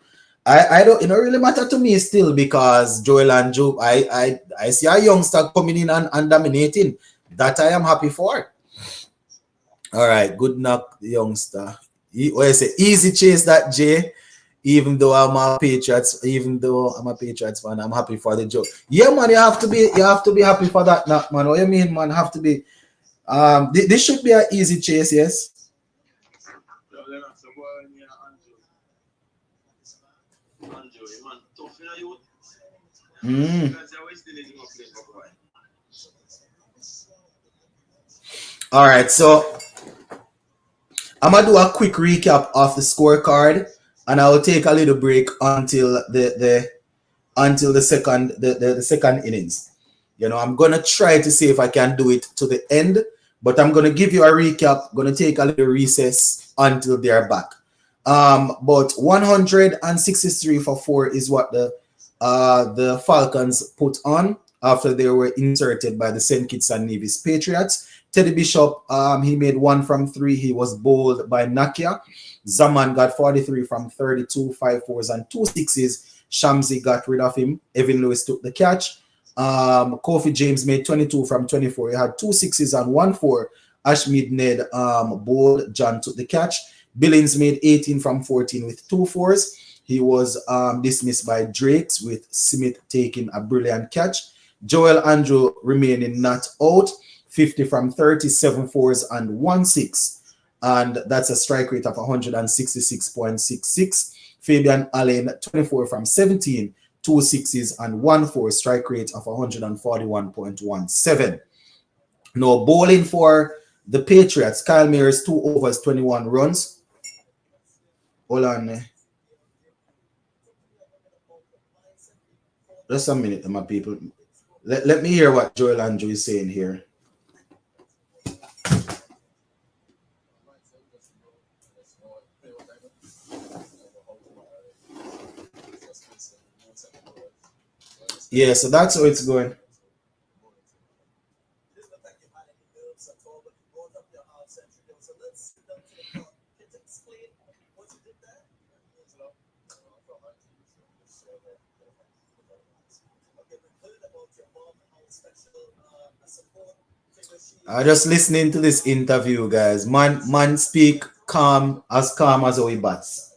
I don't, it don't really matter to me still because Joel Andrew, I see a youngster coming in and dominating. That I am happy for. All right, good knock, youngster. What I say, easy chase that Jay. Even though I'm a Patriots fan, I'm happy for the joke. Yeah, man, you have to be happy for that knock, man. What you mean, man? Have to be. This should be an easy chase, yes. Mm. All right, so I'm gonna do a quick recap of the scorecard, and I will take a little break until the second innings. You know, I'm gonna try to see if I can do it to the end, but I'm gonna give you a recap. Gonna take a little recess until they're back. But 163 for four is what the Falcons put on after they were inserted by the St. Kitts and Nevis Patriots. Teddy Bishop, he made one from three. He was bowled by Nakia. Zaman got 43 from 32, 5 fours and 2 6s. Shamsi got rid of him. Evan Lewis took the catch. Kofi James made 22 from 24. He had 2 6s and 1 4. Ashmead Ned bowled. John took the catch. Billings made 18 from 14 with 2 4s. He was dismissed by Drakes with Smith taking a brilliant catch. Joel Andrew remaining not out. 50 from 37 4s and 1 6. And that's a strike rate of 166.66. Fabian Allen, 24 from 17, 2 6s and 1 4, strike rate of 141.17. Now, bowling for the Patriots, Kyle Mears, 2 overs, 21 runs. Hold on. Just a minute, my people. Let me hear what Joel Andrew is saying here. Yeah, so that's how it's going. I just listening to this interview, guys. Man speak calm as how he bats.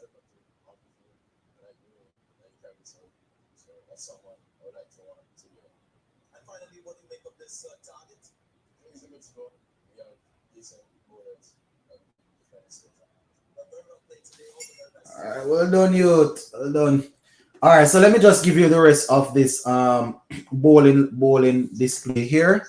All right, well done, youth. Well done. All right, so let me just give you the rest of this bowling display here.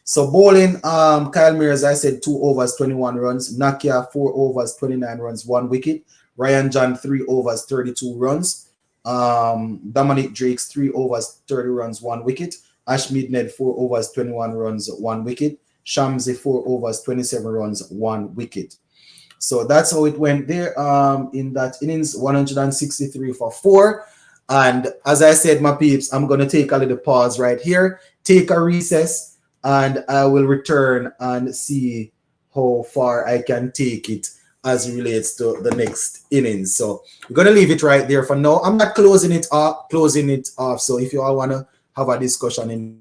So bowling, Kyle Mir, as I said, 2 overs, 21 runs. Nakia, 4 overs, 29 runs, 1 wicket. Ryan John, 3 overs, 32 runs. Dominic Drakes, 3 overs, 30 runs, 1 wicket. Ash Midned, 4 overs, 21 runs, 1 wicket. Shamsi, 4 overs, 27 runs, 1 wicket. So that's how it went there in that innings, 163 for four. And as I said, my peeps, I'm going to take a little pause right here, take a recess, and I will return and see how far I can take it as it relates to the next innings. So we're going to leave it right there for now. I'm not closing it off. So if you all want to have a discussion in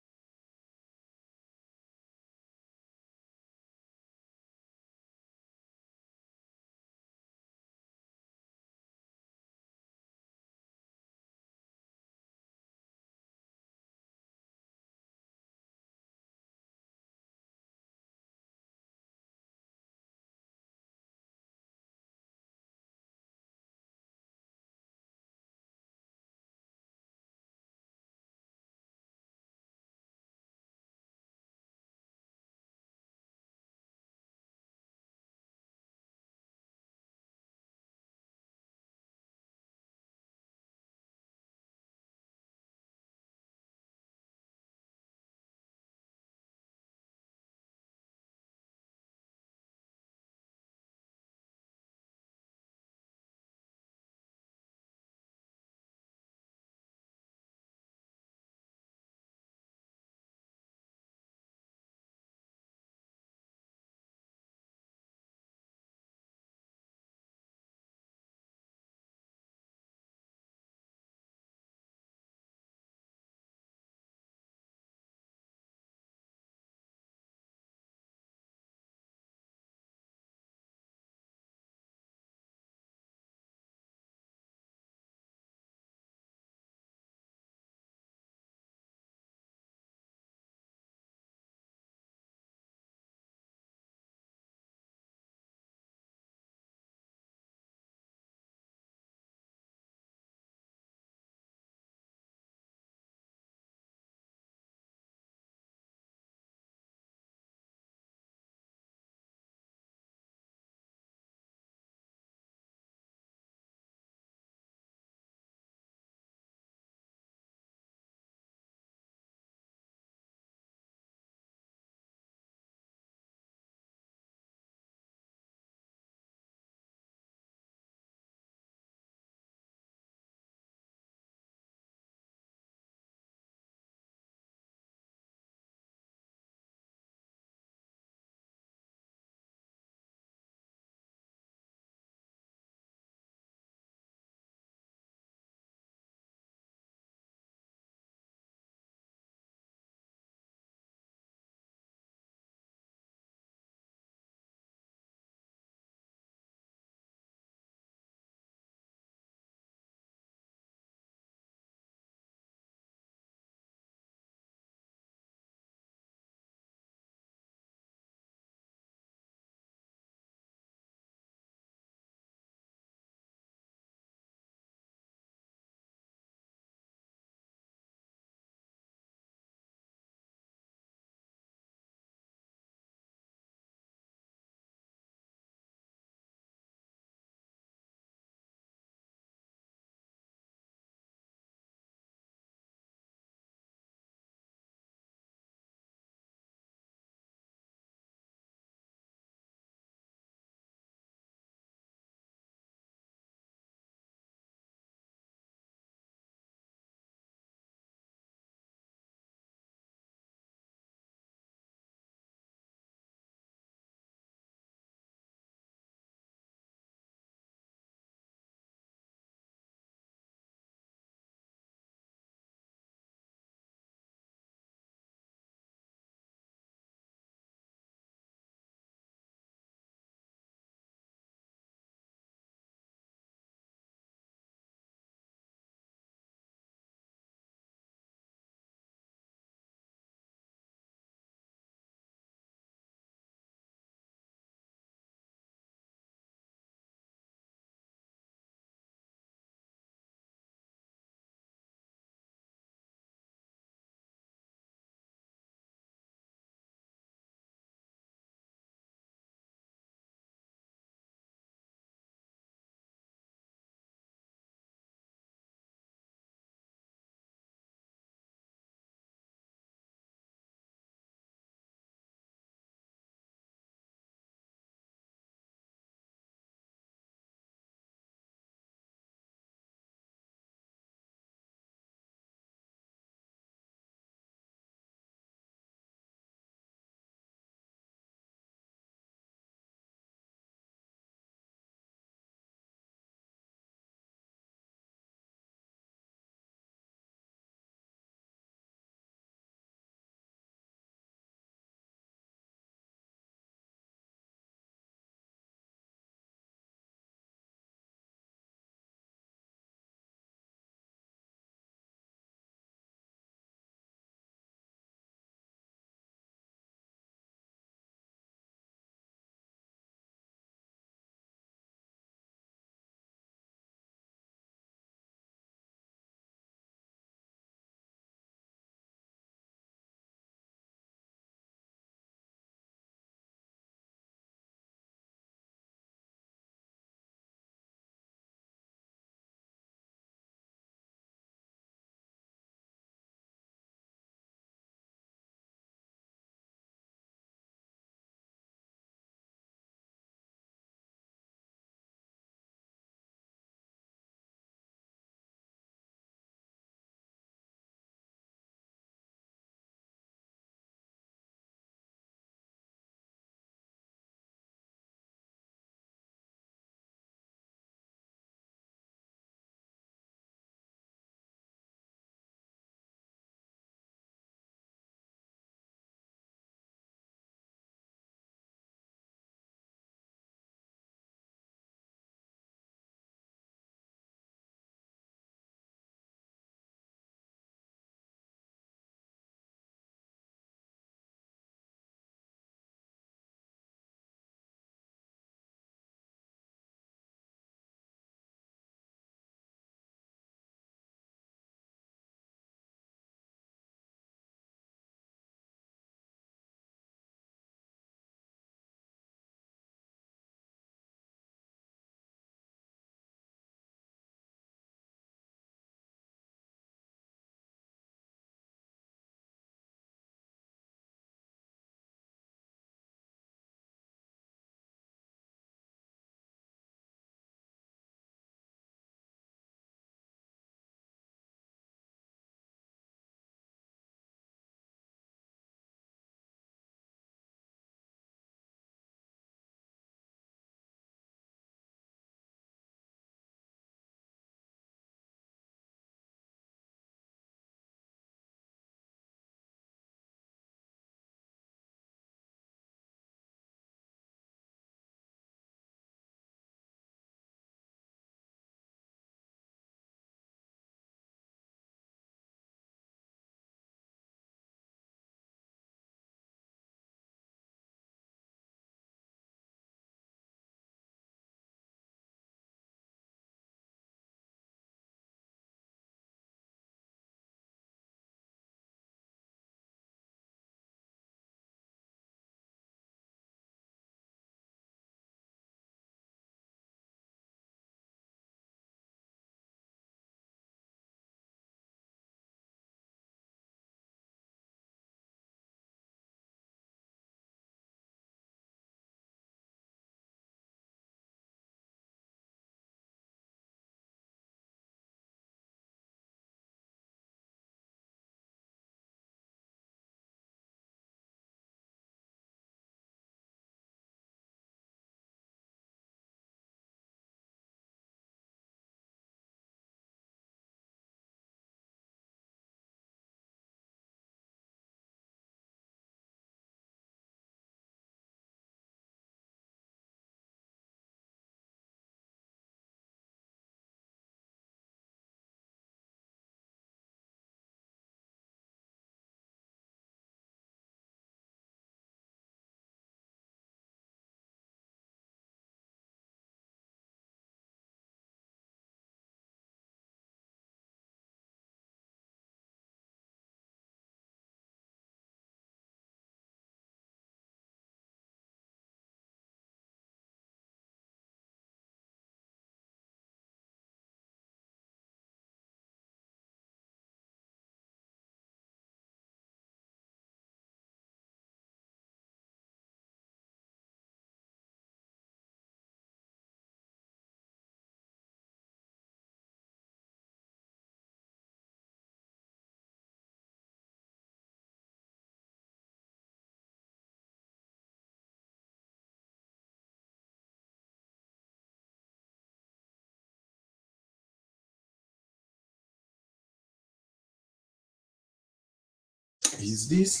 Is this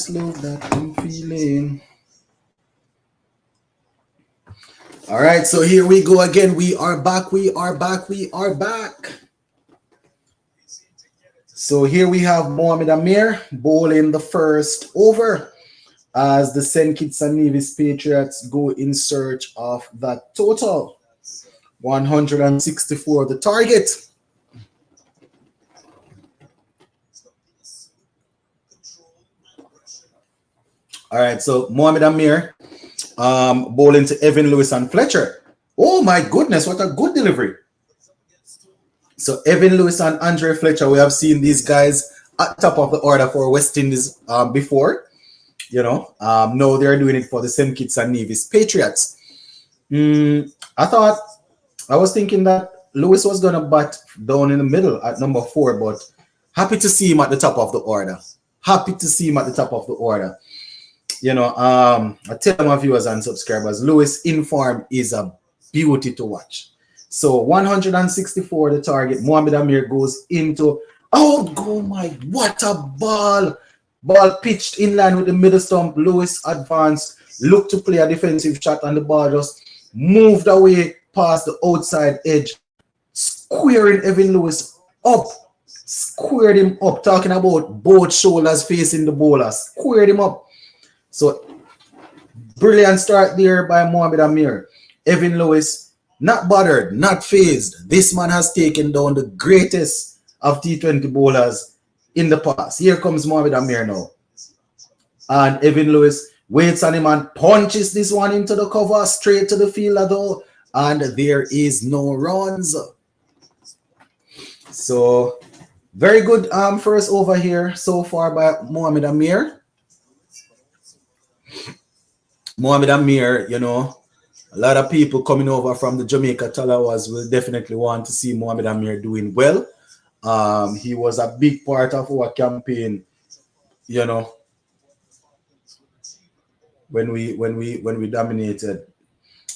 love that I'm feeling? All right, so here we go again. We are back. So here we have Mohamed Amir bowling the first over as the St. Kitts and Nevis Patriots go in search of that total. 164 the target. All right, so Mohamed Amir bowling to Evan Lewis and Fletcher. Oh my goodness, what a good delivery. So Evan Lewis and Andre Fletcher, we have seen these guys at top of the order for West Indies before. Now they're doing it for the St. Kitts and Nevis Patriots. I was thinking that Lewis was going to bat down in the middle at number 4, but happy to see him at the top of the order. I tell my viewers and subscribers, Lewis in form is a beauty to watch. So 164 the target. Mohamed Amir goes into, what a ball. Ball pitched in line with the middle stump. Lewis advanced, looked to play a defensive shot, and the ball just moved away past the outside edge, squaring Evan Lewis up. Squared him up, talking about both shoulders facing the bowler. Squared him up. So, brilliant start there by Mohamed Amir. Evan Lewis, not bothered, not phased. This man has taken down the greatest of T20 bowlers in the past. Here comes Mohamed Amir now. And Evan Lewis waits on him and punches this one into the cover, straight to the fielder though. And there is no runs. So, very good first over here so far by Mohamed Amir. Mohamed Amir, a lot of people coming over from the Jamaica Talawas will definitely want to see Mohamed Amir doing well. He was a big part of our campaign, when we dominated.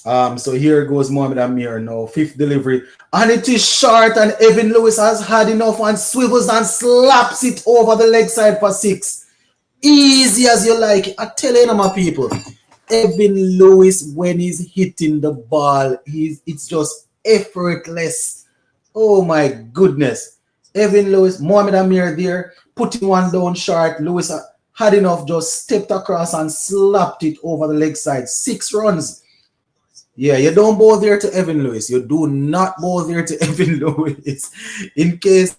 So here goes Mohamed Amir now, 5th delivery, and it is short, and Evan Lewis has had enough and swivels and slaps it over the leg side for 6. Easy as you like. I tell you, my people, Evan Lewis, when he's hitting the ball, it's just effortless. Oh my goodness. Evan Lewis, Mohamed Amir there, putting one down short. Lewis had enough, just stepped across and slapped it over the leg side. 6 runs. Yeah, you don't bowl there to Evan Lewis. You do not bowl there to Evan Lewis. In case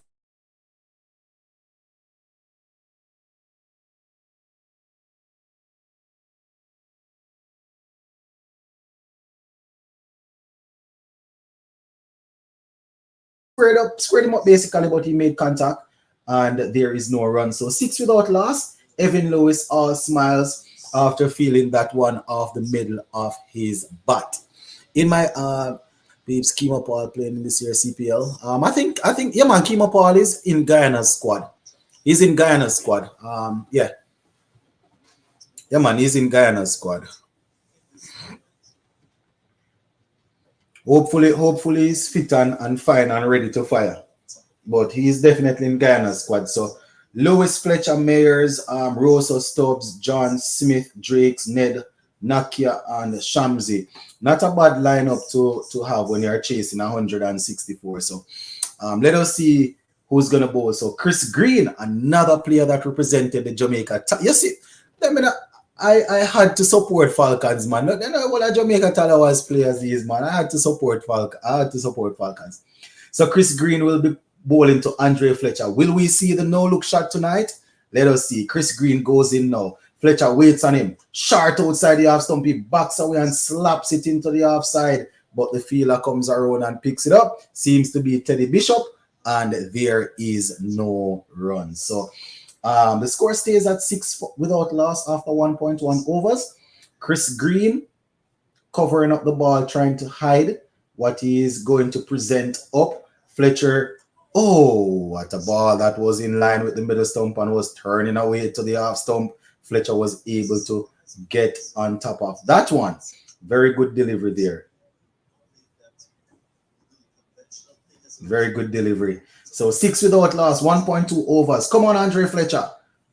squared him up basically, but he made contact and there is no run. So 6 without loss. Evan Lewis all smiles after feeling that one off the middle of his bat. In my babes, Kima Paul playing in this year CPL. I think yeah man, Kima Paul is in Guyana's squad. He's in Guyana's squad. Yeah man, he's in Guyana's squad. Hopefully he's fit and fine and ready to fire. But he's definitely in Guyana's squad. So Lewis, Fletcher, Mayers, Rosso, Stubbs, John, Smith, Drakes, Ned, Nakia, and Shamsi. Not a bad lineup to have when you're chasing 164. So let us see who's going to bowl. So Chris Green, another player that represented the Jamaica. You see, I had to support Falcons, man. You know what Jamaica Talawas players is, man. I had to support Falcons. So Chris Green will be bowling to Andre Fletcher. Will we see the no-look shot tonight? Let us see. Chris Green goes in now. Fletcher waits on him. Short outside the half stump. He backs away and slaps it into the offside. But the fielder comes around and picks it up. Seems to be Teddy Bishop. And there is no run. So the score stays at 6 without loss after 1.1 overs. Chris Green covering up the ball, trying to hide what he is going to present up. Fletcher, what a ball. That was in line with the middle stump and was turning away to the half stump. Fletcher was able to get on top of that one. Very good delivery there. Very good delivery. So 6 without loss, 1.2 overs. Come on, Andre Fletcher.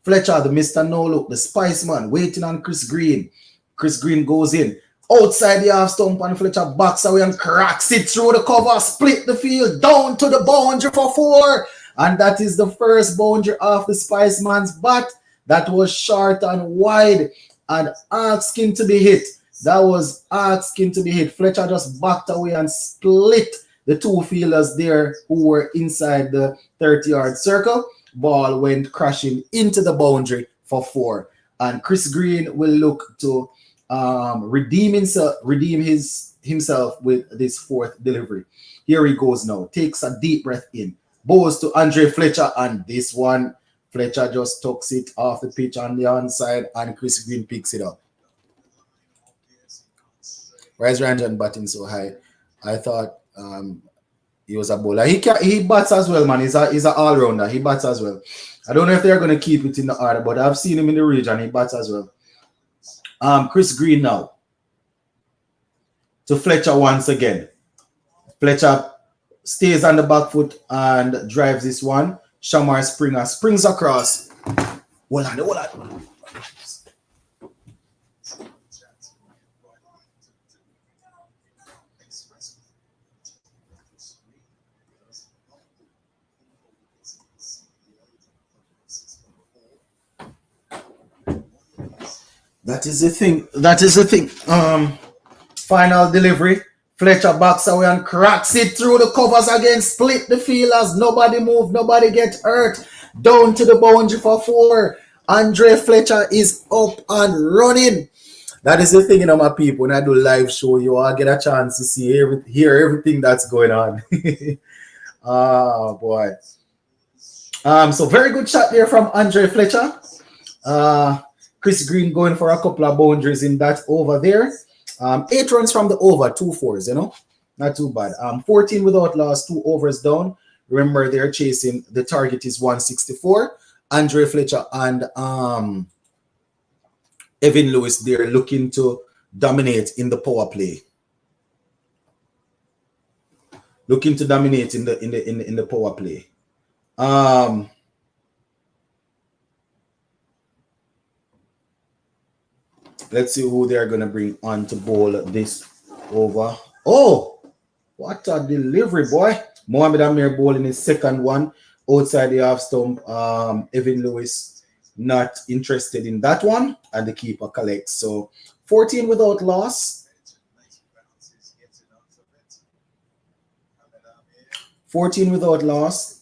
Fletcher, the Mr. No Look, the Spice Man, waiting on Chris Green. Chris Green goes in. Outside the half stump, and Fletcher backs away and cracks it through the cover, split the field, down to the boundary for 4. And that is the first boundary off the Spice Man's bat. That was short and wide and asking to be hit. That was asking to be hit. Fletcher just backed away and split the 2 fielders there who were inside the 30-yard circle. Ball went crashing into the boundary for 4. And Chris Green will look to redeem himself with this 4th delivery. Here he goes now. Takes a deep breath in. Bows to Andre Fletcher, and this one, Fletcher just tucks it off the pitch on the onside, and Chris Green picks it up. Why is Ranjan batting so high? I thought he was a bowler. He bats as well, man. He's an all-rounder. He bats as well. I don't know if they're going to keep it in the order, but I've seen him in the region. He bats as well. Chris Green now to Fletcher once again. Fletcher stays on the back foot and drives this one. Shamar Springer springs across. Hold on. That is the thing. Final delivery. Fletcher backs away and cracks it through the covers again. Split the fielders. Nobody move. Nobody get hurt. Down to the boundary for 4. Andre Fletcher is up and running. That is the thing, my people. When I do live show, you all get a chance to hear everything that's going on. Oh, boy. So very good shot there from Andre Fletcher. Chris Green going for a couple of boundaries in that over there. 8 runs from the over, 2 fours, not too bad. 14 without loss, 2 overs down. Remember, they're chasing, the target is 164. Andre Fletcher and Evan Lewis, they're looking to dominate in the power play. Looking to dominate in the power play. Let's see who they're going to bring on to bowl this over. Oh, what a delivery, boy. Mohamed Amir bowling his second one outside the half stump. Evan Lewis not interested in that one, and the keeper collects. So 14 without loss. 14 without loss.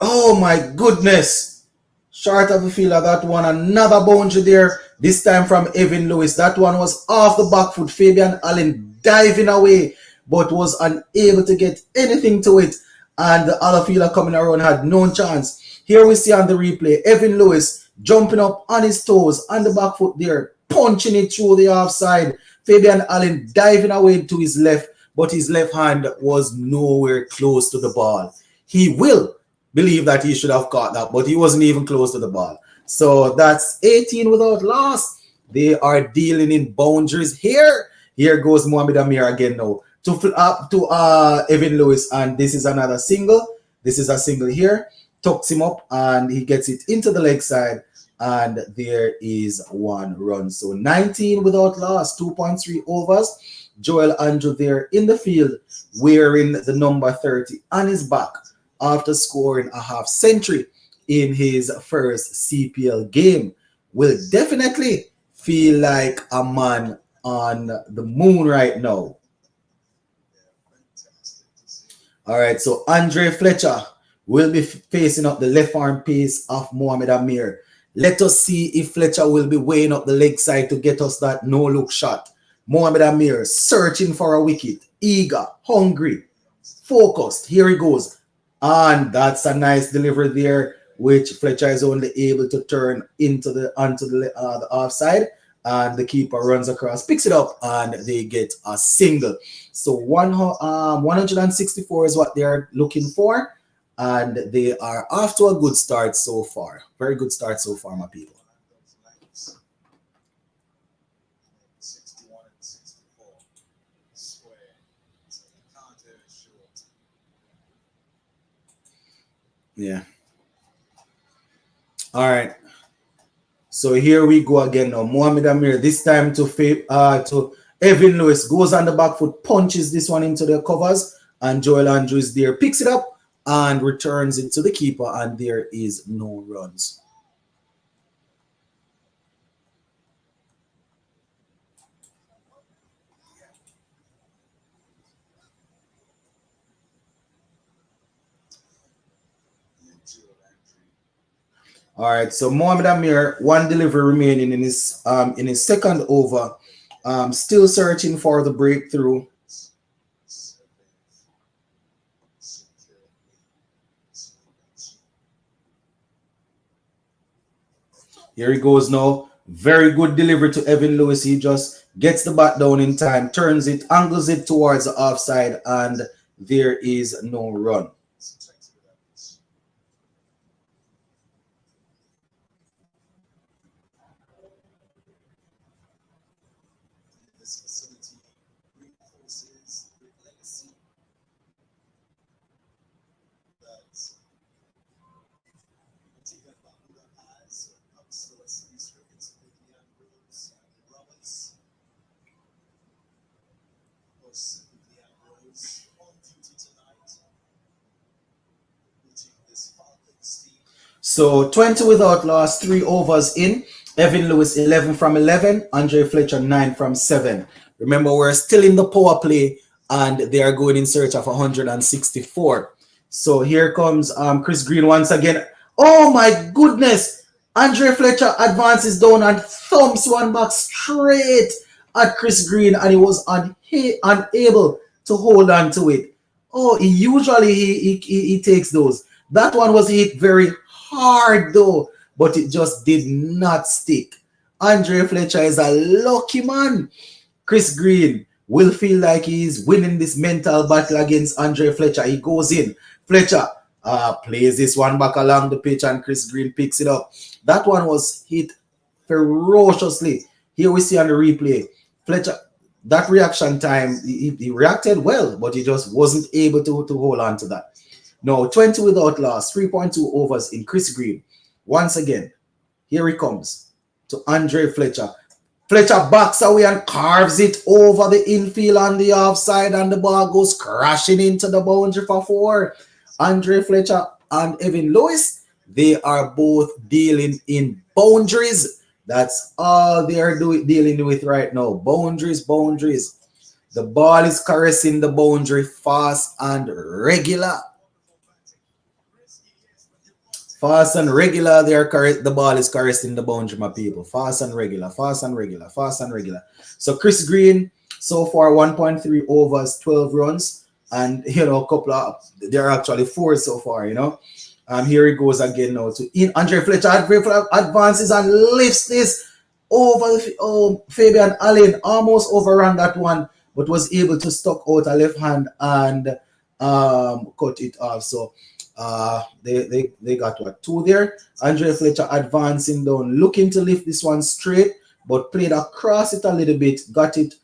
Oh my goodness. Short of the fielder, that one. Another boundary there. This time from Evan Lewis. That one was off the back foot. Fabian Allen diving away, but was unable to get anything to it. And the other fielder coming around had no chance. Here we see on the replay, Evan Lewis jumping up on his toes on the back foot there, punching it through the offside. Fabian Allen diving away to his left, but his left hand was nowhere close to the ball. He will believe that he should have caught that, but he wasn't even close to the ball. So that's 18 without loss. They are dealing in boundaries here. Here goes Mohamed Amir again now to Evan Lewis, and this is another single. This is a single here. Tucks him up and he gets it into the leg side, and there is 1 run. So 19 without loss, 2.3 overs. Joel Andrew there in the field wearing the number 30 on his back after scoring a half century in his first CPL game. Will definitely feel like a man on the moon right now. All right, so Andre Fletcher will be facing up the left arm pace of Mohamed Amir. Let us see if Fletcher will be weighing up the leg side to get us that no-look shot. Mohamed Amir searching for a wicket, eager, hungry, focused. Here he goes. And that's a nice delivery there, which Fletcher is only able to turn onto the offside. And the keeper runs across, picks it up, and they get a single. So 164 is what they are looking for. And they are off to a good start so far. Very good start so far, my people. Yeah. All right. So here we go again now. Mohamed Amir, this time to Evan Lewis, goes on the back foot, punches this one into the covers, and Joel Andrews there picks it up and returns it to the keeper, and there is no runs. All right, so Mohamed Amir, one delivery remaining in his second over, still searching for the breakthrough. Here he goes now. Very good delivery to Evan Lewis. He just gets the bat down in time, turns it, angles it towards the offside, and there is no run. So 20 without loss, 3 overs in. Evan Lewis 11 from 11, Andre Fletcher 9 from 7. Remember, we're still in the power play and they are going in search of 164. So here comes Chris Green once again. Oh my goodness! Andre Fletcher advances down and thumps one back straight at Chris Green, and he was unable to hold on to it. Oh, he takes those. That one was hit very hard though, but it just did not stick. Andre Fletcher is a lucky man. Chris Green will feel like he's winning this mental battle against Andre Fletcher. He goes in. Fletcher plays this one back along the pitch, and Chris Green picks it up. That one was hit ferociously. Here we see on the replay, Fletcher, that reaction time, he reacted well, but he just wasn't able to hold on to that. No, 20 without loss, 3.2 overs in Chris Green. Once again, here he comes to Andre Fletcher. Fletcher backs away and carves it over the infield on the offside, and the ball goes crashing into the boundary for 4. Andre Fletcher and Evan Lewis, they are both dealing in boundaries. That's all they are dealing with right now. Boundaries, boundaries. The ball is caressing the boundary fast and regular. Fast and regular, the ball is caressing the boundary, my people. Fast and regular, fast and regular, fast and regular. So Chris Green, so far 1.3 overs, 12 runs, and a couple of there are actually 4 so far. Here he goes again now to Andre Fletcher. Advances and lifts this over Fabian Allen, almost overran that one, but was able to stuck out a left hand and cut it off. So they got 2 there. Andre Fletcher advancing down, looking to lift this one straight, but played across it a little bit, got it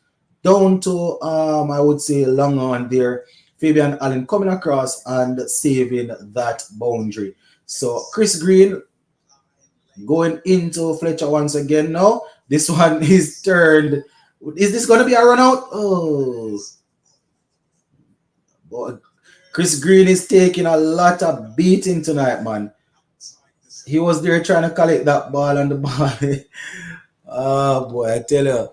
down to I would say long on there. Fabian Allen coming across and saving that boundary. So Chris Green going into Fletcher once again now. This one is turned. Is this going to be a run out? Oh, boy. Chris Green is taking a lot of beating tonight, man. He was there trying to collect that ball on the ball. Oh, boy, I tell you.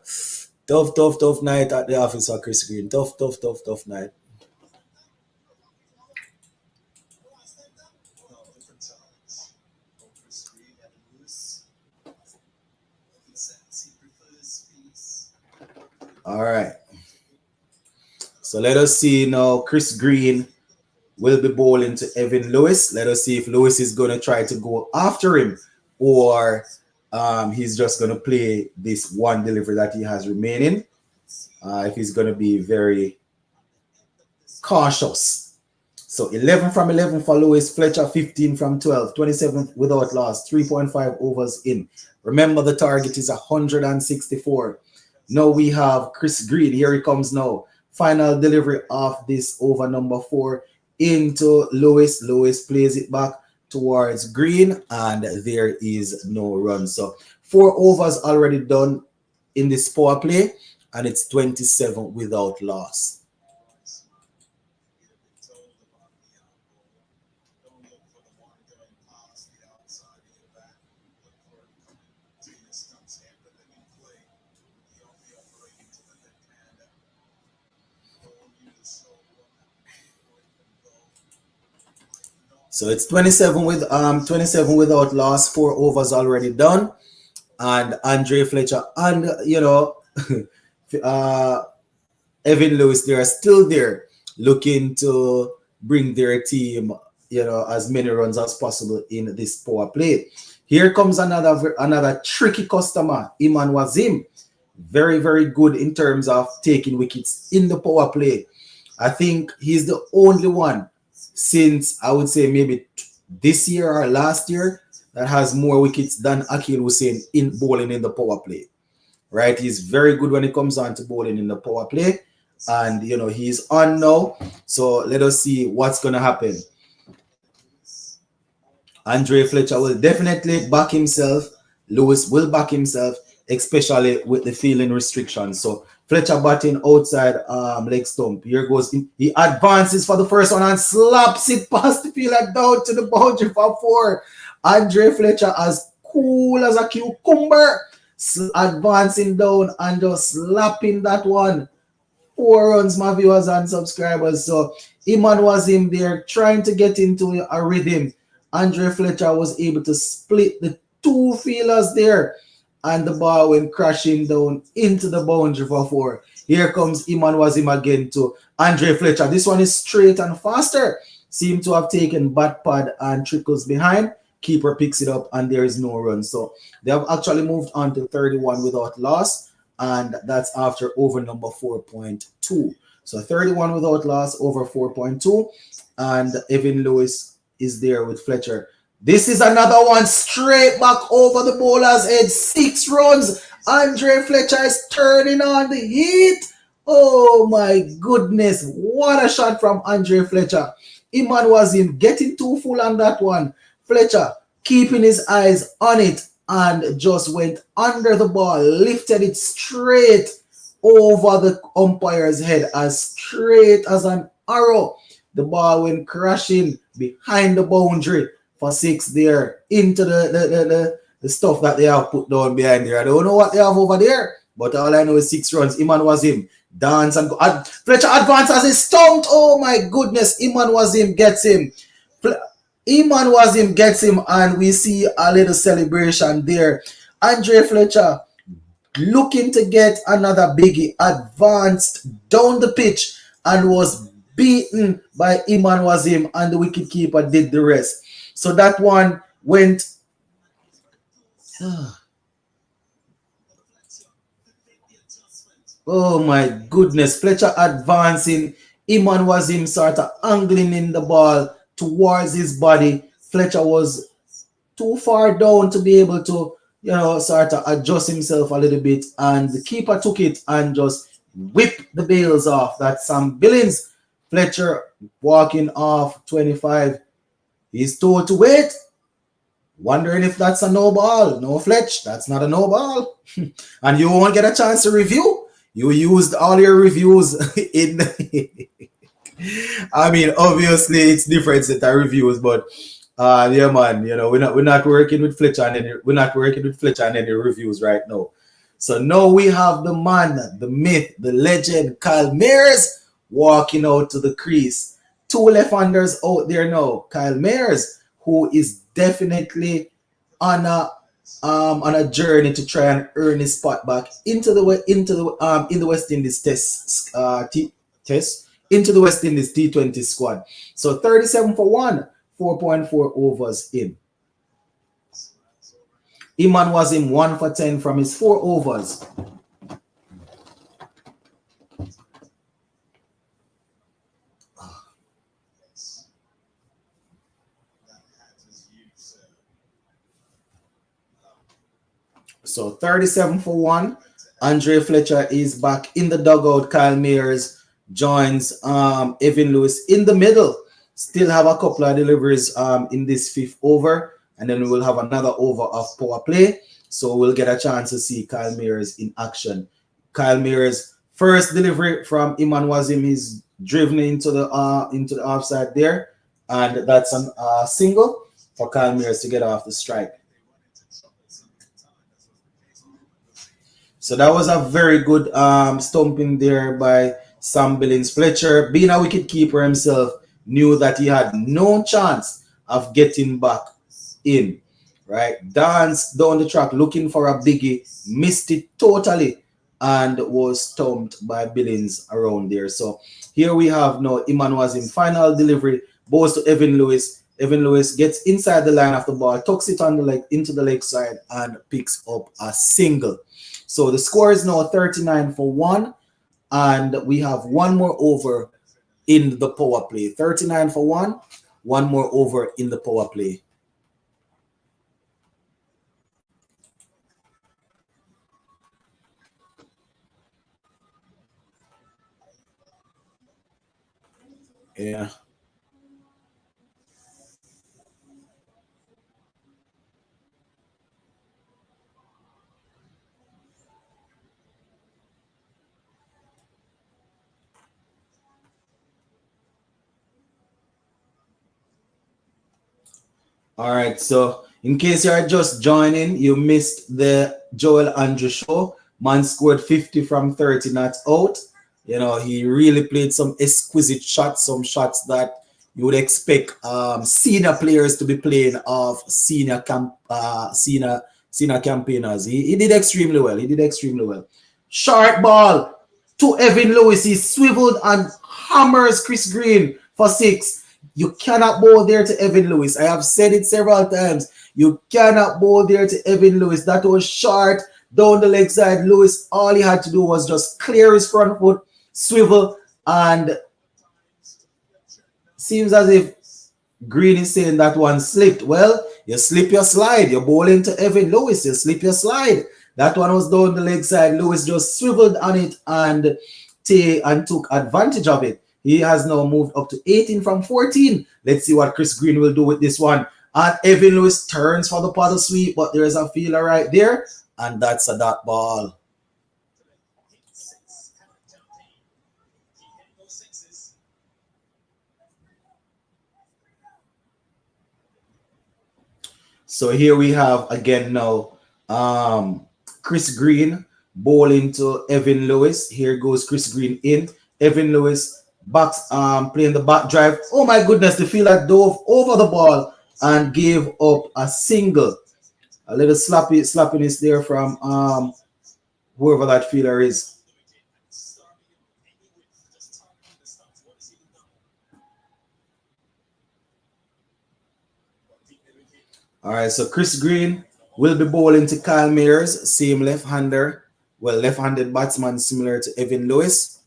Tough night at the office for Chris Green. Tough night. All right. So let us see now. Chris Green will be bowling to Evan Lewis. Let us see if Lewis is going to try to go after him, or he's just going to play this one delivery that he has remaining. If he's going to be very cautious. So 11 from 11 for Lewis. Fletcher 15 from 12. 27 without loss. 3.5 overs in. Remember, the target is 164. Now we have Chris Green. Here he comes now. Final delivery of this over number 4 into Lewis. Lewis plays it back. towards green, and there is no run. So 4 overs already done in this power play, and it's 27 without loss. So it's 27 without loss, 4 overs already done, and Andre Fletcher and uh, Evan Lewis, they are still there looking to bring their team, as many runs as possible in this power play. Here comes another tricky customer, Iman Wazim. Very, very good in terms of taking wickets in the power play. I think he's the only one since, I would say, maybe this year or last year that has more wickets than Akil Hussein in bowling in the power play. Right? He's very good when it comes on to bowling in the power play. And, he's on now. So let us see what's going to happen. Andre Fletcher will definitely back himself. Lewis will back himself, especially with the fielding restrictions. So Fletcher batting outside leg stump. Here goes. He advances for the first one and slaps it past the fielder down to the boundary for 4. Andre Fletcher as cool as a cucumber, advancing down and just slapping that one. 4 runs, my viewers and subscribers. So Iman was in there trying to get into a rhythm. Andre Fletcher was able to split the 2 fielders there, and the ball went crashing down into the boundary for 4. Here comes Iman Wazim again to Andre Fletcher. This one is straight and faster. Seem to have taken bat pad and trickles behind. Keeper picks it up and there is no run. So they have actually moved on to 31 without loss, and that's after over number 4.2. So 31 without loss, over 4.2, and Evan Lewis is there with Fletcher. This is another one straight back over the bowler's head. 6 runs. Andre Fletcher is turning on the heat. Oh my goodness. What a shot from Andre Fletcher. Iman Wazim getting too full on that one. Fletcher keeping his eyes on it and just went under the ball, lifted it straight over the umpire's head, as straight as an arrow. The ball went crashing behind the boundary for 6 there into the stuff that they have put down behind there. I don't know what they have over there, but all I know is 6 runs. Iman Wazim dance and go. Fletcher advances, he stumped. Oh my goodness, Iman Wazim gets him. Iman Wazim gets him, and we see a little celebration there. Andre Fletcher looking to get another biggie, advanced down the pitch and was beaten by Iman Wazim, and the wicketkeeper did the rest. So that one went. Oh my goodness. Fletcher advancing. Iman Wazim sort of angling in the ball towards his body. Fletcher was too far down to be able to, sort of adjust himself a little bit. And the keeper took it and just whipped the bails off. That's Sam Billings. Fletcher walking off 25. He's told to wait. Wondering if that's a no ball. No, Fletch, that's not a no ball. And you won't get a chance to review. You used all your reviews in. I mean, obviously it's different set of reviews, but yeah, man, we're not working with Fletcher and any reviews right now. So now we have the man, the myth, the legend, Kyle Mayers walking out to the crease. 2 left-handers out there now. Kyle Mayers, who is definitely on a journey to try and earn his spot back in the West Indies into the West Indies T20 squad. So 37 for 1, 4.4 overs in. Iman was in 1 for 10 from his 4 overs. So 37 for 1. Andre Fletcher is back in the dugout. Kyle Mayers joins Evan Lewis in the middle. Still have a couple of deliveries in this fifth over, and then we will have another over of power play. So we'll get a chance to see Kyle Mears in action. Kyle Mears' first delivery from Iman Wazim is driven into the offside there, and that's a single for Kyle Mears to get off the strike. So that was a very good stumping there by Sam Billings Fletcher. Being a wicket keeper himself, knew that he had no chance of getting back in. Right? Danced down the track looking for a biggie, missed it totally, and was stumped by Billings around there. So here we have now Iman Wazim final delivery, goes to Evan Lewis. Evan Lewis gets inside the line of the ball, tucks it on the leg into the leg side, and picks up a single. So the score is now 39 for 1, and we have one more over in the power play. 39 for 1, one more over in the power play. Yeah. All right, so in case you are just joining, you missed the Joel Andrew show. Man scored 50 from 30 not out. You know, he really played some exquisite shots, some shots that you would expect senior players to be playing of senior campaigners. He did extremely well. He did extremely well. Short ball to Evan Lewis. He swiveled and hammers Chris Green for 6. You cannot bowl there to Evan Lewis. I have said it several times. You cannot bowl there to Evan Lewis. That was short down the leg side. Lewis, all he had to do was just clear his front foot, swivel, and seems as if Green is saying that one slipped. Well, you slip your slide. You're bowling to Evan Lewis. You slip your slide. That one was down the leg side. Lewis just swiveled on it and took advantage of it. He has now moved up to 18 from 14. Let's see what Chris Green will do with this one. And Evan Lewis turns for the paddle sweep, but there's a feeler right there, and that's a dot ball. So here we have again now Chris Green bowling to Evan Lewis. Here goes Chris Green in. Evan Lewis backs playing the back drive. Oh my goodness, the fielder dove over the ball and gave up a single. A little slappiness there from whoever that fielder is. All right, so Chris Green will be bowling to Kyle Mears, same left-hander. Well, left-handed batsman similar to Evan Lewis.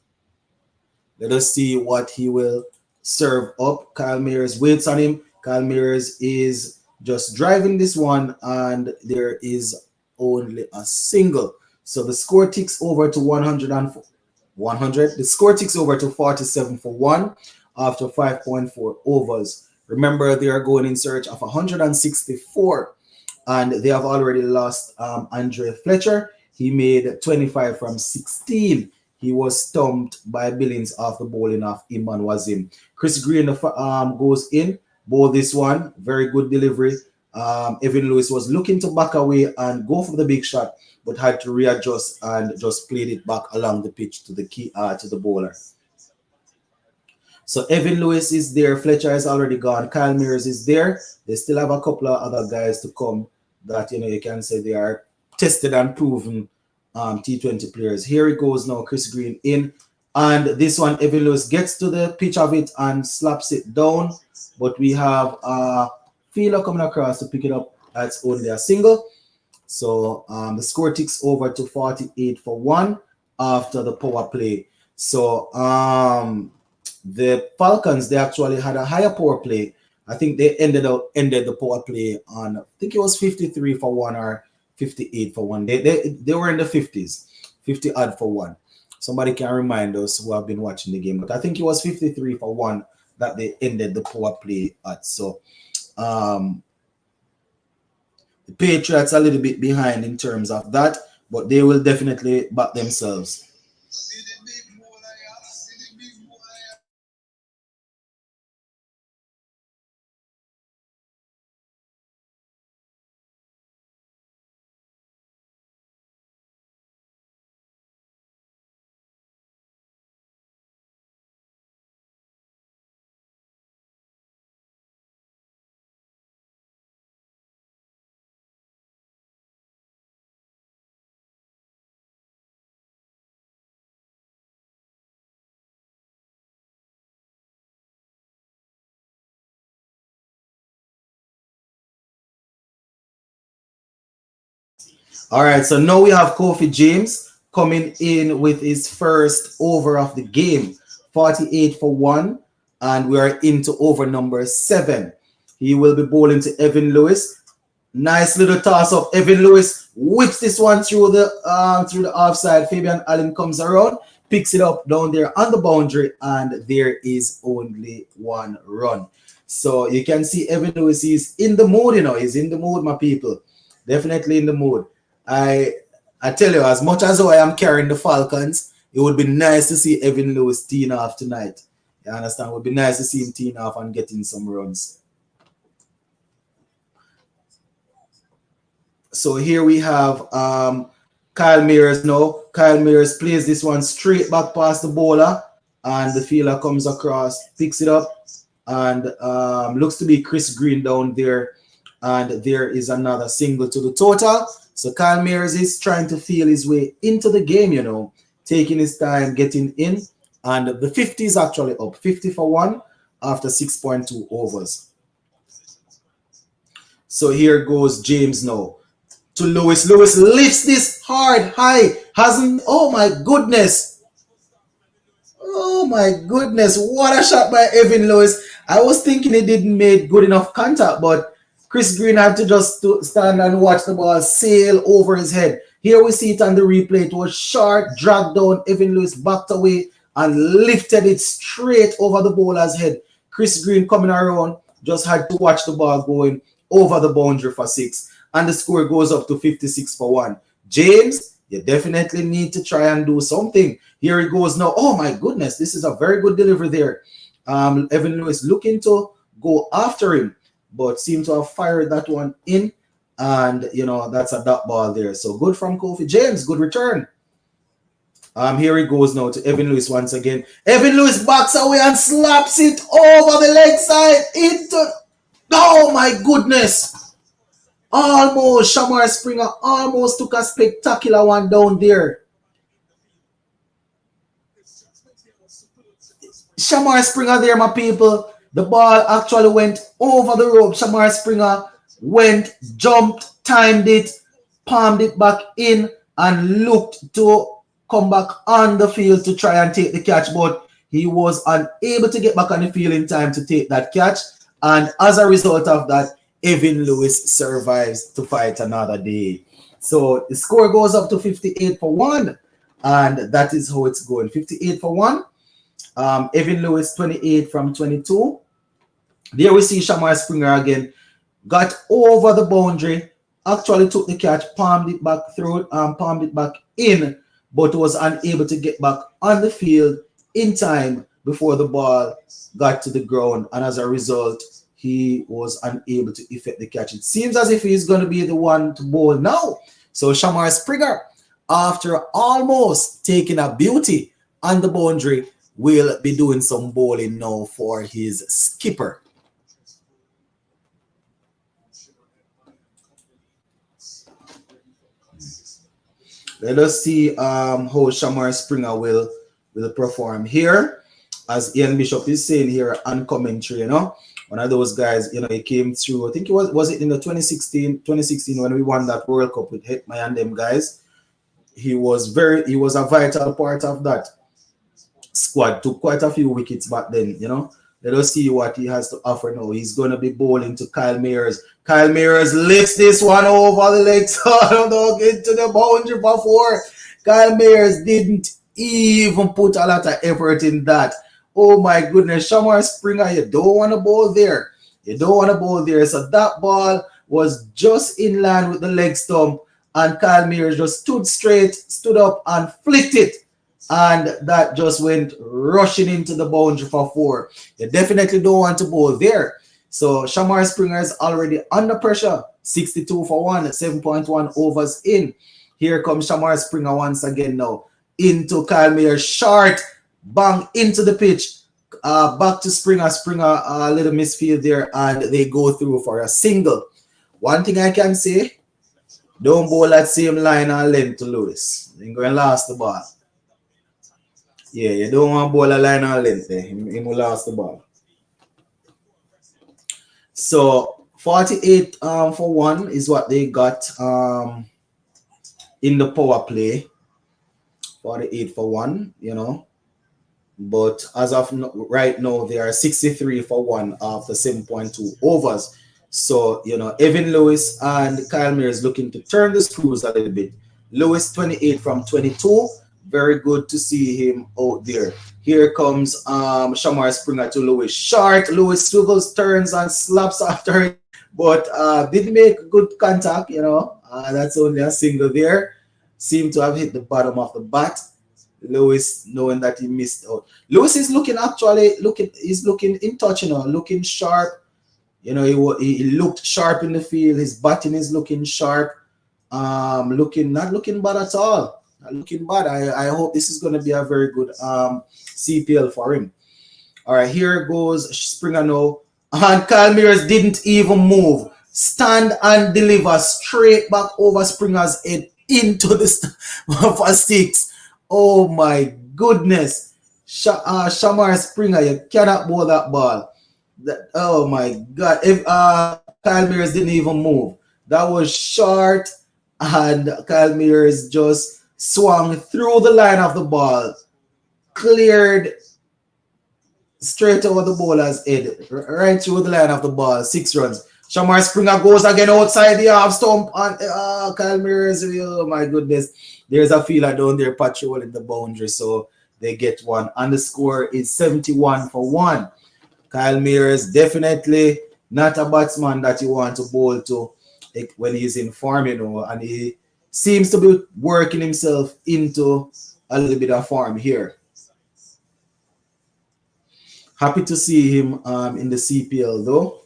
Let us see what he will serve up. Kyle Mears waits on him. Kyle Mears is just driving this one, and there is only a single. So the score ticks over to 100. The score ticks over to 47 for 1 after 5.4 overs. Remember, they are going in search of 164, and they have already lost Andre Fletcher. He made 25 from 16. He was stumped by Billings after bowling off Iman Wazim. Chris Green goes in, bowl this one. Very good delivery. Evan Lewis was looking to back away and go for the big shot, but had to readjust and just played it back along the pitch to the bowler. So Evan Lewis is there. Fletcher is already gone. Kyle Mears is there. They still have a couple of other guys to come that, you can say they are tested and proven T20 players. Here it goes now. Chris Green in. And this one, Evan Lewis gets to the pitch of it and slaps it down. But we have a fielder coming across to pick it up. That's only a single. So the score ticks over to 48 for 1 after the power play. So the Falcons, they actually had a higher power play. I think they ended the power play on, I think it was 53 for 1 or 58 for 1. They were in the 50s, 50 odd for 1. Somebody can remind us who have been watching the game, but I think it was 53 for 1 that they ended the power play at. So the Patriots are a little bit behind in terms of that, but they will definitely back themselves. All right, so now we have Kofi James coming in with his first over of the game, 48 for 1, and we are into over number 7. He will be bowling to Evan Lewis. Nice little toss up. Evan Lewis whips this one through the offside. Fabian Allen comes around, picks it up down there on the boundary, and there is only one run. So you can see Evan Lewis is in the mood, He's in the mood, my people. Definitely in the mood. I tell you, as much as I am carrying the Falcons, it would be nice to see Evan Lewis teeing off tonight. You understand? It would be nice to see him teeing off and getting some runs. So here we have Kyle Mears now. Kyle Mears plays this one straight back past the bowler, and the fielder comes across, picks it up, and looks to be Chris Green down there. And there is another single to the total. So Kyle Mears is trying to feel his way into the game, taking his time, getting in. And the 50 is actually up, 50 for 1 after 6.2 overs. So here goes James now to Lewis. Lewis lifts this hard, high. Oh my goodness. Oh my goodness. What a shot by Evan Lewis. I was thinking he didn't make good enough contact, but Chris Green had to just stand and watch the ball sail over his head. Here we see it on the replay. It was short, dragged down. Evan Lewis backed away and lifted it straight over the bowler's head. Chris Green coming around just had to watch the ball going over the boundary for 6. And the score goes up to 56 for 1. James, you definitely need to try and do something. Here it goes now. Oh my goodness, this is a very good delivery there. Evan Lewis looking to go after him, but seemed to have fired that one in. And, that's a dot ball there. So good from Kofi James. Good return. Here he goes now to Evan Lewis once again. Evan Lewis backs away and slaps it over the leg side into... Oh, my goodness. Almost. Shamar Springer almost took a spectacular one down there. Shamar Springer there, my people. The ball actually went over the rope. Shamar Springer went, jumped, timed it, palmed it back in, and looked to come back on the field to try and take the catch, but he was unable to get back on the field in time to take that catch. And as a result of that, Evan Lewis survives to fight another day. So the score goes up to 58 for 1, and that is how it's going. 58 for 1. Evan Lewis 28 from 22. There we see Shamar Springer again. Got over the boundary, actually took the catch, palmed it back through, palmed it back in, but was unable to get back on the field in time before the ball got to the ground. And as a result, he was unable to effect the catch. It seems as if he's going to be the one to bowl now. So Shamar Springer, after almost taking a beauty on the boundary, will be doing some bowling now for his skipper. Let us see how Shamar Springer will perform here. As Ian Bishop is saying here on commentary, one of those guys, he came through. I think it was it in the 2016 when we won that World Cup with Hetman and them guys. He was a vital part of that squad. Took quite a few wickets back then, Let us see what he has to offer now. He's going to be bowling to Kyle Mears. Kyle Mears lifts this one over the legs into the boundary before. Kyle Mears didn't even put a lot of effort in that. Oh my goodness, Shamar Springer, you don't want to bowl there. You don't want to bowl there. So that ball was just in line with the leg stump, and Kyle Mears just stood straight, stood up, and flicked it. And that just went rushing into the boundary for 4. You definitely don't want to bowl there. So Shamar Springer is already under pressure. 62 for 1, 7.1 overs in. Here comes Shamar Springer once again now. Into Kyle Mears, short, bang, into the pitch. Back to Springer. Springer, a little misfield there, and they go through for a single. One thing I can say, don't bowl that same line and length to Lewis. You're going to lose the ball. Yeah, you don't want to bowl a line and length there. He will lose the ball. So 48 for 1 is what they got in the power play. 48 for 1, you know. But as of right now, they are 63 for 1 after 7.2 overs. So, you know, Evan Lewis and Kyle Mears looking to turn the screws a little bit. Lewis 28 from 22. Very good to see him out there. Here comes Shamar Springer to Lewis. Short. Lewis swivels, turns, and slaps after it. But did make good contact, you know. That's only a single there. Seemed to have hit the bottom of the bat. Lewis knowing that he missed out. Lewis is looking he's looking in touch, you know, looking sharp. You know, he looked sharp in the field. His batting is looking sharp. Not looking bad at all. Not looking bad. I hope this is going to be a very good CPL for him. All right, here goes Springer now. And Kyle Mears didn't even move. Stand and deliver straight back over Springer's head into the for 6. Oh my goodness. Shamar Springer, you cannot bowl that ball. Oh my God. If Kyle Mears didn't even move. That was short, and Kyle Mears just swung through the line of the ball. Cleared straight over the bowler's head. Right through the line of the ball. 6 runs. Shamar Springer goes again outside the half stump, and Kyle Mears, oh my goodness. There's a fielder down there patrolling the boundary, so they get 1. And the score is 71 for 1. Kyle Mears definitely not a batsman that you want to bowl to when he's in form, you know, and he seems to be working himself into a little bit of form here. Happy to see him in the CPL though.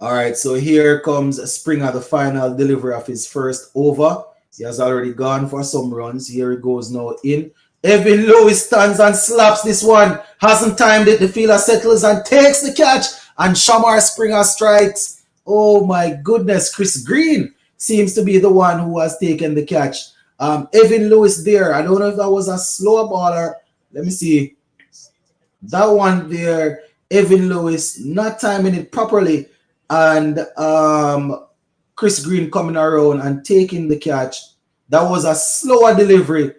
All right, so here comes Springer, the final delivery of his first over. He has already gone for some runs. Here he goes now in. Evan Lewis stands and slaps this one. Hasn't timed it. The fielder settles and takes the catch. And Shamar Springer strikes. Oh my goodness. Chris Green seems to be the one who has taken the catch. Evan Lewis there. I don't know if that was a slow baller. Let me see. That one there. Evan Lewis not timing it properly. And Chris Green coming around and taking the catch. That was a slower delivery.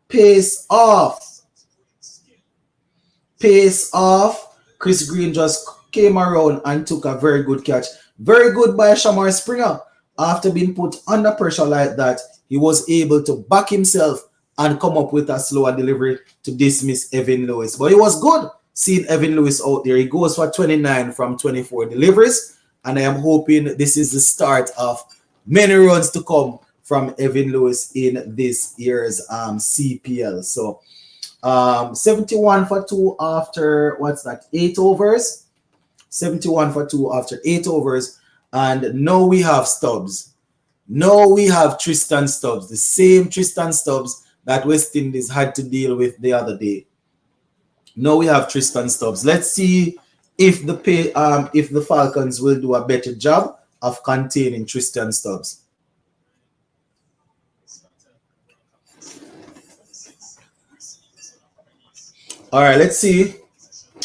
Pace off. Pace off. Chris Green just came around and took a very good catch. Very good by Shamar Springer. After being put under pressure like that, he was able to back himself and come up with a slower delivery to dismiss Evan Lewis. But it was good seeing Evan Lewis out there. He goes for 29 from 24 deliveries. And I am hoping this is the start of many runs to come from Evan Lewis in this year's CPL. So 71 for 2 after, what's that, 8 overs? 71 for 2 after 8 overs. And now we have Stubbs. Now we have Tristan Stubbs, the same Tristan Stubbs that West Indies had to deal with the other day. Now we have Tristan Stubbs. Let's see if the Falcons will do a better job of containing Tristan Stubbs. All right, let's see.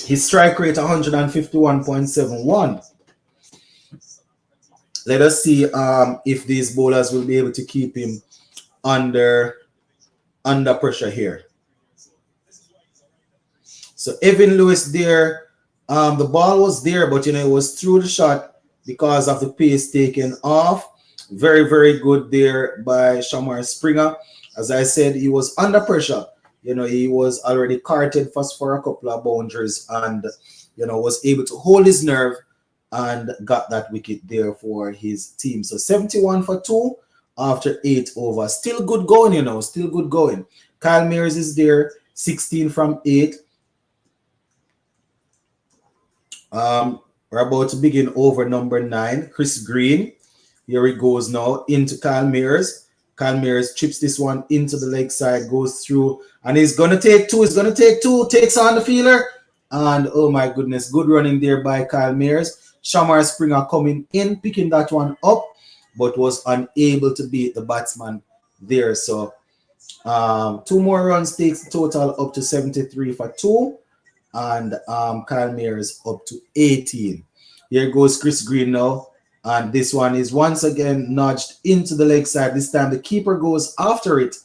His strike rate 151.71. Let us see if these bowlers will be able to keep him under pressure here. So Evan Lewis there. The ball was there, but you know, it was through the shot because of the pace taken off. Very, very good there by Shamar Springer. As I said, he was under pressure. You know, he was already carted first for a couple of boundaries and, you know, was able to hold his nerve and got that wicket there for his team. So 71 for 2 after 8 overs. Still good going, you know, still good going. Kyle Mears is there, 16 from 8. We're about to begin over number 9, Chris Green. Here he goes now into Kyle Mears. Kyle Mears chips this one into the leg side, goes through, and he's going to take 2. He's going to take 2, takes on the fielder. And oh my goodness, good running there by Kyle Mears. Shamar Springer coming in, picking that one up, but was unable to beat the batsman there. So 2 more runs takes the total up to 73 for 2. And Kyle Mears up to 18. Here goes Chris Green now. And this one is once again nudged into the leg side. This time the keeper goes after it,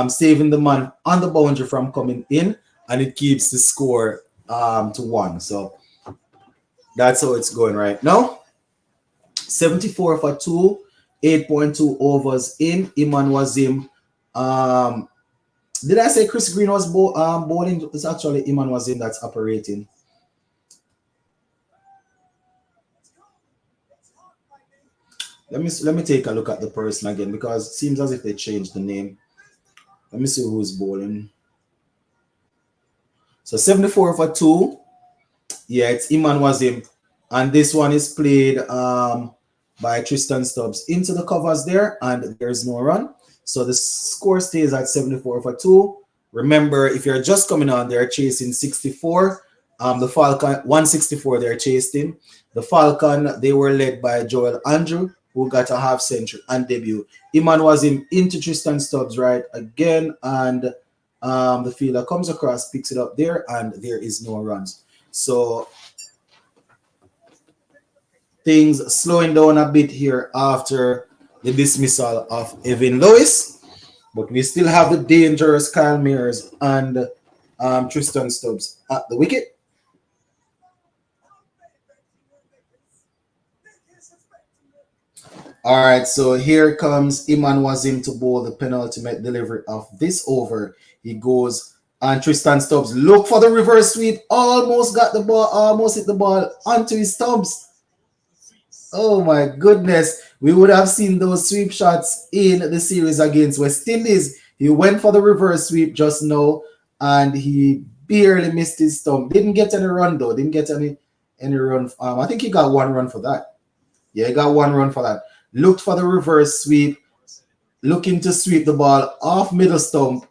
saving the man on the boundary from coming in. And it keeps the score to 1. So that's how it's going right now. 74 for 2, 8.2 overs in. Iman Wazim. Did I say Chris Green was bowling? It's actually Iman Wazim that's operating. Let me take a look at the person again because it seems as if they changed the name. Let me see who's bowling. So 74 for 2. Yeah, it's Iman Wazim. And this one is played by Tristan Stubbs into the covers there, and there's no run. So the score stays at 74 for 2. Remember, if you're just coming on, they're chasing 64. The Falcon, 164 they're chasing. The Falcon, they were led by Joel Andrew, who got a half century and debut. Iman Wazim into Tristan Stubbs right again, and the fielder comes across, picks it up there, and there is no runs. So things slowing down a bit here after the dismissal of Evan Lewis, but we still have the dangerous Kyle Mears and Tristan Stubbs at the wicket. All right, so here comes Iman Wazim to bowl the penultimate delivery of this over. He goes, and Tristan Stubbs look for the reverse sweep. Almost got the ball, almost hit the ball onto his stumps. Oh my goodness. We would have seen those sweep shots in the series against West Indies. He went for the reverse sweep just now, and he barely missed his stump. Didn't get any run though. Didn't get any run. I think he got 1 run for that. Yeah, he got 1 run for that. Looked for the reverse sweep, looking to sweep the ball off middle stump,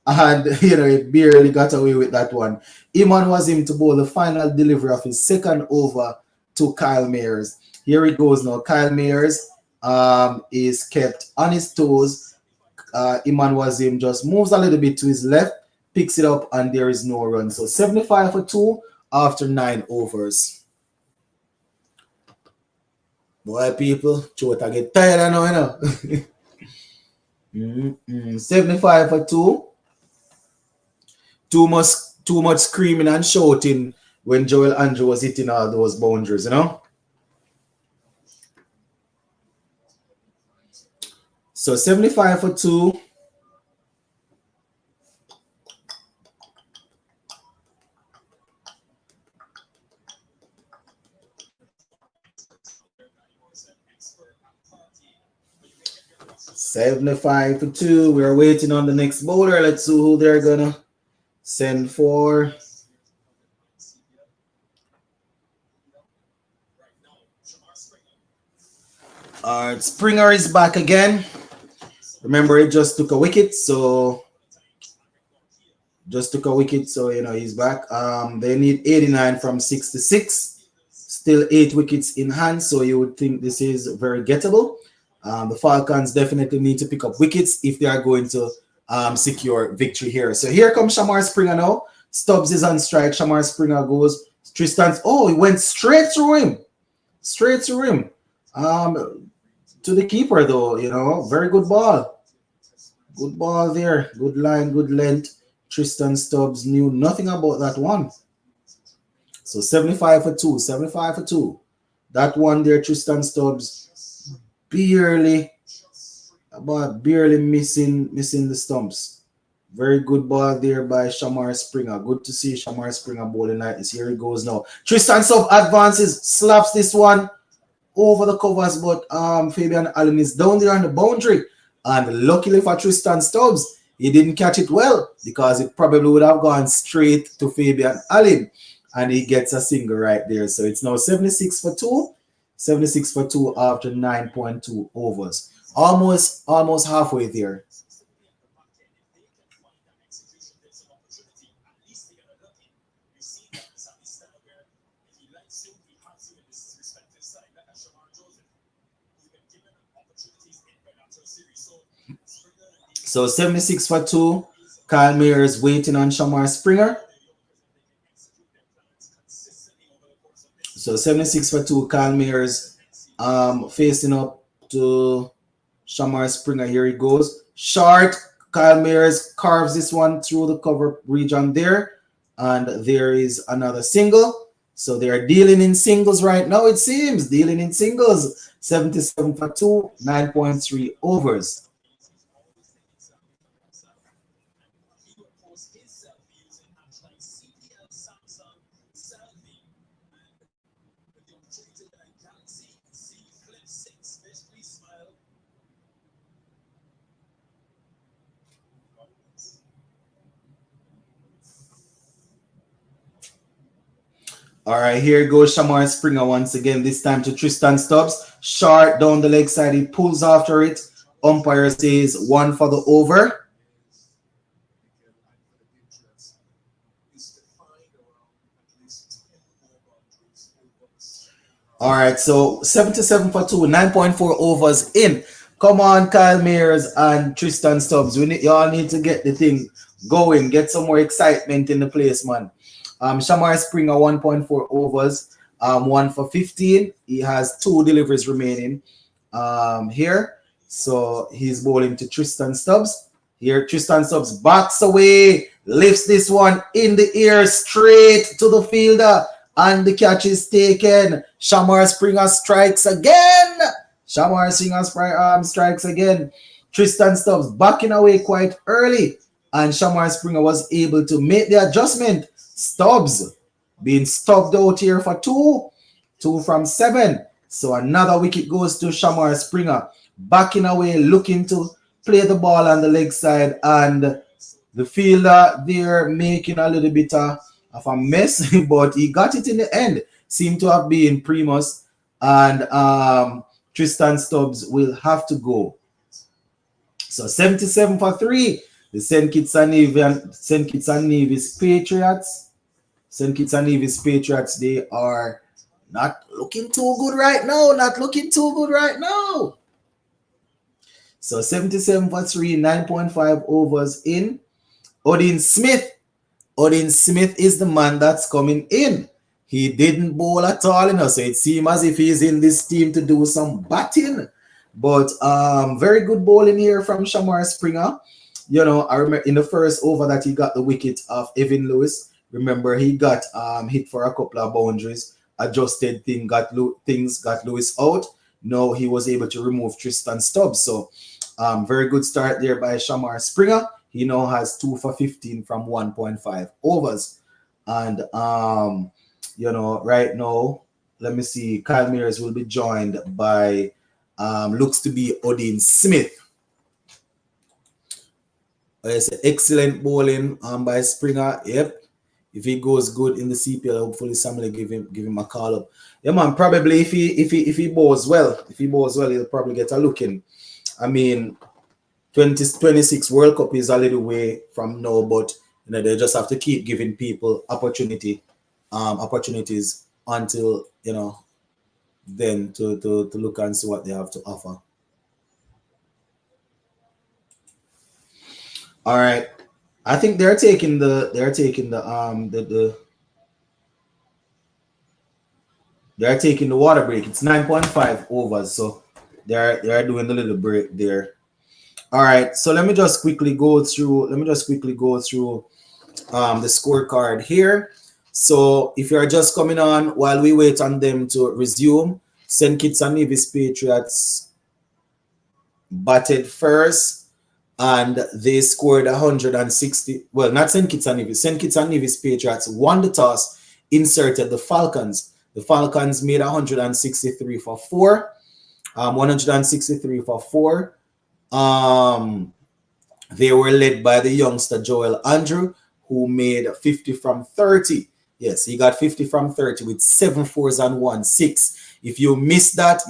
and he barely got away with that one. Iman Wazim to bowl the final delivery of his second over to Kyle Mears. Here he goes now. Kyle Mears is kept on his toes. Iman Wazim just moves a little bit to his left, picks it up, and there is no run. So 75 for 2 after 9 overs. Boy, people, Chota get tired now, you know. 75 for 2. Too much screaming and shouting when Joel Andrew was hitting all those boundaries, you know. So 75 for 2. $75 for 2. We are waiting on the next bowler. Let's see who they're gonna send for. All right, Springer is back again. Remember, he just took a wicket, so you know he's back. They need 89 from 66. Still 8 wickets in hand, so you would think this is very gettable. The Falcons definitely need to pick up wickets if they are going to secure victory here. So here comes Shamar Springer now. Stubbs is on strike. Shamar Springer goes. Tristan's, oh, he went straight through him. Straight through him. To the keeper, though, you know, very good ball. Good ball there. Good line, good length. Tristan Stubbs knew nothing about that one. So 75 for 2. 75 for 2. That one there, Tristan Stubbs barely missing the stumps. Very good ball there by Shamar Springer. Good to see Shamar Springer bowling like this. Here he goes now. Tristan Sub advances, slaps this one over the covers, but Fabian Allen is down there on the boundary. And luckily for Tristan Stubbs, he didn't catch it well because it probably would have gone straight to Fabian Allen. And he gets a single right there. So it's now 76 for 2. 76 for 2 after 9.2 overs. Almost halfway there. So 76 for 2. Kyle Mears waiting on Shamar Springer. So 76 for 2. Kyle Mears facing up to Shamar Springer. Here he goes. Short. Kyle Mears carves this one through the cover region there. And there is another single. So they are dealing in singles right now, it seems. Dealing in singles. 77 for 2. 9.3 overs. All right, here goes Shamar Springer once again, this time to Tristan Stubbs. Short down the leg side, he pulls after it. Umpire says 1 for the over. All right, so 77 for 2, 9.4 overs in. Come on, Kyle Mears and Tristan Stubbs. Y'all need to get the thing going, get some more excitement in the place, man. Shamar Springer 1.4 overs, 1 for 15. He has 2 deliveries remaining here. So he's bowling to Tristan Stubbs. Here, Tristan Stubbs backs away, lifts this one in the air straight to the fielder, and the catch is taken. Shamar Springer strikes again. Shamar Springer strikes again. Tristan Stubbs backing away quite early, and Shamar Springer was able to make the adjustment. Stubbs being stubbed out here for 2 from 7. So another wicket goes to Shamar Springer, backing away, looking to play the ball on the leg side, and the fielder there making a little bit of a mess, but he got it in the end. Seemed to have been Primus, and Tristan Stubbs will have to go. So 77 for 3. The St. Kitts and Nevis Patriots. St. Kitts and Nevis Patriots, they are not looking too good right now. So 77 for 3, 9.5 overs in. Odin Smith is the man that's coming in. He didn't bowl at all, so it seems as if he's in this team to do some batting. But very good bowling here from Shamar Springer. I remember in the first over that he got the wicket of Evan Lewis. Remember, he got hit for a couple of boundaries, adjusted things, got Lewis out. Now he was able to remove Tristan Stubbs. So very good start there by Shamar Springer. He now has 2 for 15 from 1.5 overs. And, right now, let me see, Kyle Mears will be joined by, looks to be Odin Smith. It's excellent bowling by Springer. Yep. If he goes good in the CPL, hopefully somebody give him a call up. Yeah, man. Probably if he bowls well, he'll probably get a look in. I mean, 2026 World Cup is a little way from now, but they just have to keep giving people opportunities until then to look and see what they have to offer. All right. I think they're taking the water break. It's 9.5 overs, so they're doing the little break there. All right, so let me just quickly go through the scorecard here. So if you're just coming on while we wait on them to resume, St. Kitts and Nevis Patriots batted first and they scored 160. Well, not St. Kitts and Nevis. St. Kitts and Nevis Patriots won the toss, inserted the Falcons. The Falcons made 163 for 4. 163 for 4. Um, they were led by the youngster Joel Andrew, who made 50 from 30. Yes, he got 50 from 30 with 7 fours and 1 6. If you missed that,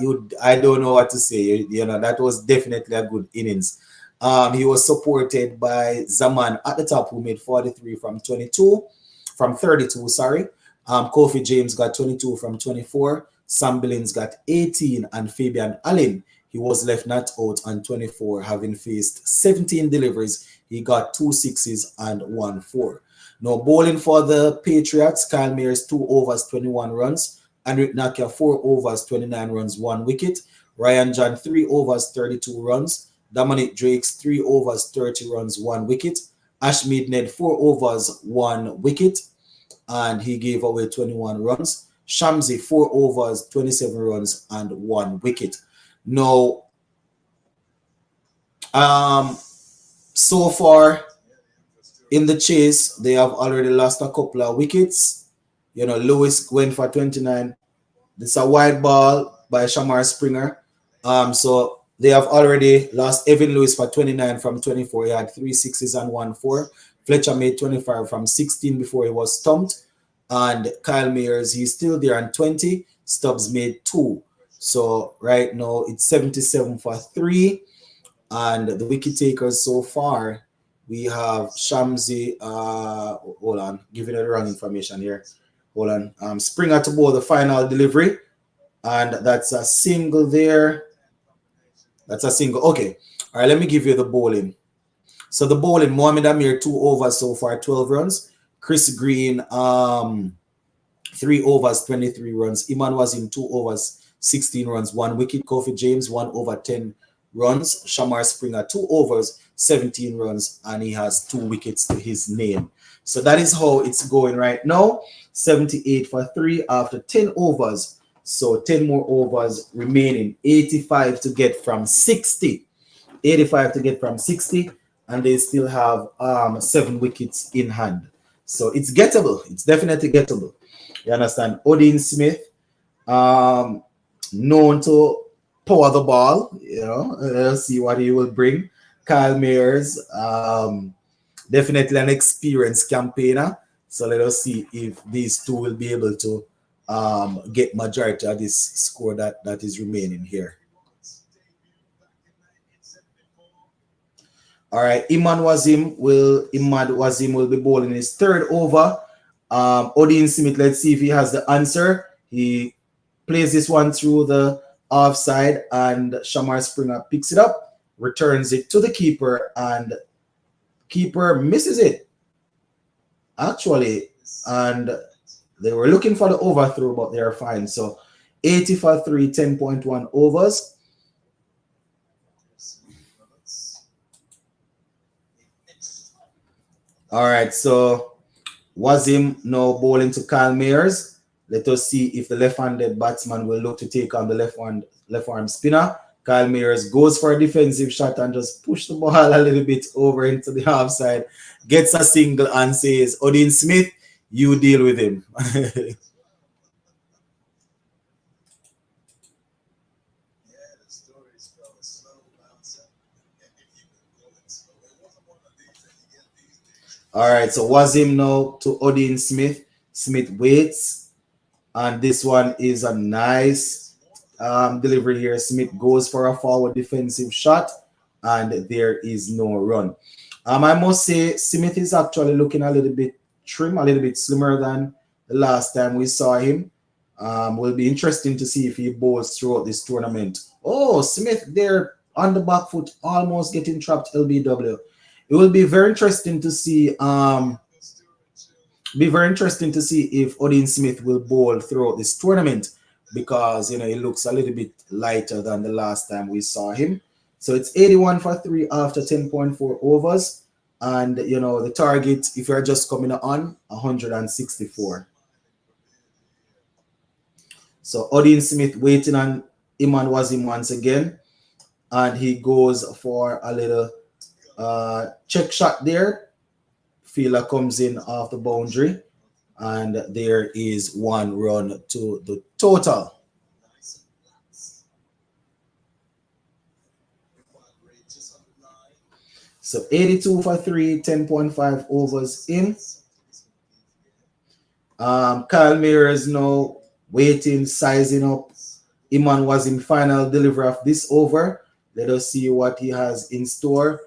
I don't know what to say. You know, that was definitely a good innings. He was supported by Zaman at the top, who made 43 from 32, sorry. Kofi James got 22 from 24. Sam Billings got 18, and Fabian Allen, he was left not out on 24, having faced 17 deliveries. He got 2 sixes and 1 4. Now, bowling for the Patriots, Kyle Mayers 2 overs, 21 runs. Henrik Nakia 4 overs, 29 runs, 1 wicket. Ryan John 3 overs, 32 runs. Dominic Drakes 3 overs, 30 runs, 1 wicket. Ashmead Ned 4 overs, 1 wicket, and he gave away 21 runs. Shamsi 4 overs, 27 runs, and 1 wicket. Now, so far in the chase, they have already lost a couple of wickets. You know, Lewis went for 29. It's a wide ball by Shamar Springer. So they have already lost Evan Lewis for 29 from 24. He had 3 sixes and 1 4. Fletcher made 25 from 16 before he was stumped. And Kyle Mayers, he's still there on 20. Stubbs made 2. So right now it's 77 for 3. And the wicket takers so far, we have Shamsi. Hold on, giving you the wrong information here. Hold on. Springer to bowl the final delivery. And that's a single there. That's a single. Okay. All right, let me give you the bowling. So the bowling, Mohamed Amir 2 overs so far, 12 runs. Chris Green 3 overs, 23 runs. Iman Wazim 2 overs, 16 runs, 1 wicket. Kofi James 1 over, 10 runs. Shamar Springer 2 overs, 17 runs, and he has 2 wickets to his name. So that is how it's going right now. 78 for 3 after 10 overs. So 10 more overs remaining. 85 to get from 60. 85 to get from 60, and they still have 7 wickets in hand. So it's gettable. It's definitely gettable. You understand? Odin Smith, known to power the ball. You know, let's see what he will bring. Kyle Mayers, definitely an experienced campaigner. So let us see if these two will be able to get majority of this score that is remaining here. All right, Imad Wazim will be bowling his 3rd over. Odin Smith, let's see if he has the answer. He plays this one through the offside, and Shamar Springer picks it up, returns it to the keeper, and keeper misses it. Actually, and they were looking for the overthrow, but they are fine. So 80 for 3, 10.1 overs. All right, so Wazim now bowling to Kyle Mayers. Let us see if the left-handed batsman will look to take on the left-arm spinner. Kyle Mayers goes for a defensive shot and just push the ball a little bit over into the offside. Gets a single and says, Odin Smith, you deal with him. All right, so Wazim now to Odin Smith. Smith waits, and this one is a nice delivery here. Smith goes for a forward defensive shot, and there is no run. I must say Smith is actually looking a little bit trim, a little bit slimmer than the last time we saw him. Will be interesting to see if he bowls throughout this tournament. Oh, Smith there on the back foot, almost getting trapped LBW. It will be very interesting to see. If Odin Smith will bowl throughout this tournament, because you know he looks a little bit lighter than the last time we saw him. So it's 81 for 3 after 10.4 overs, and you know the target, if you're just coming on, 164. So Odin Smith waiting on Iman Wazim once again, and he goes for a little Check shot there. Fielder comes in off the boundary. And there is 1 run to the total. So 82 for 3, 10.5 overs in. Kyle Mayer is now waiting, sizing up. Iman was in final delivery of this over. Let us see what he has in store.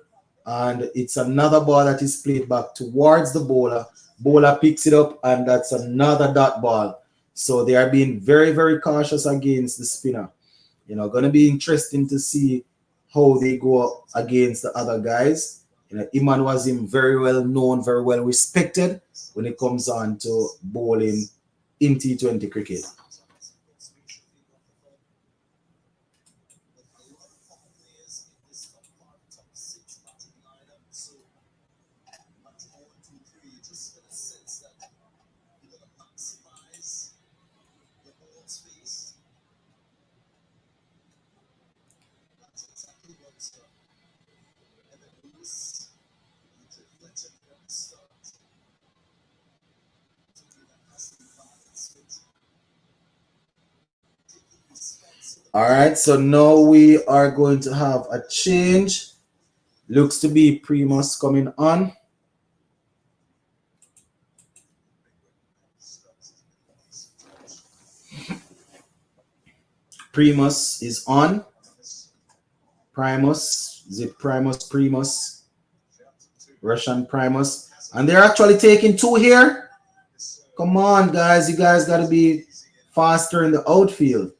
And it's another ball that is played back towards the bowler. Bowler picks it up, and that's another dot ball. So they are being very, very cautious against the spinner. You know, going to be interesting to see how they go against the other guys. You know, Iman was him very well known, very well respected when it comes on to bowling in T20 cricket. All right, so now we are going to have a change. Looks to be Primus coming on. Primus is on. Primus, is it Primus? Russian Primus. And they're actually taking 2 here. Come on, guys. You guys got to be faster in the outfield.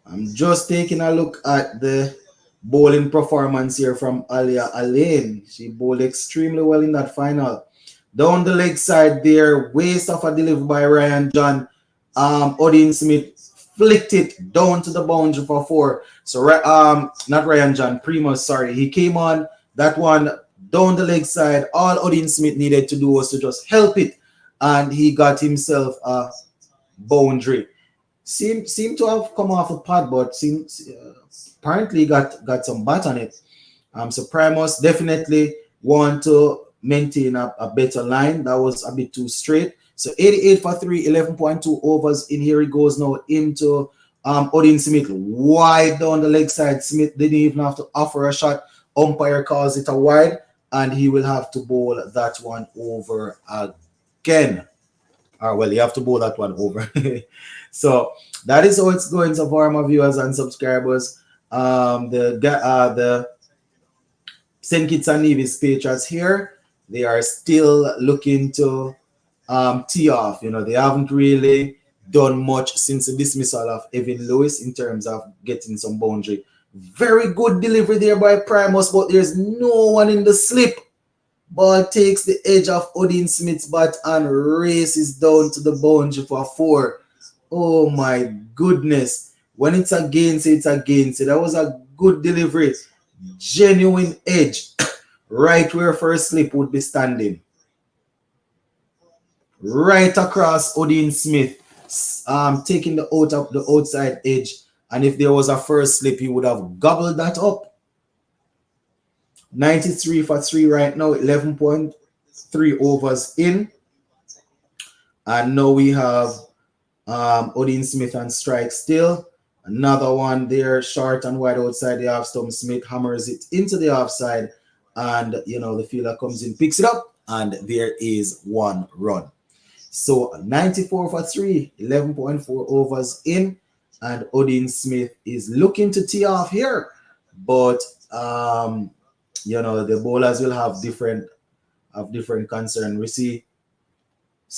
I'm just taking a look at the bowling performance here from Alia Alain. She bowled extremely well in that final. Down the leg side there, waste of a delivery by Ryan John. Odin Smith flicked it down to the boundary for 4. So, not Ryan John, Primus, sorry. He came on that one down the leg side. All Odin Smith needed to do was to just help it. And he got himself a boundary. Seemed to have come off the pad, but apparently got some bat on it. So Primus definitely want to maintain a better line. That was a bit too straight. So 88 for 3, 11.2 overs. In here he goes now into Odin Smith wide down the leg side. Smith didn't even have to offer a shot. Umpire calls it a wide, and he will have to bowl that one over again. Well, you have to bowl that one over. So that is how it's going so far, my viewers and subscribers. The St. Kitts and Nevis Patriots here, they are still looking to tee off. You know, they haven't really done much since the dismissal of Evan Lewis in terms of getting some boundary. Very good delivery there by Primus, but there's no one in the slip. Ball takes the edge of Odin Smith's bat and races down to the boundary for 4. Oh my goodness. When it's against it, it's against it. That was a good delivery. Genuine edge. Right where first slip would be standing. Right across Odin Smith. Taking the outside edge. And if there was a first slip, he would have gobbled that up. 93 for 3 right now, 11.3 overs in. And now we have Odin Smith on strike still. Another one there, short and wide outside the off stump. Smith hammers it into the offside. And, you know, the fielder comes in, picks it up, and there is 1 run. So 94 for 3, 11.4 overs in. And Odin Smith is looking to tee off here. But, you know, the bowlers will have different concern. We see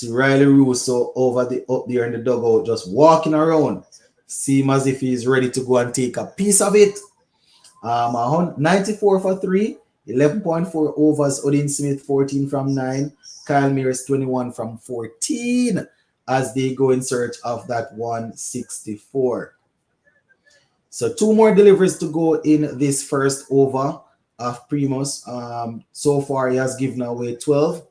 Riley Russo up there in the dugout just walking around. Seem as if he's ready to go and take a piece of it. 94 for 3, 11.4 overs. Odin Smith 14 from 9. Kyle Mears 21 from 14 as they go in search of that 164. So 2 more deliveries to go in this first over. of Primus. So far, he has given away 12.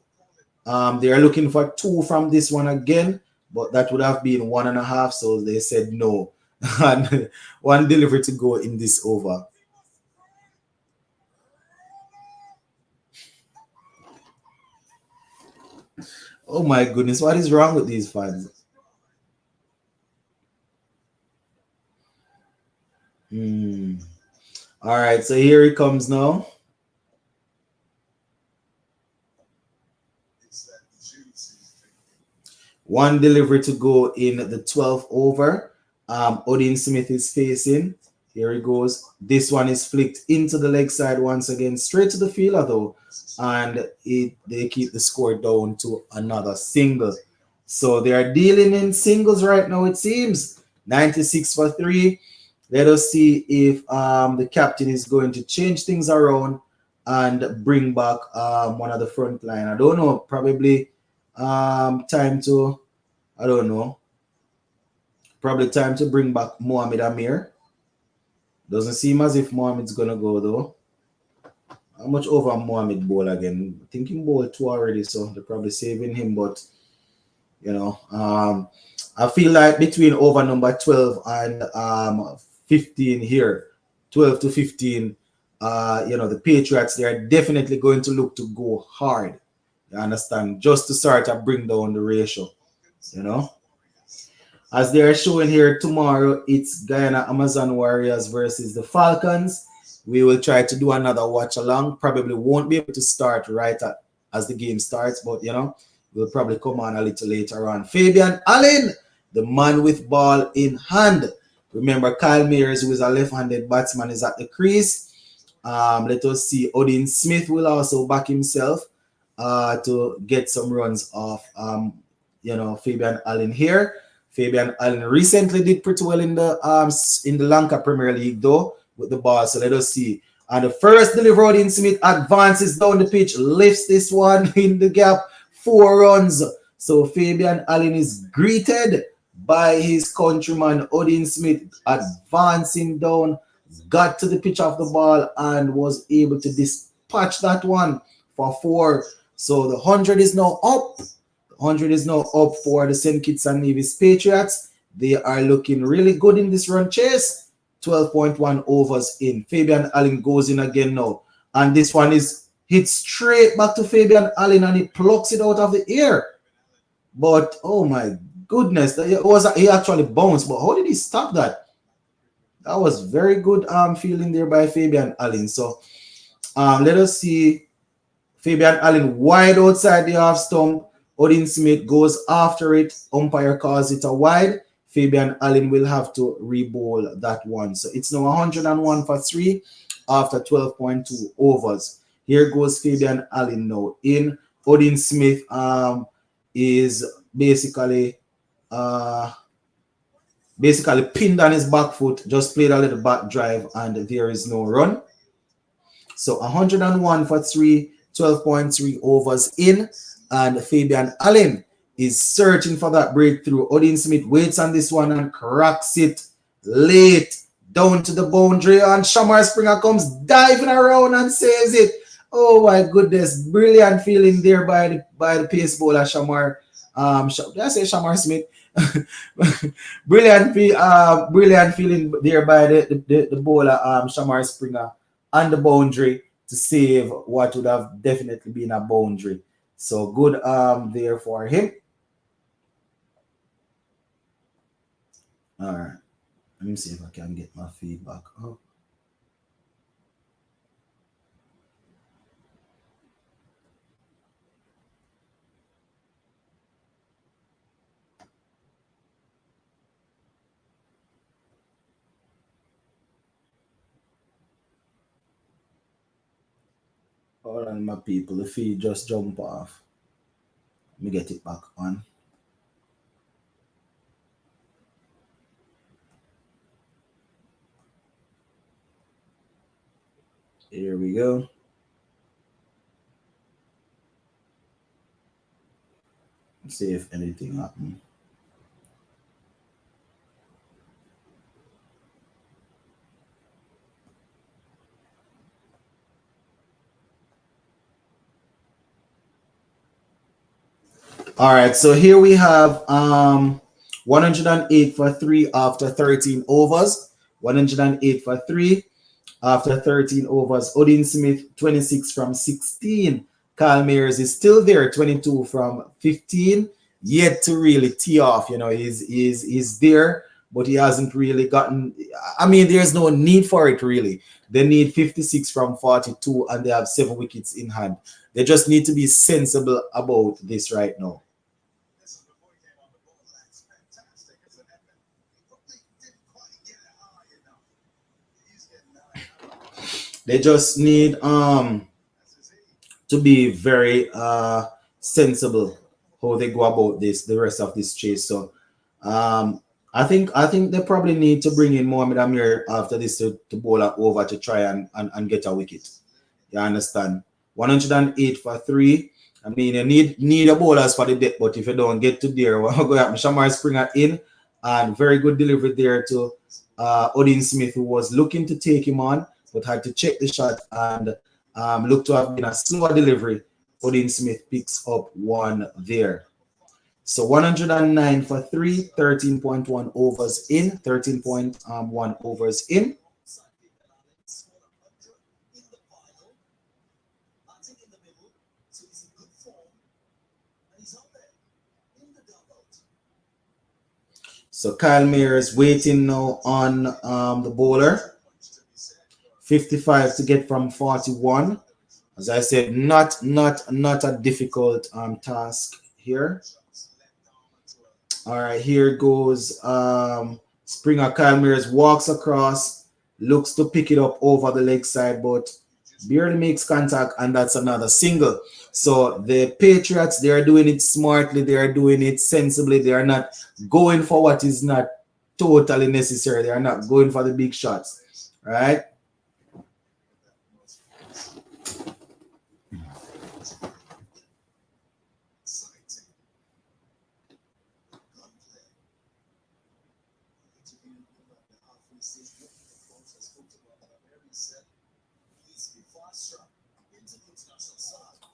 They are looking for 2 from this one again, but that would have been 1.5. So they said no. And 1 delivery to go in this over. Oh my goodness, what is wrong with these fans? All right, so here it comes now. One delivery to go in the 12th over. Odin Smith is facing. Here he goes. This one is flicked into the leg side once again, straight to the fielder though. And they keep the score down to another single. So they are dealing in singles right now, it seems. 96 for 3. Let us see if the captain is going to change things around and bring back one of the front line. I don't know, probably time to, I don't know, probably time to bring back Mohamed Amir. Doesn't seem as if Mohamed's going to go though. How much over Mohamed bowl again? I think he bowled 2 already, so they're probably saving him. But, you know, I feel like between over number 12 and 15 here, 12 to 15, the Patriots, they are definitely going to look to go hard. You understand? Just to start to bring down the ratio, you know. As they are showing here tomorrow, it's Guyana Amazon Warriors versus the Falcons. We will try to do another watch along. Probably won't be able to start as the game starts, but we'll probably come on a little later on. Fabian Allen, the man with ball in hand. Remember, Kyle Mayers, who is a left-handed batsman, is at the crease. Let us see. Odin Smith will also back himself to get some runs off. Fabian Allen here. Fabian Allen recently did pretty well in the Lanka Premier League though with the ball. So let us see. And the first delivery, Odin Smith advances down the pitch, lifts this one in the gap, 4 runs. So Fabian Allen is greeted by his countryman Odin Smith, advancing down, got to the pitch of the ball and was able to dispatch that one for 4. So the 100 is now up. 100 is now up for the St. Kitts and Nevis Patriots. They are looking really good in this run chase. 12.1 overs in. Fabian Allen goes in again now. And this one is hit straight back to Fabian Allen and he plucks it out of the air. But, oh my goodness, he actually bounced. But how did he stop that? That was very good feeling there by Fabian Allen. So let us see. Fabian Allen wide outside the half stump. Odin Smith goes after it. Umpire calls it a wide. Fabian Allen will have to re-bowl that one. So it's now 101 for 3 after 12.2 overs. Here goes Fabian Allen now in. Odin Smith is basically pinned on his back foot, just played a little back drive, and there is no run. So 101 for 3, 12.3 overs in, and Fabian Allen is searching for that breakthrough. Odin Smith waits on this one and cracks it late down to the boundary, and Shamar Springer comes diving around and saves it. Oh my goodness, brilliant feeling there by the pace bowler Shamar. Did I say Shamar Smith? brilliant feeling there by the bowler Shamar Springer on the boundary to save what would have definitely been a boundary. So good there for him. All right. Let me see if I can get my feedback up. Hold on, my people. The feed just jump off. Let me get it back on. Here we go. Let's see if anything happened. All right, so here we have 108 for 3 after 13 overs. 108 for 3 after 13 overs. Odin Smith, 26 from 16. Kyle Mayers is still there, 22 from 15. Yet to really tee off. You know, he's there, but he hasn't really gotten. I mean, there's no need for it really. They need 56 from 42, and they have 7 wickets in hand. They just need to be sensible about this right now. They just need to be very sensible how they go about this the rest of this chase. So I think they probably need to bring in Mohamed Amir after this to bowl over to try and get a wicket. You understand? 108 for 3. I mean, you need a bowlers for the death, but if you don't get to there, we're going to have Shamar Springer in, and very good delivery there to Odin Smith, who was looking to take him on, but had to check the shot and looked to have been a slower delivery. Odin Smith picks up one there. So 109 for 3, 13.1 overs in, 13.1 overs in. So Kyle Mayers waiting now on the bowler. 55 to get from 41. As I said, not a difficult task here. All right, here goes Springer. Kyle Mayers walks across, looks to pick it up over the leg side, but barely makes contact, and that's another single. So the Patriots, they are doing it smartly, they are doing it sensibly, they are not going for what is not totally necessary. They are not going for the big shots, right?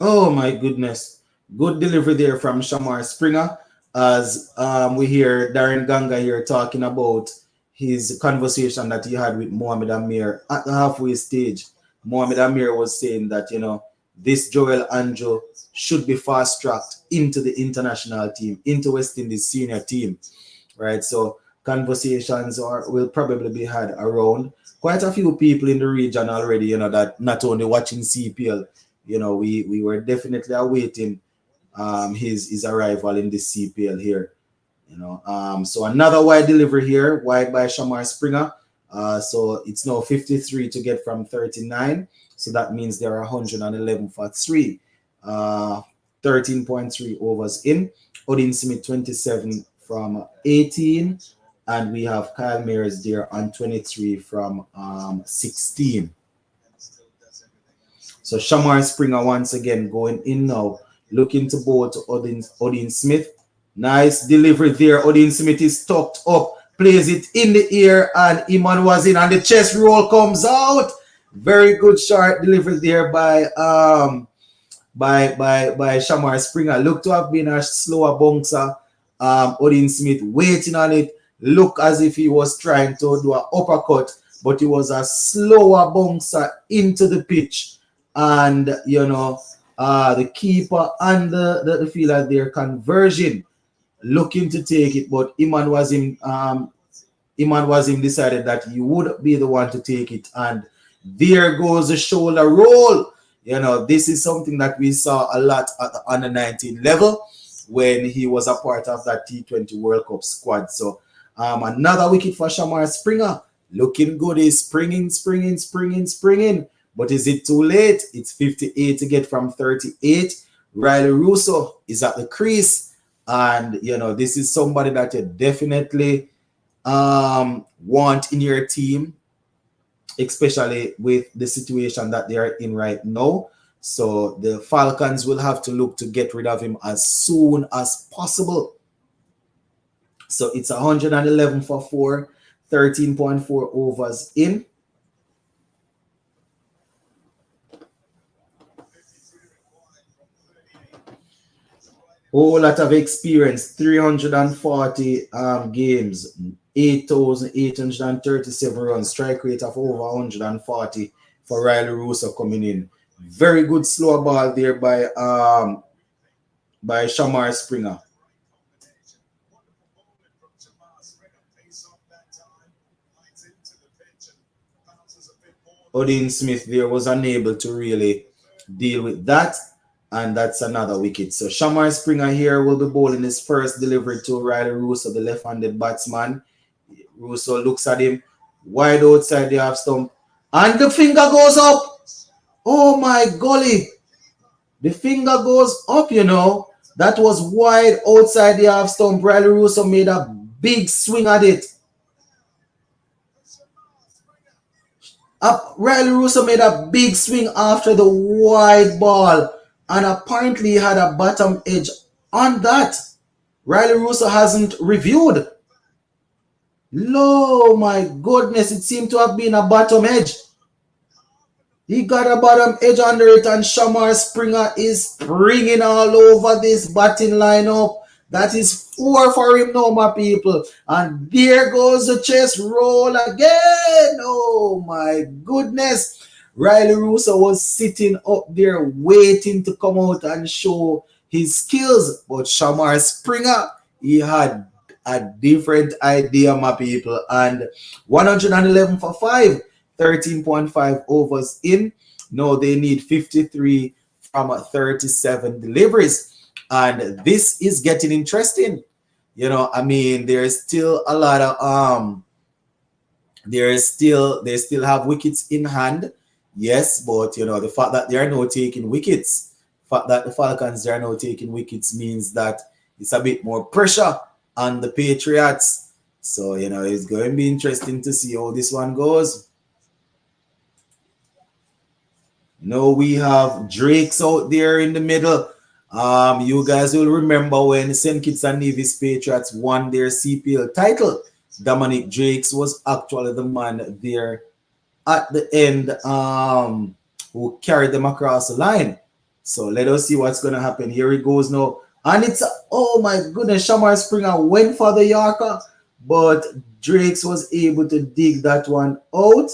Oh my goodness. Good delivery there from Shamar Springer. As we hear Darren Ganga here talking about his conversation that he had with Mohamed Amir at the halfway stage. Mohamed Amir was saying that, you know, this Joel Anjo should be fast tracked into the international team, into West Indies senior team, right? So conversations will probably be had around quite a few people in the region already, you know, that not only watching CPL, you know, we were definitely awaiting his arrival in this CPL here. You know, so another wide delivery here, wide by Shamar Springer. So it's now 53 to get from 39. So that means there are 111 for 3. 13.3 overs in. Odin Smith 27 from 18. And we have Kyle Mayers there on 23 from 16. So Shamar Springer once again going in now, looking to bowl to Odin Smith. Nice delivery there. Odin Smith is tucked up, plays it in the air, and Iman was in, and the chest roll comes out. Very good short delivery there by Shamar Springer. Looked to have been a slower bouncer. Odin Smith waiting on it. Look as if he was trying to do an uppercut, but it was a slower bouncer into the pitch. And you know, the keeper and the fielder there conversion, looking to take it, but Iman Wasim decided that he would be the one to take it, and there goes the shoulder roll. You know, this is something that we saw a lot at the under 19 level when he was a part of that T20 World Cup squad. So another wicket for Shamar Springer, looking good. He's springing. But is it too late? It's 58 to get from 38. Riley Russo is at the crease. And, you know, this is somebody that you definitely want in your team, especially with the situation that they are in right now. So the Falcons will have to look to get rid of him as soon as possible. So it's 111 for 4, 13.4 overs in. Whole lot of experience, 340 games, 8,837 runs, strike rate of over 140 for Riley Russo coming in. Very good slow ball there by Shamar Springer. Odin Smith there was unable to really deal with that, and that's another wicket. So Shamar Springer here will be bowling his first delivery to Riley Russo, the left-handed batsman. Russo looks at him, wide outside the half stump, and the finger goes up. Oh my golly, the finger goes up, you know. That was wide outside the half stump. Riley Russo made a big swing at it. Riley Russo made a big swing after the wide ball, and apparently he had a bottom edge on that. Riley Russo hasn't reviewed. Oh my goodness, it seemed to have been a bottom edge. He got a bottom edge under it, and Shamar Springer is springing all over this batting lineup. That is 4 for him now, my people. And there goes the chest roll again. Oh, my goodness. Riley Russo was sitting up there waiting to come out and show his skills. But Shamar Springer, he had a different idea, my people. And 111 for 5, 13.5 overs in. Now they need 53 from 37 deliveries. And this is getting interesting. You know, I mean, there's still a lot of they still have wickets in hand. Yes, but you know, the fact that they are now taking wickets, the fact that the Falcons are now taking wickets means that it's a bit more pressure on the Patriots. So, you know, it's going to be interesting to see how this one goes. Now we have Drakes out there in the middle. You guys will remember when St. Kitts and Nevis Patriots won their CPL title. Dominic Drakes was actually the man there at the end who carried them across the line. So let us see what's going to happen. Here he goes now. And it's, oh my goodness, Shamar Springer went for the Yorker, but Drakes was able to dig that one out.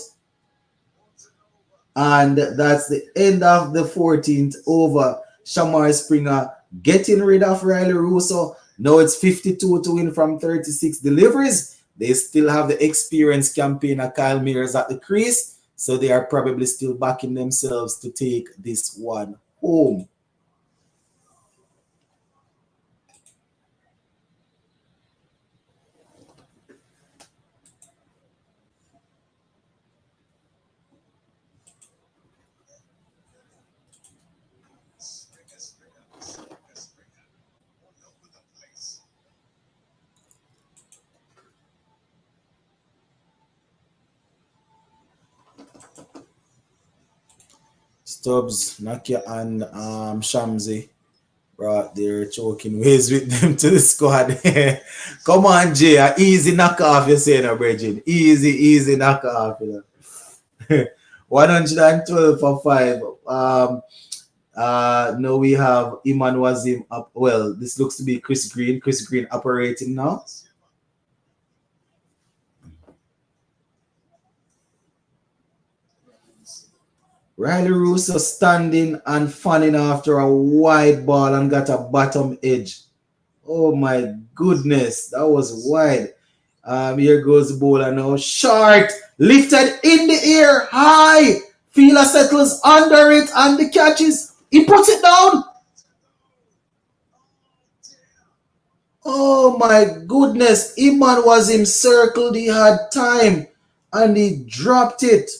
And that's the end of the 14th over. Shamar Springer getting rid of Riley Russo. Now it's 52 to win from 36 deliveries. They still have the experienced campaigner Kyle Mears at the crease. So they are probably still backing themselves to take this one home. Stubbs, Nakia, and Shamsi brought their choking ways with them to the squad. Come on, Jay. Easy knock off, you say, no, Bridget. Easy knock off. You know. 112 for 5. Now we have Iman Wazim up. Well, this looks to be Chris Green. Chris Green operating now. Riley Russo standing and fanning after a wide ball and got a bottom edge. Oh my goodness, that was wide. Here goes the bowler now. Short, lifted in the air, high. Fielder settles under it and the catches. He puts it down. Oh my goodness, Iman was encircled. He had time and he dropped it.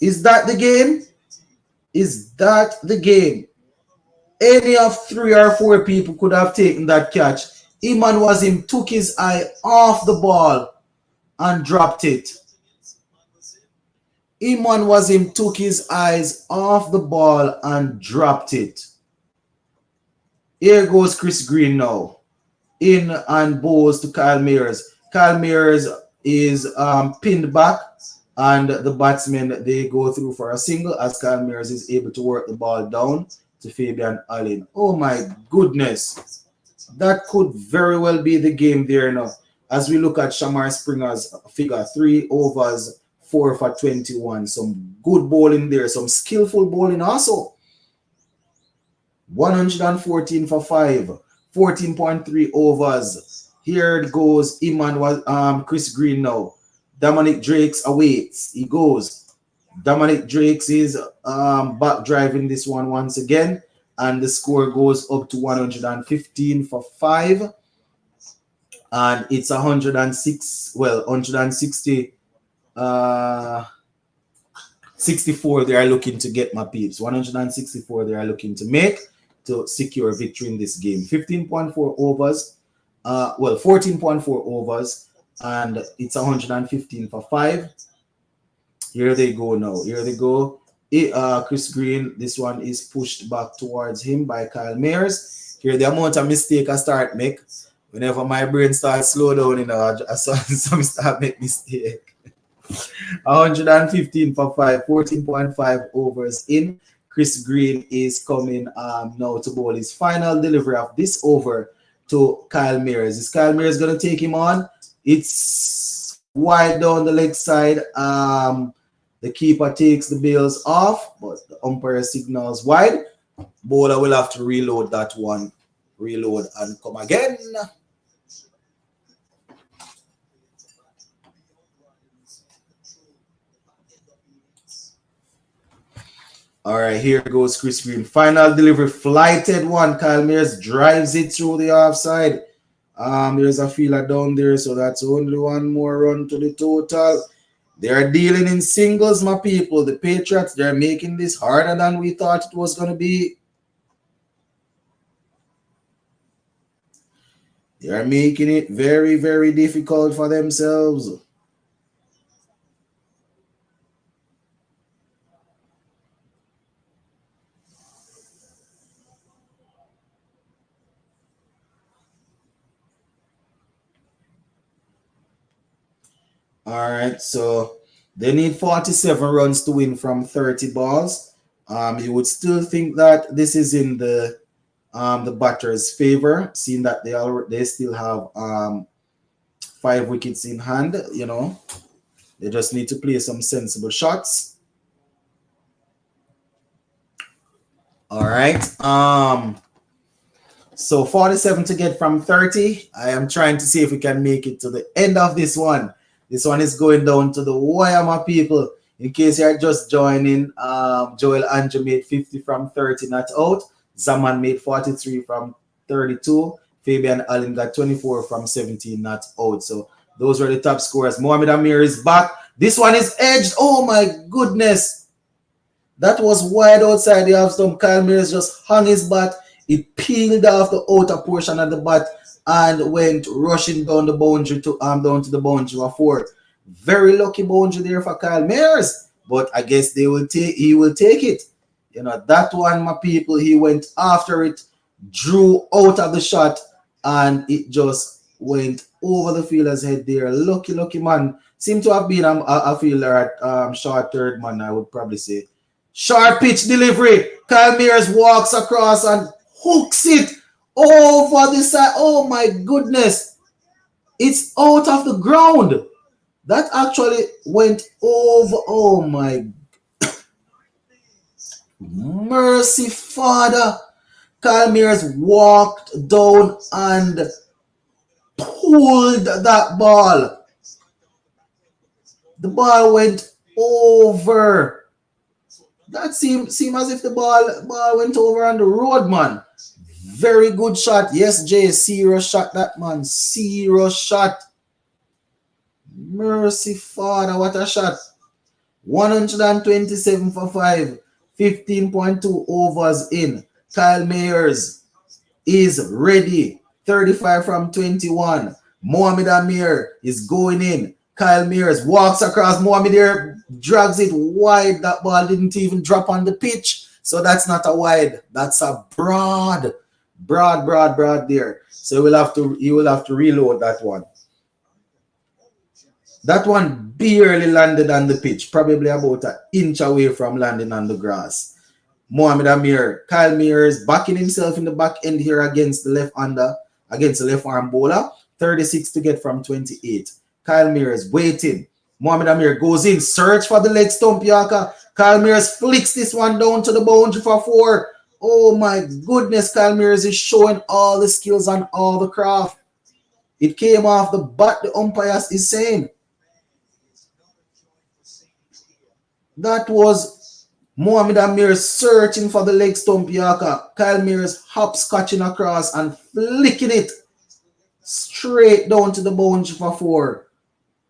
Is that the game? Is that the game? Any of 3 or 4 people could have taken that catch. Iman Wazim took his eye off the ball and dropped it. Iman Wazim took his eyes off the ball and dropped it. Here goes Chris Green now. In and bows to Kyle Mears. Kyle Mears is pinned back. And the batsmen, they go through for a single as Kyle Mears is able to work the ball down to Fabian Allen. Oh my goodness. That could very well be the game there now. As we look at Shamar Springer's figure, 3 overs, 4 for 21. Some good bowling there, some skillful bowling also. 114 for 5, 14.3 overs. Here it goes. Iman was Chris Green now. Dominic Drakes awaits. He goes. Dominic Drakes is back driving this one once again. And the score goes up to 115 for 5. And it's 106, well, 160, 64 they are looking to get, my peeps. 164 they are looking to make to secure victory in this game. 15.4 overs, 14.4 overs, and it's 115 for 5. Here they go now. Here they go. Chris Green, this one is pushed back towards him by Kyle Mayers. Here the amount of mistake I start make. Whenever my brain starts slow down, you know, I start make mistake. 115 for 5, 14.5 overs in. Chris Green is coming now to bowl his final delivery of this over to Kyle Mayers. Is Kyle Mayers going to take him on? It's wide down the leg side. The keeper takes the bails off, but the umpire signals wide. Bowler will have to reload that one. Reload and come again. All right, here goes Chris Green. Final delivery, flighted one. Kyle Mayers drives it through the offside. There's a fielder down there, so that's only one more run to the total. They are dealing in singles, my people. The Patriots, they're making this harder than we thought it was going to be. They are making it very, very difficult for themselves. All right, so they need 47 runs to win from 30 balls. You would still think that this is in the batter's favor, seeing that they still have 5 wickets in hand. You know, they just need to play some sensible shots. All right. So 47 to get from 30. I am trying to see if we can make it to the end of this one. This one is going down to the wire, my people. In case you're just joining, Joel Andrew made 50 from 30 not out. Zaman made 43 from 32. Fabian Allen got 24 from 17 not out. So those were the top scorers. Mohamed Amir is back. This one is edged. Oh my goodness. That was wide outside the half stump. Kyle Mayers just hung his bat. It peeled off the outer portion of the bat and went rushing down the boundary to down to the boundary of 4. Very lucky boundary there for Kyle Mayers, but I guess he will take it. You know, that one, my people, he went after it, drew out of the shot, and it just went over the fielder's head there. Lucky man. Seemed to have been a fielder at short third man, I would probably say. Sharp pitch delivery. Kyle Mayers walks across and hooks it over the side. Oh my goodness. It's out of the ground. That actually went over. Oh my mercy, Father. Kyle Mayers walked down and pulled that ball. The ball went over. That seemed as if the ball went over on the road, man. Very good shot. Yes, Jay, serious shot that, man. Serious shot. Mercy, Father, what a shot. 127 for 5. 15.2 overs in. Kyle Mayers is ready. 35 from 21. Mohamed Amir is going in. Kyle Mayers walks across. Mohamed Amir drags it wide. That ball didn't even drop on the pitch. So that's not a wide. That's a broad there. So he will have to reload that one. That one barely landed on the pitch, probably about an inch away from landing on the grass. Mohamed Amir. Kyle Mears backing himself in the back end here against the left-hander, against the left arm bowler. 36 to get from 28. Kyle Mears waiting. Mohamed Amir goes in, search for the leg stump Yorker. Kyle Mears flicks this one down to the boundary for 4. Oh my goodness, Kyle Mears is showing all the skills and all the craft. It came off the bat, the umpires is saying. That was Mohamed Amir searching for the leg stump Yorker. Kyle Mears hopscotching across and flicking it straight down to the boundary for 4.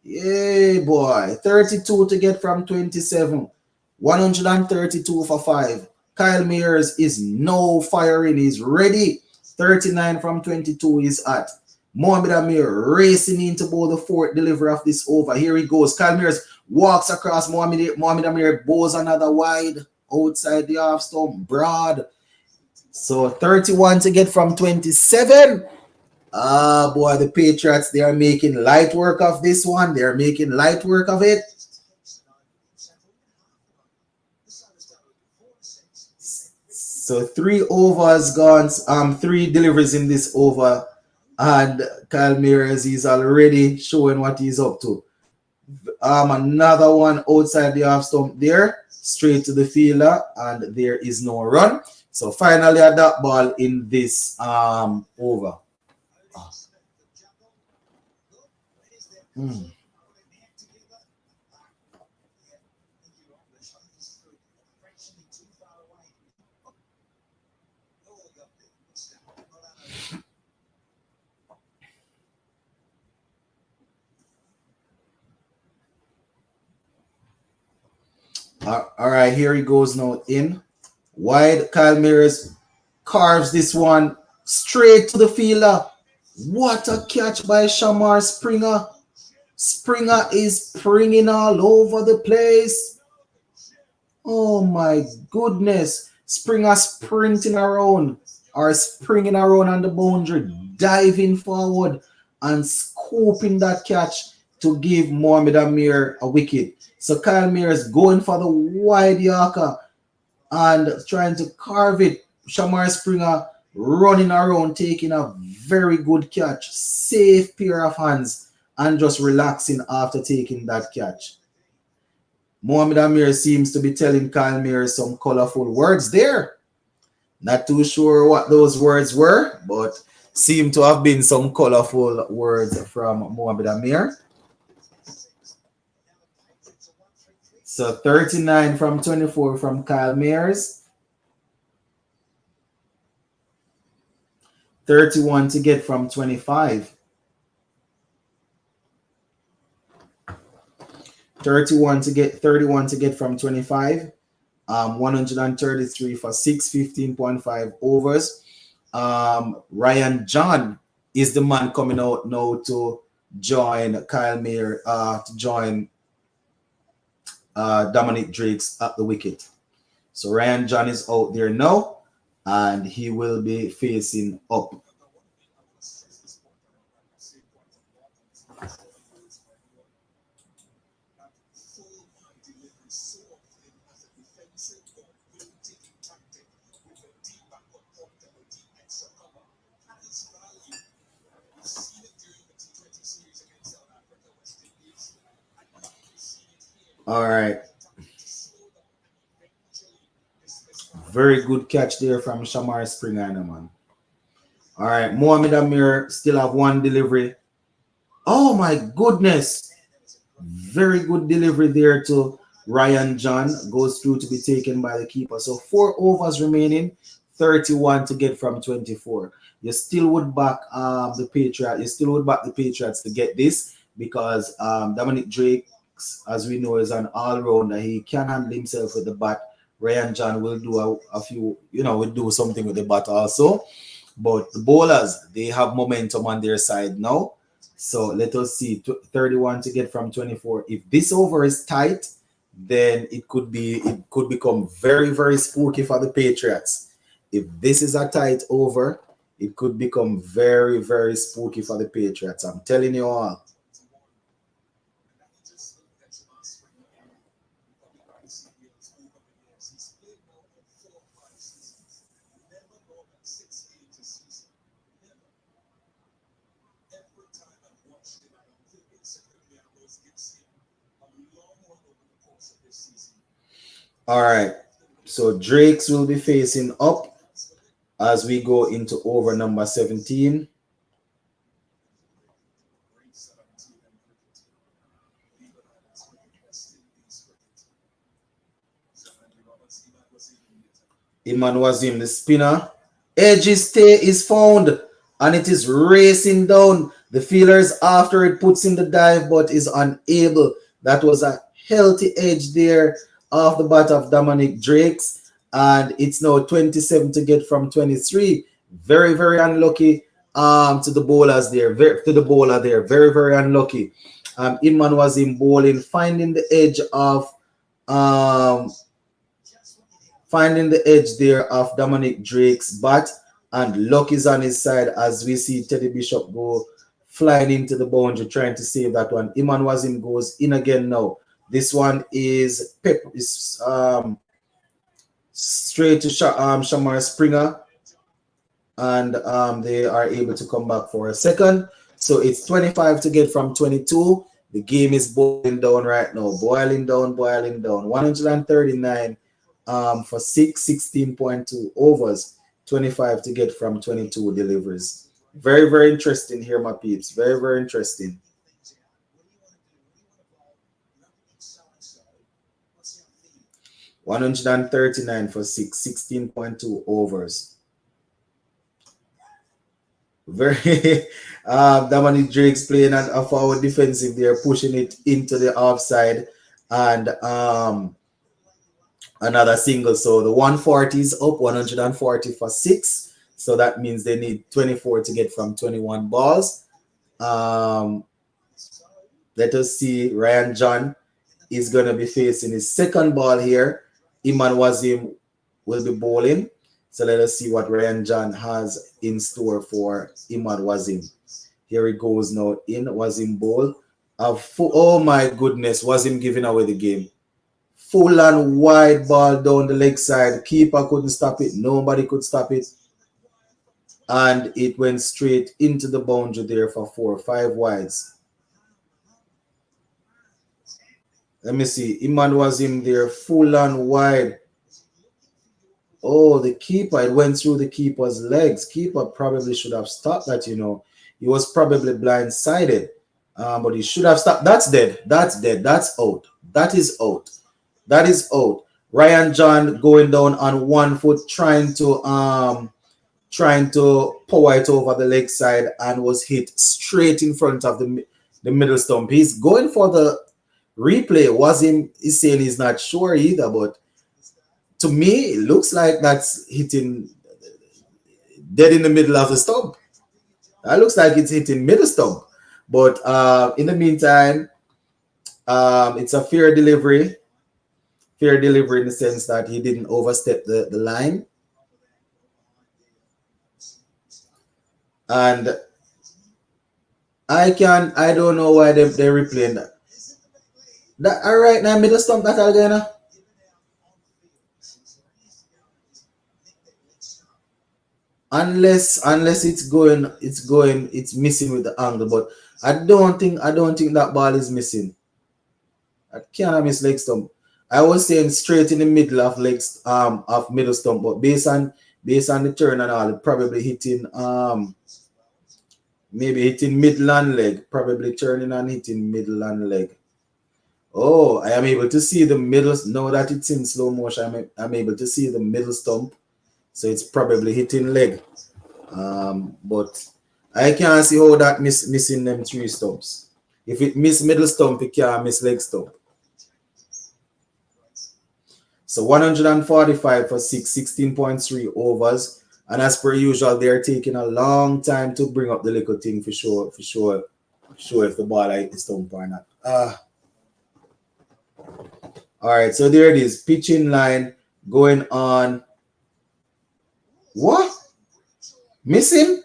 Yay, boy. 32 to get from 27. 132 for 5. Kyle Mears is now firing. He's ready. 39 from 22 is at. Mohamed Amir racing into both the 4th delivery of this over. Here he goes. Kyle Mears walks across. Mohamed Amir bows another wide outside the off stump. Broad. So 31 to get from 27. Ah, boy, the Patriots, they are making light work of this one. They are making light work of it. So 3 overs gone, 3 deliveries in this over. And Kyle Mears is already showing what he's up to. Another one outside the off stump there, straight to the fielder, and there is no run. So finally a dot ball in this over. All right, here he goes now in. Wide, Kyle Mears carves this one straight to the fielder. What a catch by Shamar Springer. Springer is springing all over the place. Oh my goodness. Springer sprinting around or springing around on the boundary, diving forward and scooping that catch to give Mohamed Amir a wicket. So Kyle Mears going for the wide Yorker and trying to carve it. Shamar Springer running around, taking a very good catch. Safe pair of hands and just relaxing after taking that catch. Mohamed Amir seems to be telling Kyle Mears some colorful words there. Not too sure what those words were, but seem to have been some colorful words from Mohamed Amir. So 39 from 24 from Kyle Mears. 31 to get from 25. 31 to get from 25. 133 for 6, 15.5 overs. Ryan John is the man coming out now to join Kyle Mears, to join Dominic Drakes at the wicket. So Ryan John is out there now, and he will be facing up. All right. Very good catch there from Shamar Springer, man. All right. Mohamed Amir still have one delivery. Oh, my goodness. Very good delivery there to Ryan John. Goes through to be taken by the keeper. So 4 overs remaining. 31 to get from 24. You still would back the Patriots. You still would back the Patriots to get this because Dominic Drake, as we know, is an all-rounder. He can handle himself with the bat. Ryan John will do a few, will do something with the bat also. But the bowlers, they have momentum on their side now. So let us see. 31 to get from 24. If this over is tight, then it could become very, very spooky for the Patriots. If this is a tight over, it could become very, very spooky for the Patriots. I'm telling you all. All right. So Drakes will be facing up as we go into over number 17. Iman Wazim, the spinner. Edge's stay is found and it is racing down. The fielders after it puts in the dive but is unable. That was a healthy edge there off the bat of Dominic Drakes. And it's now 27 to get from 23. Very, very unlucky to the bowlers there. To the bowler there. Very, very unlucky. Iman Wazim bowling, finding the edge of there of Dominic Drake's bat, and luck is on his side as we see Teddy Bishop go flying into the boundary trying to save that one. Iman Wazim goes in again now. This one is straight to Shamar Springer, and they are able to come back for a second. So it's 25 to get from 22. The game is boiling down right now. Boiling down. 139 for 16.2 overs. 25 to get from 22 deliveries. Very, very interesting here, my peeps. Very, very interesting. $139 for 16.2 overs. Very Dominic Drake's playing a forward defensive there, pushing it into the offside, and another single. So the 140 is up, 140 for 6. So that means they need 24 to get from 21 balls. Let us see. Ryan John is going to be facing his second ball here. Iman Wazim will be bowling. So let us see what Ryan John has in store for Iman Wazim. Here he goes now in. Wazim bowl. Oh my goodness. Wazim giving away the game. Full and wide ball down the leg side. Keeper couldn't stop it. Nobody could stop it. And it went straight into the boundary there for 4 or 5 wides. Let me see. Iman Wazim there. Full and wide. Oh, the keeper, it went through the keeper's legs. Keeper probably should have stopped that, you know. He was probably blindsided. But he should have stopped. That's dead. That's dead. That's out. That is out. That is out. Ryan John going down on 1 foot, trying to power it over the leg side, and was hit straight in front of the middle stump. He's going for the replay. Wazim is saying he's not sure either, but to me, it looks like that's hitting dead in the middle of the stump. That looks like it's hitting middle stump. But in the meantime, it's a fair delivery. Fair delivery in the sense that he didn't overstep the line. And I don't know why they're replaying that. All right, now middle stump that again. Unless it's missing with the angle, but I don't think that ball is missing. I can't miss leg stump. I was saying straight in the middle of legs of middle stump, but based on the turn and all, it probably hitting maybe hitting middle and leg, probably turning and hitting middle and leg. Oh, I am able to see the middle. Now that it's in slow motion, I'm able to see the middle stump. So it's probably hitting leg. But I can't see how that missing them 3 stumps. If it miss middle stump, it can't miss leg stump. So 145 for 6, 16.3 overs. And as per usual, they're taking a long time to bring up the little thing for sure if the ball hit the stump or not. All right, so there it is. Pitching line going on. What? Missing?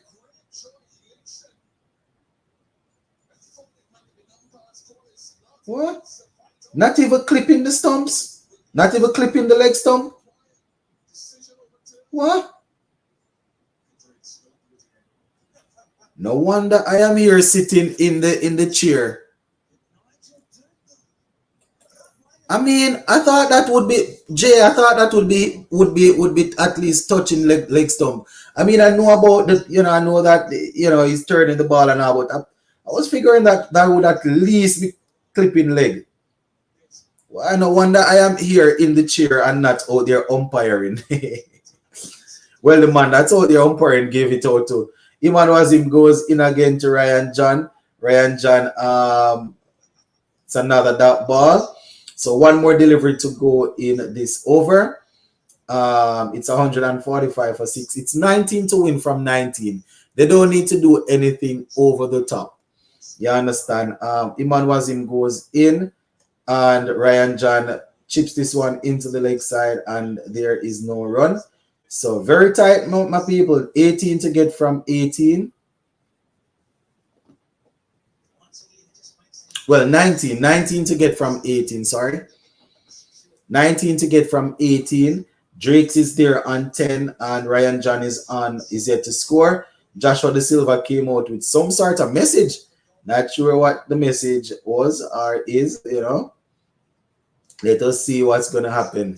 What? Not even clipping the stumps? Not even clipping the leg stump? What? No wonder I am here sitting in the chair. I mean, I thought that would be Jay. I thought that would be at least touching leg stump. I mean, I know about the I know that he's turning the ball and all, but I was figuring that that would at least be clipping leg. Well, no wonder I am here in the chair and not out there umpiring. Well, the man that's out there umpiring gave it out to Iman Wazim goes in again to Ryan John. Ryan John, it's another dot ball. So one more delivery to go in this over. It's 145 for 6. It's 19 to win from 19. They don't need to do anything over the top. You understand? Iman Wazim goes in and Ryan John chips this one into the leg side and there is no run. So very tight, my people. 18 to get from 18. Well, 19. 19 to get from 18, sorry. 19 to get from 18. Drake's is there on 10 and Ryan John is yet to score. Joshua De Silva came out with some sort of message. Not sure what the message was or is, Let us see what's going to happen.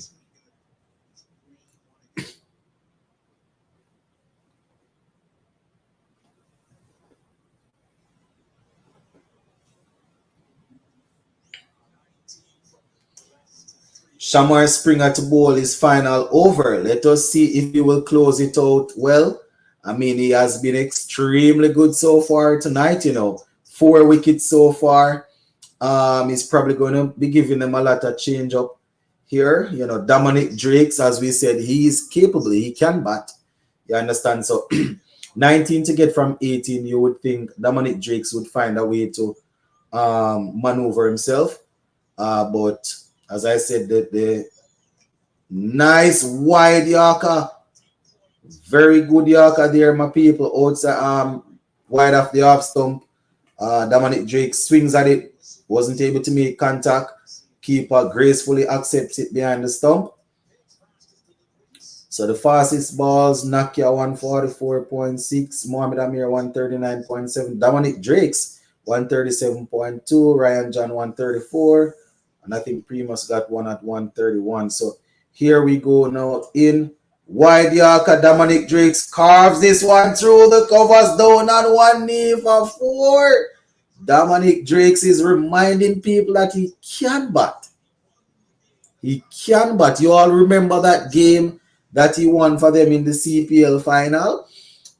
Shamar Springer to bowl his final over. Let us see if he will close it out well. I mean, he has been extremely good so far tonight, 4 wickets so far. He's probably going to be giving them a lot of change up here. Dominic Drakes, as we said, he is capable. He can bat. You understand? So 19 to get from 18, you would think Dominic Drakes would find a way to maneuver himself. But as I said, the nice wide Yorker. Very good Yorker there, my people. Outside, wide off the off stump. Dominic Drake swings at it. Wasn't able to make contact. Keeper gracefully accepts it behind the stump. So the fastest balls, Nakia 144.6, Mohamed Amir 139.7, Dominic Drakes 137.2, Ryan John 134, and I think Primus got one at 131. So here we go now in wide Yorker. Dominic Drakes carves this one through the covers down on one knee for 4. Dominic Drakes is reminding people that he can bat. He can bat. You all remember that game that he won for them in the CPL final.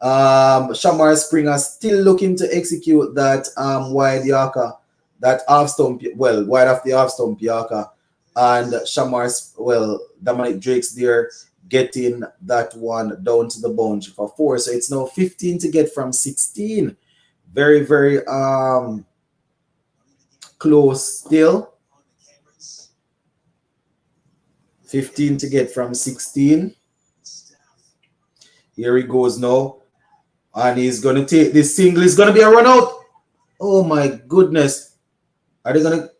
Shamar Springer still looking to execute that wide Yorker, that off stump, well, wide off the off stump Yorker. And Dominic Drakes there getting that one down to the boundary for 4. So it's now 15 to get from 16. Very, very close still. 15 to get from 16. Here he goes now. And he's going to take this single. It's going to be a run out. Oh my goodness. Are they going to...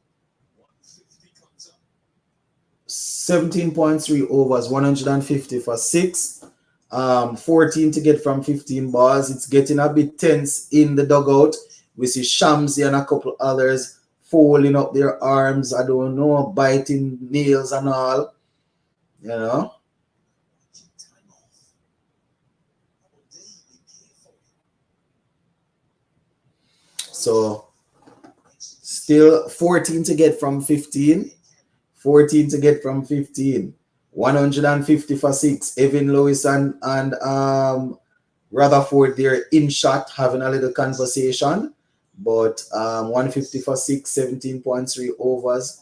17.3 overs, 150 for 6. 14 to get from 15 balls. It's getting a bit tense in the dugout. We see Shamsi and a couple others folding up their arms. I don't know, biting nails and all. So still 14 to get from 15. 14 to get from 15. 150 for 6. Evan Lewis and Rutherford there in shot having a little conversation. But 150 for 6, 17.3 overs.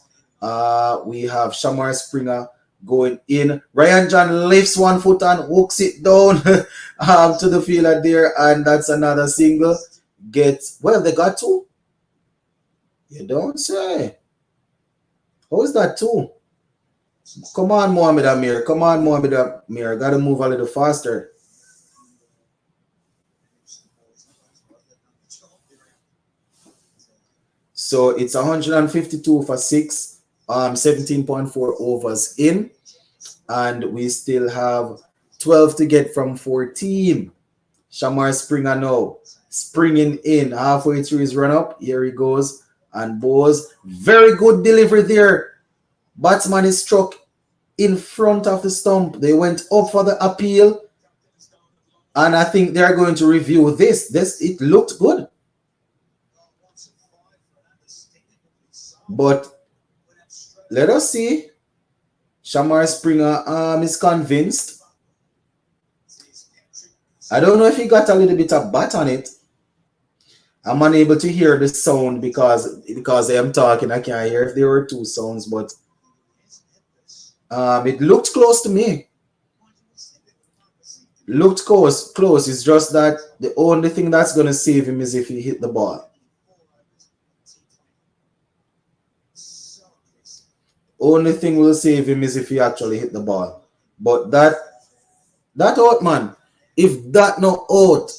We have Shamar Springer going in. Ryan John lifts one foot and hooks it down to the fielder there. And that's another single. They got 2? You don't say. How is that 2? Come on, Mohamed Amir. Come on, Mohamed Amir. Got to move a little faster. So it's 152 for 6, 17.4 overs in. And we still have 12 to get from 14. Shamar Springer now. springing in halfway through his run up. Here he goes and bows. Very good delivery there. Batsman is struck in front of the stump. They went up for the appeal, and I think they're going to review this. It looked good, but let us see. Shamar Springer is convinced. I don't know if he got a little bit of bat on it. I'm unable to hear the sound because I am talking. I can't hear if there were two sounds, but it looked close to me. Looked close. It's just that the only thing that's going to save him is if he hit the ball. Only thing will save him is if he actually hit the ball. But that out, man. If that no out,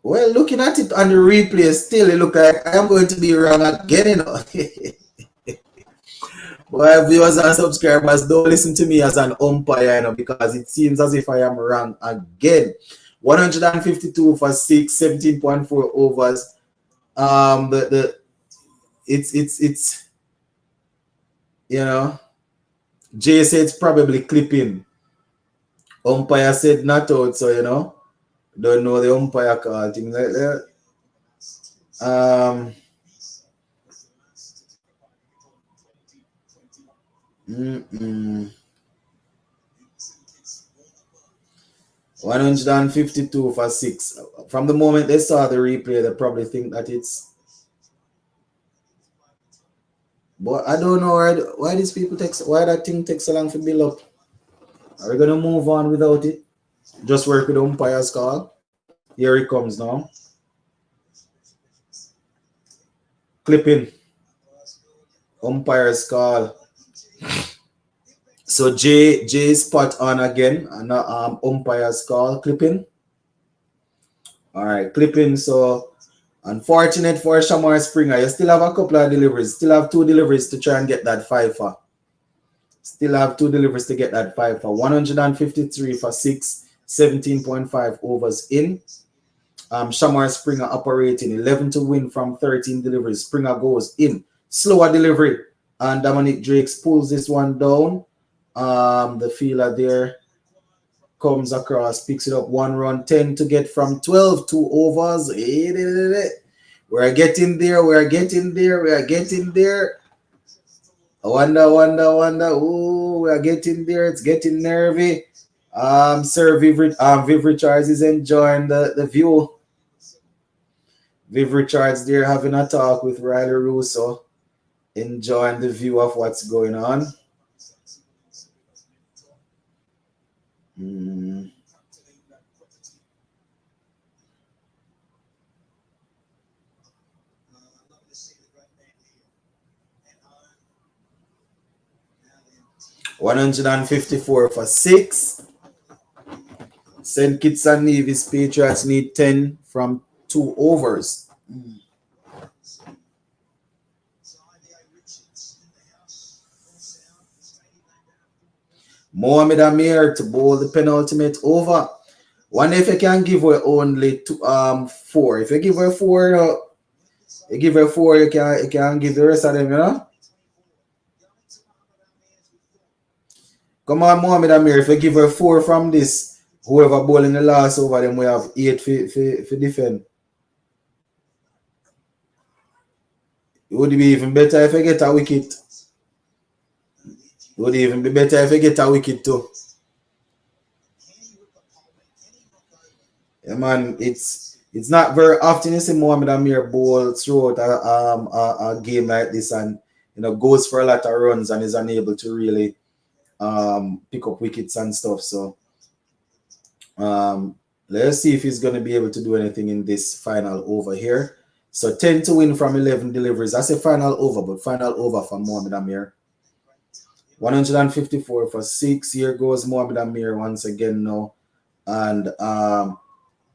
well, looking at it on the replay, still it look like I am going to be wrong again, you know. But viewers and subscribers, don't listen to me as an umpire, you know, because it seems as if I am wrong again. 152 for 6, 17.4 overs. It's you know, Jay said it's probably clipping. Umpire said not out, so you know, don't know the umpire call thing like that. 152 for 6. From the moment they saw the replay, they probably think that it's. But I don't know why these people why that thing takes so long to build up. Are we gonna move on without it? Just work with the umpire's call. Here it comes now. Clipping. Umpire's call. So Jay spot on again, and umpire's call. Clipping. All right, clipping. So unfortunate for Shamar Springer, you still have a couple of deliveries. Still have 2 deliveries to try and get that 5 for. Still have 2 deliveries to get that 5 for. 153 for 6, 17.5 overs in. Shamar Springer operating 11 to win from 13 deliveries. Springer goes in. Slower delivery. And Dominic Drakes pulls this one down. The fielder there comes across, picks it up, 1 run, 10 to get from 12, 2 overs. We're getting there. We are getting there. Wonder. Oh, we are getting there. It's getting nervy. Sir Viv Richards is enjoying the view. Viv Richards there having a talk with Riley Russo, enjoying the view of what's going on. 154 for 6. St. Kitts and Nevis Patriots need 10 from 2 overs. Mohamed Amir to bowl the penultimate over. Wonder if you can give away only 4. If you give away 4, you can give the rest of them, you know. Come on, Mohamed Amir. If you give her 4 from this, whoever bowling the last over them, we have 8 for defend. It would be even better if you get a wicket. It would even be better if you get a wicket too. Yeah, man, it's not very often you see Mohamed Amir bowl throughout a game like this, and you know goes for a lot of runs and is unable to really pick up wickets and stuff. So let's see if he's going to be able to do anything in this final over here. So 10 to win from 11 deliveries. That's a final over, but final over for Mohamed Amir. 154 for 6. Here goes Mohamed Amir once again now. And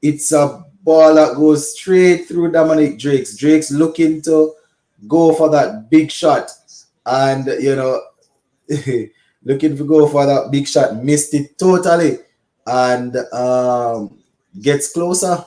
it's a ball that goes straight through Dominic Drakes. Drakes looking to go for that big shot. And, you know, looking to go for that big shot, missed it totally, and gets closer.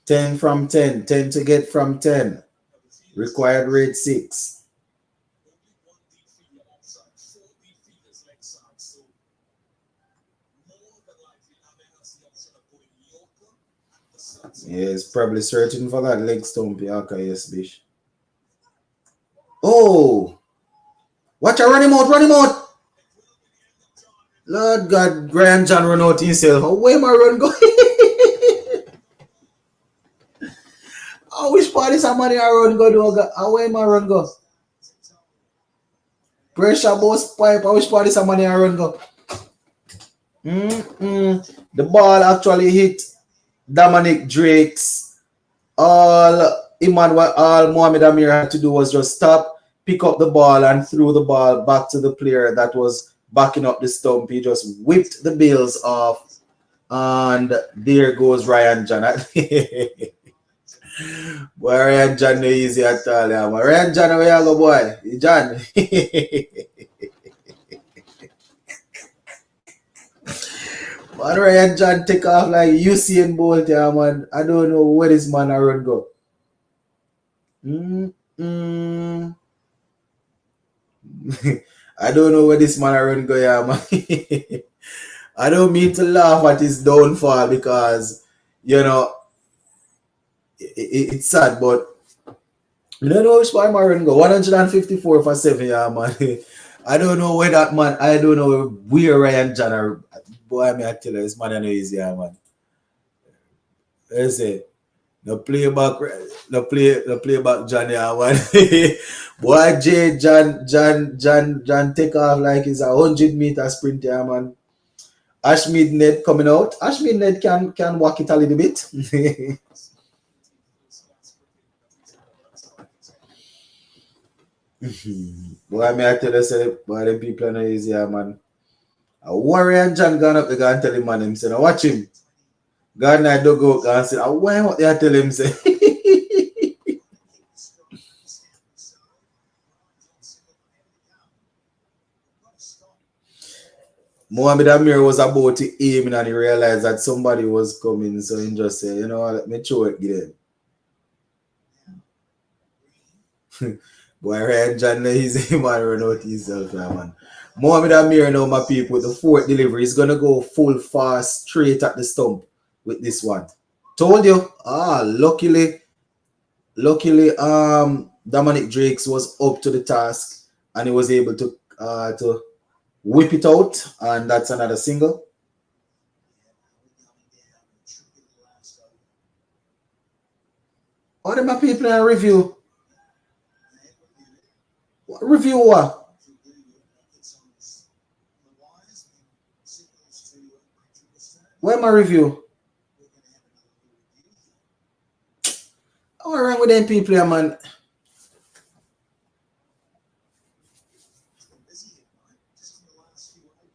Ten from 10, 10 to get from 10. Required rate 6. Yes, probably searching for that leg stump. Okay, yes, bish. Oh, watch out, run him out, run him out. Lord God, Brian John run out himself. Oh, where my run go? I wish party somebody I run go do. Where my run go? Pressure boss pipe. I wish party somebody I run go. The ball actually hit Dominic Drake's. All Mohamed Amir had to do was just stop, pick up the ball, and threw the ball back to the player that was backing up the stump. He just whipped the Bills off, and there goes Ryan John. Boy, Ryan John no easy at all. Yeah, man. Ryan John, where you go, boy? John. Man, Ryan John take off like Usain Bolt, yeah, man. I don't know where this man a run go. I don't know where this man a run go, yeah, man. I don't mean to laugh at his downfall because, you know, it's sad, but you don't know which part my run go. 154 for 7, yeah, man. I don't know where that man, I don't know where Ryan John are. Boy, I tell you, this man I know easy, yeah, man. Let's say, the playback John, yeah, man. Boy, John take off like it's a 100-meter sprint, yeah, man. Ash Midnight coming out. Ash Midnight can walk it a little bit. Boy, I tell you, say, boy, the people are not easy, yeah, man. A Warrior and John gone up the guy and tell him, man, him say, now watch him. God and I don't go and say, why what they tell him, say? Mohamed Amir was about to aim and he realized that somebody was coming, so he just said, you know what, let me throw it again. Boy, Ryan John, he's a man run out himself, yeah, man. Mohamed Amir now, my people, with the fourth delivery, he's going to go full fast, straight at the stump with this one. Told you. Luckily, Dominic Drakes was up to the task and he was able to whip it out, and that's another single. What am I people in review? Review what? Where my review? What's wrong with them people here, man?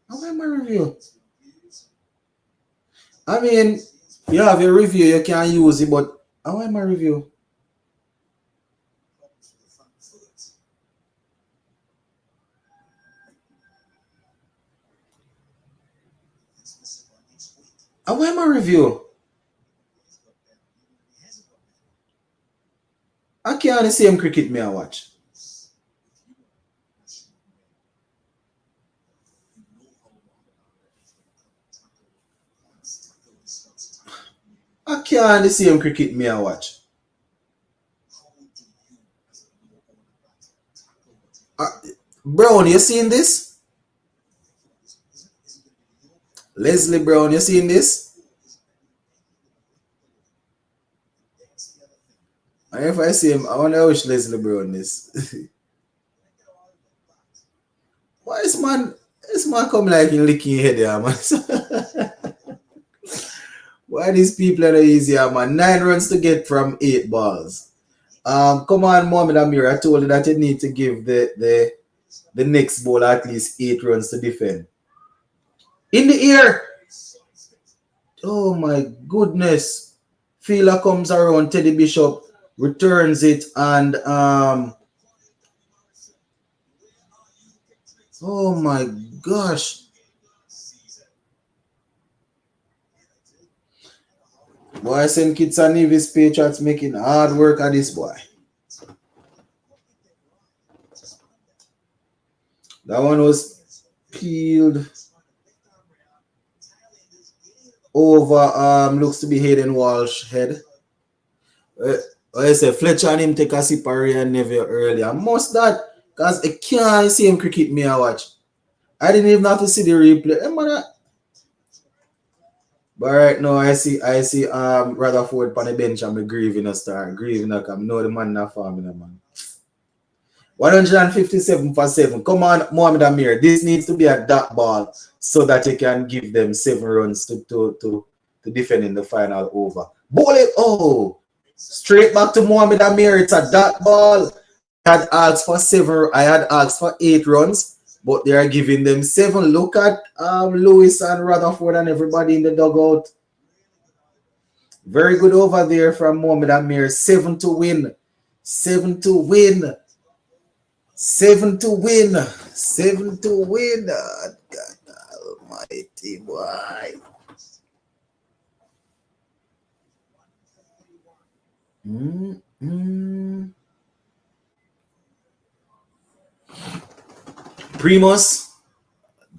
Where my review? I mean, you have your review, you can use it, but how am I review? How am I review? I can't the same cricket me I watch. I can't the same cricket me I watch. Brown, you seen this? Leslie Brown, you seen this? And if I see him, I wonder which Leslie Brown is. Why is man come like in licking head there, man? Why these people are easier, man? 9 runs to get from 8 balls. Come on, Mohamed Amir. I told you that you need to give the next ball at least 8 runs to defend. In the air. Oh my goodness. Fielder comes around, Teddy Bishop returns it, and oh my gosh. Boy, St. Kitts and Nevis Patriots making hard work at this boy. That one was peeled over, looks to be Hayden Walsh head. I say Fletcher and him take a sip of and Neville earlier. Must that, because I can't see him cricket me I watch. I didn't even have to see the replay. But right now I see Rutherford on the bench and me grieving a star. Grieving a come. No, the man not farming a man. 157 for 7. Come on, Mohamed Amir. This needs to be a dot ball so that you can give them 7 runs to defend in the final over. Ball it. Oh. Straight back to Mohamed Amir. It's a dot ball. I had asked for 8 runs, but they are giving them 7. Look at Lewis and Rutherford and everybody in the dugout. Very good over there from Mohamed Amir. 7 to win. 7 to win. 7 to win. 7 to win. God almighty, boy. Primus.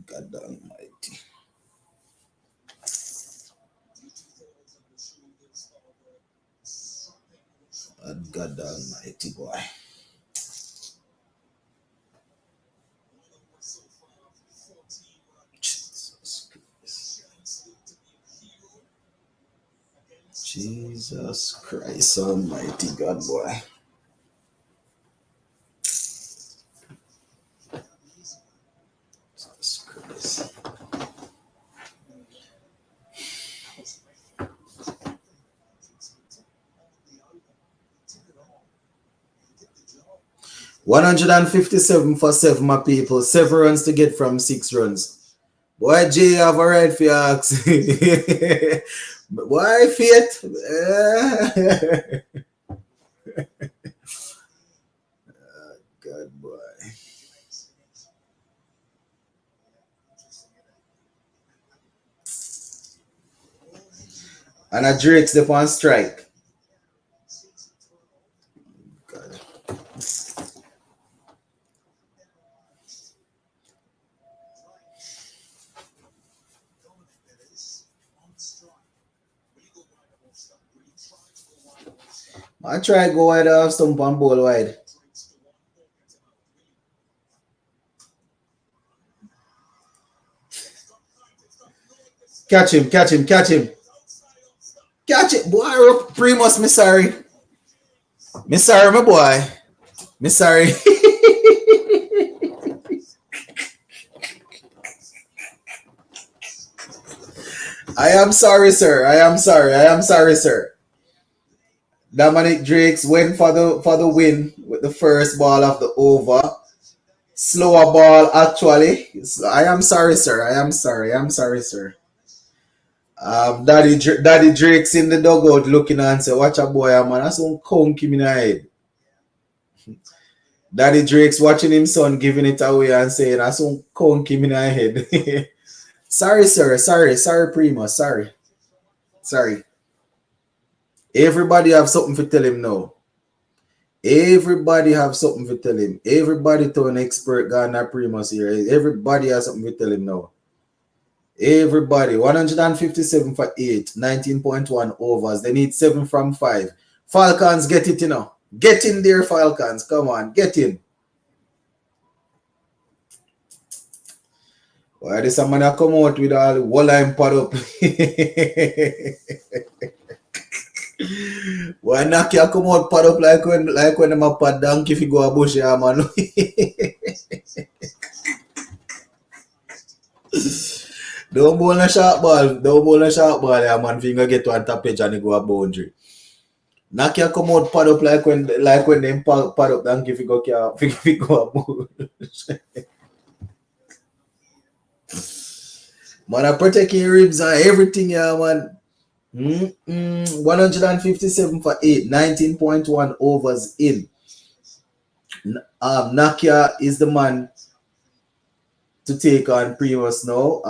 God almighty. God almighty, boy. Jesus Christ almighty, God, boy. Jesus Christ. $157 for 7, my people. 7 runs to get from 6 runs. Boy, Jay, have a right for your axe. Boy, Fiat. God, boy. And a Drake's the on strike. God. I try to go wide off stump and ball wide. Catch him, catch him, catch him. Catch it, boy. Primus, me sorry. Me sorry, my boy. Me sorry. I am sorry, sir. I am sorry. I am sorry, sir. Dominic Drakes went for the win with the first ball of the over. Slower ball, actually. I am sorry, sir. I am sorry. I am sorry, sir. Daddy Drake's in the dugout looking and say, watch a boy, man. That's some conky in the head. Daddy Drake's watching him son giving it away and saying, that's some conky in the head. Sorry, sir. Sorry, Primo. Sorry. Everybody have something to tell him now. Everybody have something to tell him. Everybody to an expert Ghana Primus here. Everybody has something to tell him now. Everybody. 157 for 8. 19.1 overs. They need 7 from 5. Falcons, get it, you know. Get in there, Falcons. Come on, get in. Why this man come out with all the wall line pad up? Why not you come out pad up like when them a pad donkey if you go a bush, yeah, man. Don't bowl a short ball. Don't bowl a short ball. Yeah, man, finger get one top edge and it go a boundary. Knock your come out pad up like when them pad up donkey if you go if you go a bowl. Man, I protect your ribs and everything, yeah, man. 157 for 8, 19.1 overs in. Nakia is the man to take on Primus now.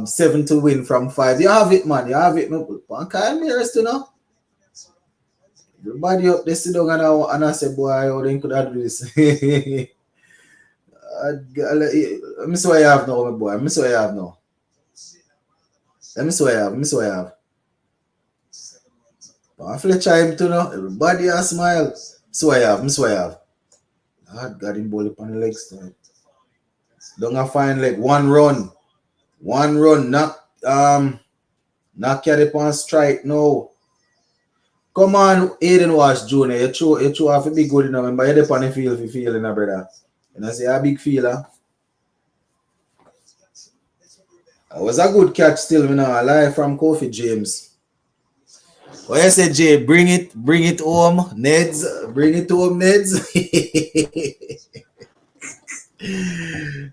7 to win from 5. You have it, man. You have it. Man, Kyle Mears, you know. Everybody up, they sit down and I say, boy, how they could have do this. Let me see what you have now, my boy. Let me see what you have now. Let me see what you have. Let me see what you have. I Fletcher him too now. Everybody a smile. So I have. So I have. God got him ball up on the legs. Don't I find like one run. One run. Not carry upon strike. No. Come on, Aiden Wash Jr. You throw have to be good enough. Remember, you're on the field if you feeling, brother. And I say a big feeler. It was a good catch still, you know. Live from Kofi James. What you say, Jay? Bring it home, Neds. Bring it home, Neds.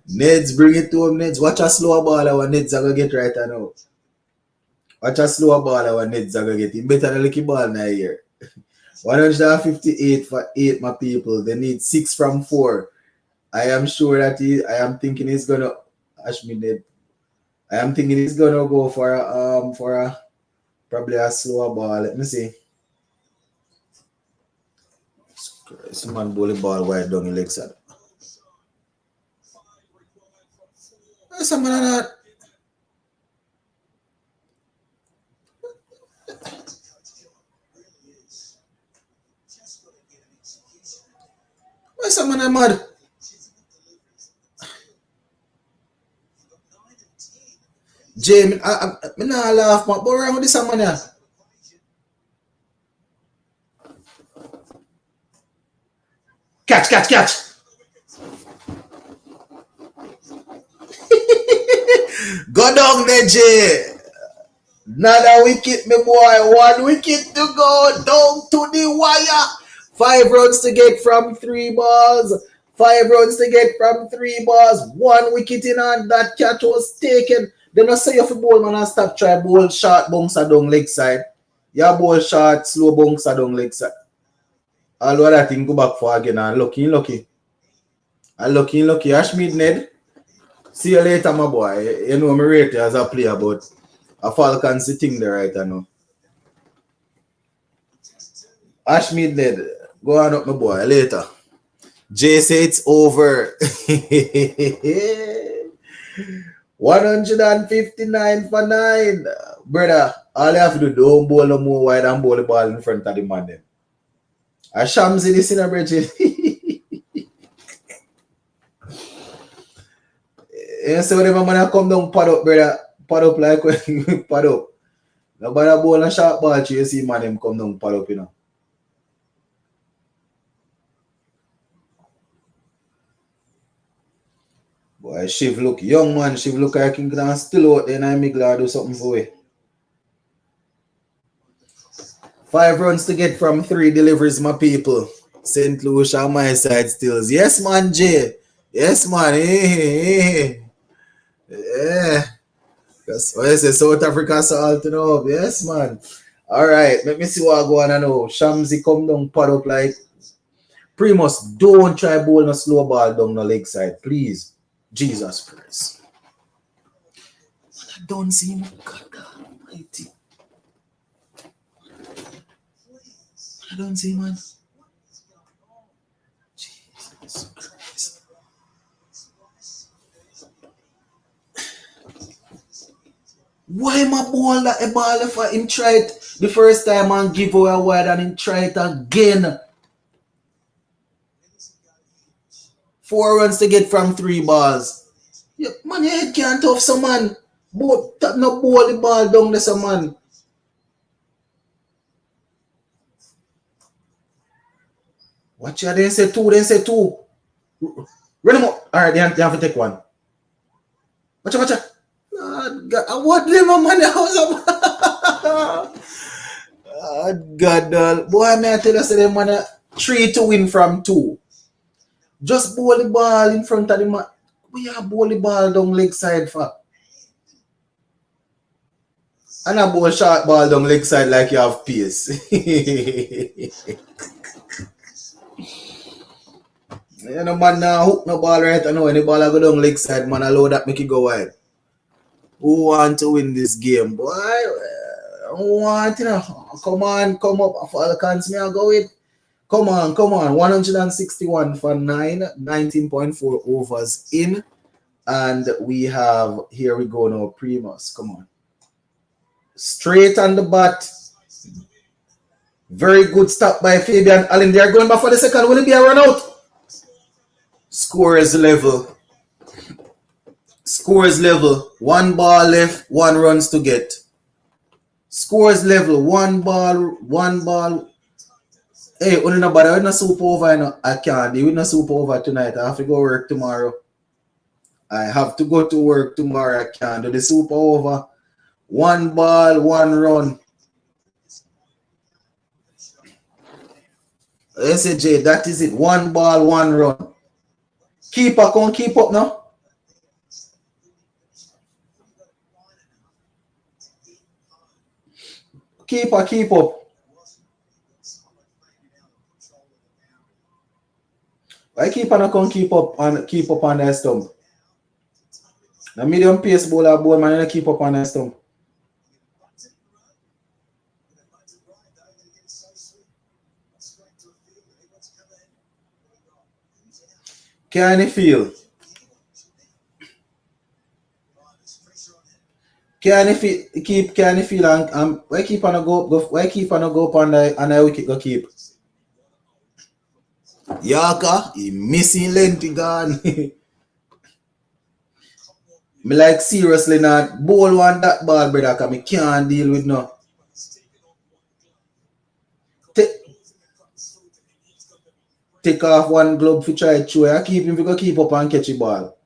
Neds, bring it home, Neds. Watch a slow ball our Neds are gonna get right now. Watch a slow ball our Neds are gonna get. It better than lucky ball now here. 158 for 8, my people. They need 6 from 4. I am sure that I am thinking he's gonna Ned. I am thinking he's gonna go for a probably a slower ball. Let me see. This man bowling ball wide down the leg side. Where's some man that? Where's some man that mad? Jamie, I not laugh, but around with this man here. Catch. Go down there, Jay. Another wicket, my boy. 1 wicket to go. Down to the wire. 5 runs to get from 3 balls. 5 runs to get from 3 balls. 1 wicket in and that catch was taken. Then I say if a ball man and stop try ball short bounce down leg side. Yeah, ball short, slow bounce down leg side. All of that thing go back for again and lucky. And lucky. Ashmead Ned. See you later, my boy. You know me rate you as a player, but a Falcons sitting there right now. Ashmead Ned. Go on up, my boy. Later. Jay say it's over. 159 for 9. Brother, all you have to do, don't bowl no more wide and bowl the ball in front of the man then. A Shams in this in a bridge. You see when the man come down pad up, brother. Pad up like when pad up. Nobody bowl a short ball, you see man them come down pad up, you know. Boy, Shiv look young, man. Shiv look like he can still out there and I'm glad do something for it. 5 runs to get from 3 deliveries, my people. St. Lucia on my side stills. Yes, man, Jay. Yes, man. Hey. Yeah. That's why I say South Africa salt, you know. Yes, man. All right. Let me see what I go on now. Shamsi come down, pad up like. Primus, don't try bowling a slow ball down the leg side, please. Jesus Christ. I don't see him. God almighty. I don't see, man. Jesus Christ. Why am I ball that a ball if him try it the first time and give away a wide and him try it again? 4 runs to get from 3 balls. Yeah, man, your head can't tough some man. No ball the ball down there some man. Watch ya, they say 2. Run him up. Alright, you have to take 1. Watch ya. What them man? God, boy, may I tell you, say them man 3 to win from 2. Just bowl the ball in front of the man. We are bowl the ball down leg side for. And a bowl short ball down leg side like you have pace. You know, man, now hook no ball right. I know any ball I go down leg side, man, allow that make it go wide. Who want to win this game, boy? Who want, you know? Come on, come up. Falcons, me I go with. Come on. 161 for 9, 19.4 overs in. And we have, here we go now, Primus. Come on. Straight on the bat. Very good stop by Fabian Allen. They are going back for the second. Will it be a run out? Scores level. 1 ball left, 1 runs to get. Scores level. 1 ball. Hey, only nobody with no super over. You know, I can't do with no super over tonight. I have to go work tomorrow. I have to go to work tomorrow. I can't do the super over. 1 ball, 1 run. SJ, that is it. 1 ball, 1 run. Keeper, come keep up now. Keeper, keep up. Why keeper not come keep up on the stump? The medium pace bowler ball man keep up on the stump. Can you feel? Can you feel and why keep on go up on the wicket go keep? Yaka, he missing length gone. Me like seriously not bowl one that ball, brother, cause me can't deal with no. Take off 1 glove for try to chew. I keep him if you keep up and catch the ball.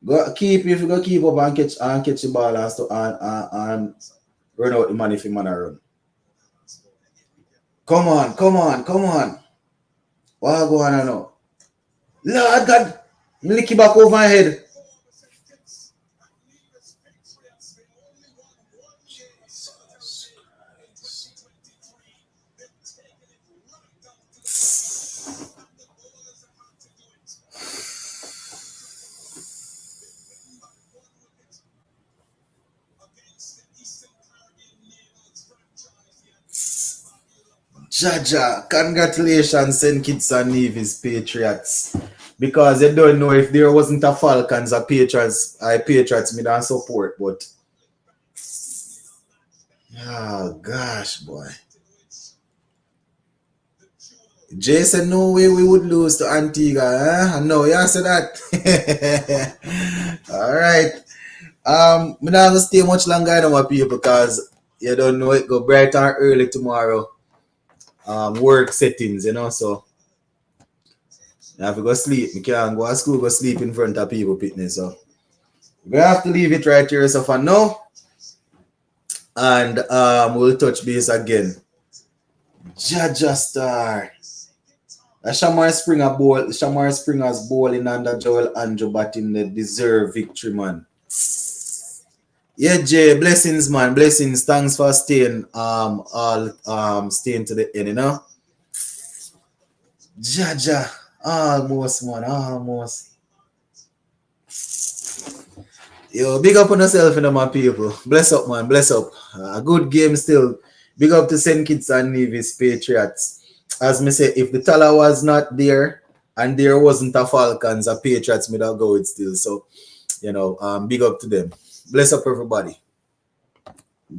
Go keep if you go keep up and catch the ball and run out the money if you man run. Come on. What go on now? Lord God, lick it back over my head. Jaja, congratulations, St. Kitts and Nevis Patriots. Because they don't know if there wasn't a Falcons or Patriots, me don't support, but oh gosh, boy. Jay said no way we would lose to Antigua, huh? No, you said that. All right. I'm not gonna stay much longer, I know my people, because you don't know it go bright and early tomorrow. Work settings, you know, so I have to go sleep. We can't go to school, go sleep in front of people, fitness. So we have to leave it right here so for now. And we'll touch base again. Jaja Star. Shamar Springer's bowling under Joel Andrew batting the deserved victory, man. Yeah, Jay, blessings, man. Blessings. Thanks for staying staying to the end, you know. Jaja. Almost, man. Almost. Yo, big up on yourself, you know, my people. Bless up, man. Bless up. A good game still. Big up to St. Kitts and Nevis Patriots. As me say, if the Tala was not there and there wasn't a Falcons, a Patriots, me that go it still. So, you know, big up to them. Bless up, everybody.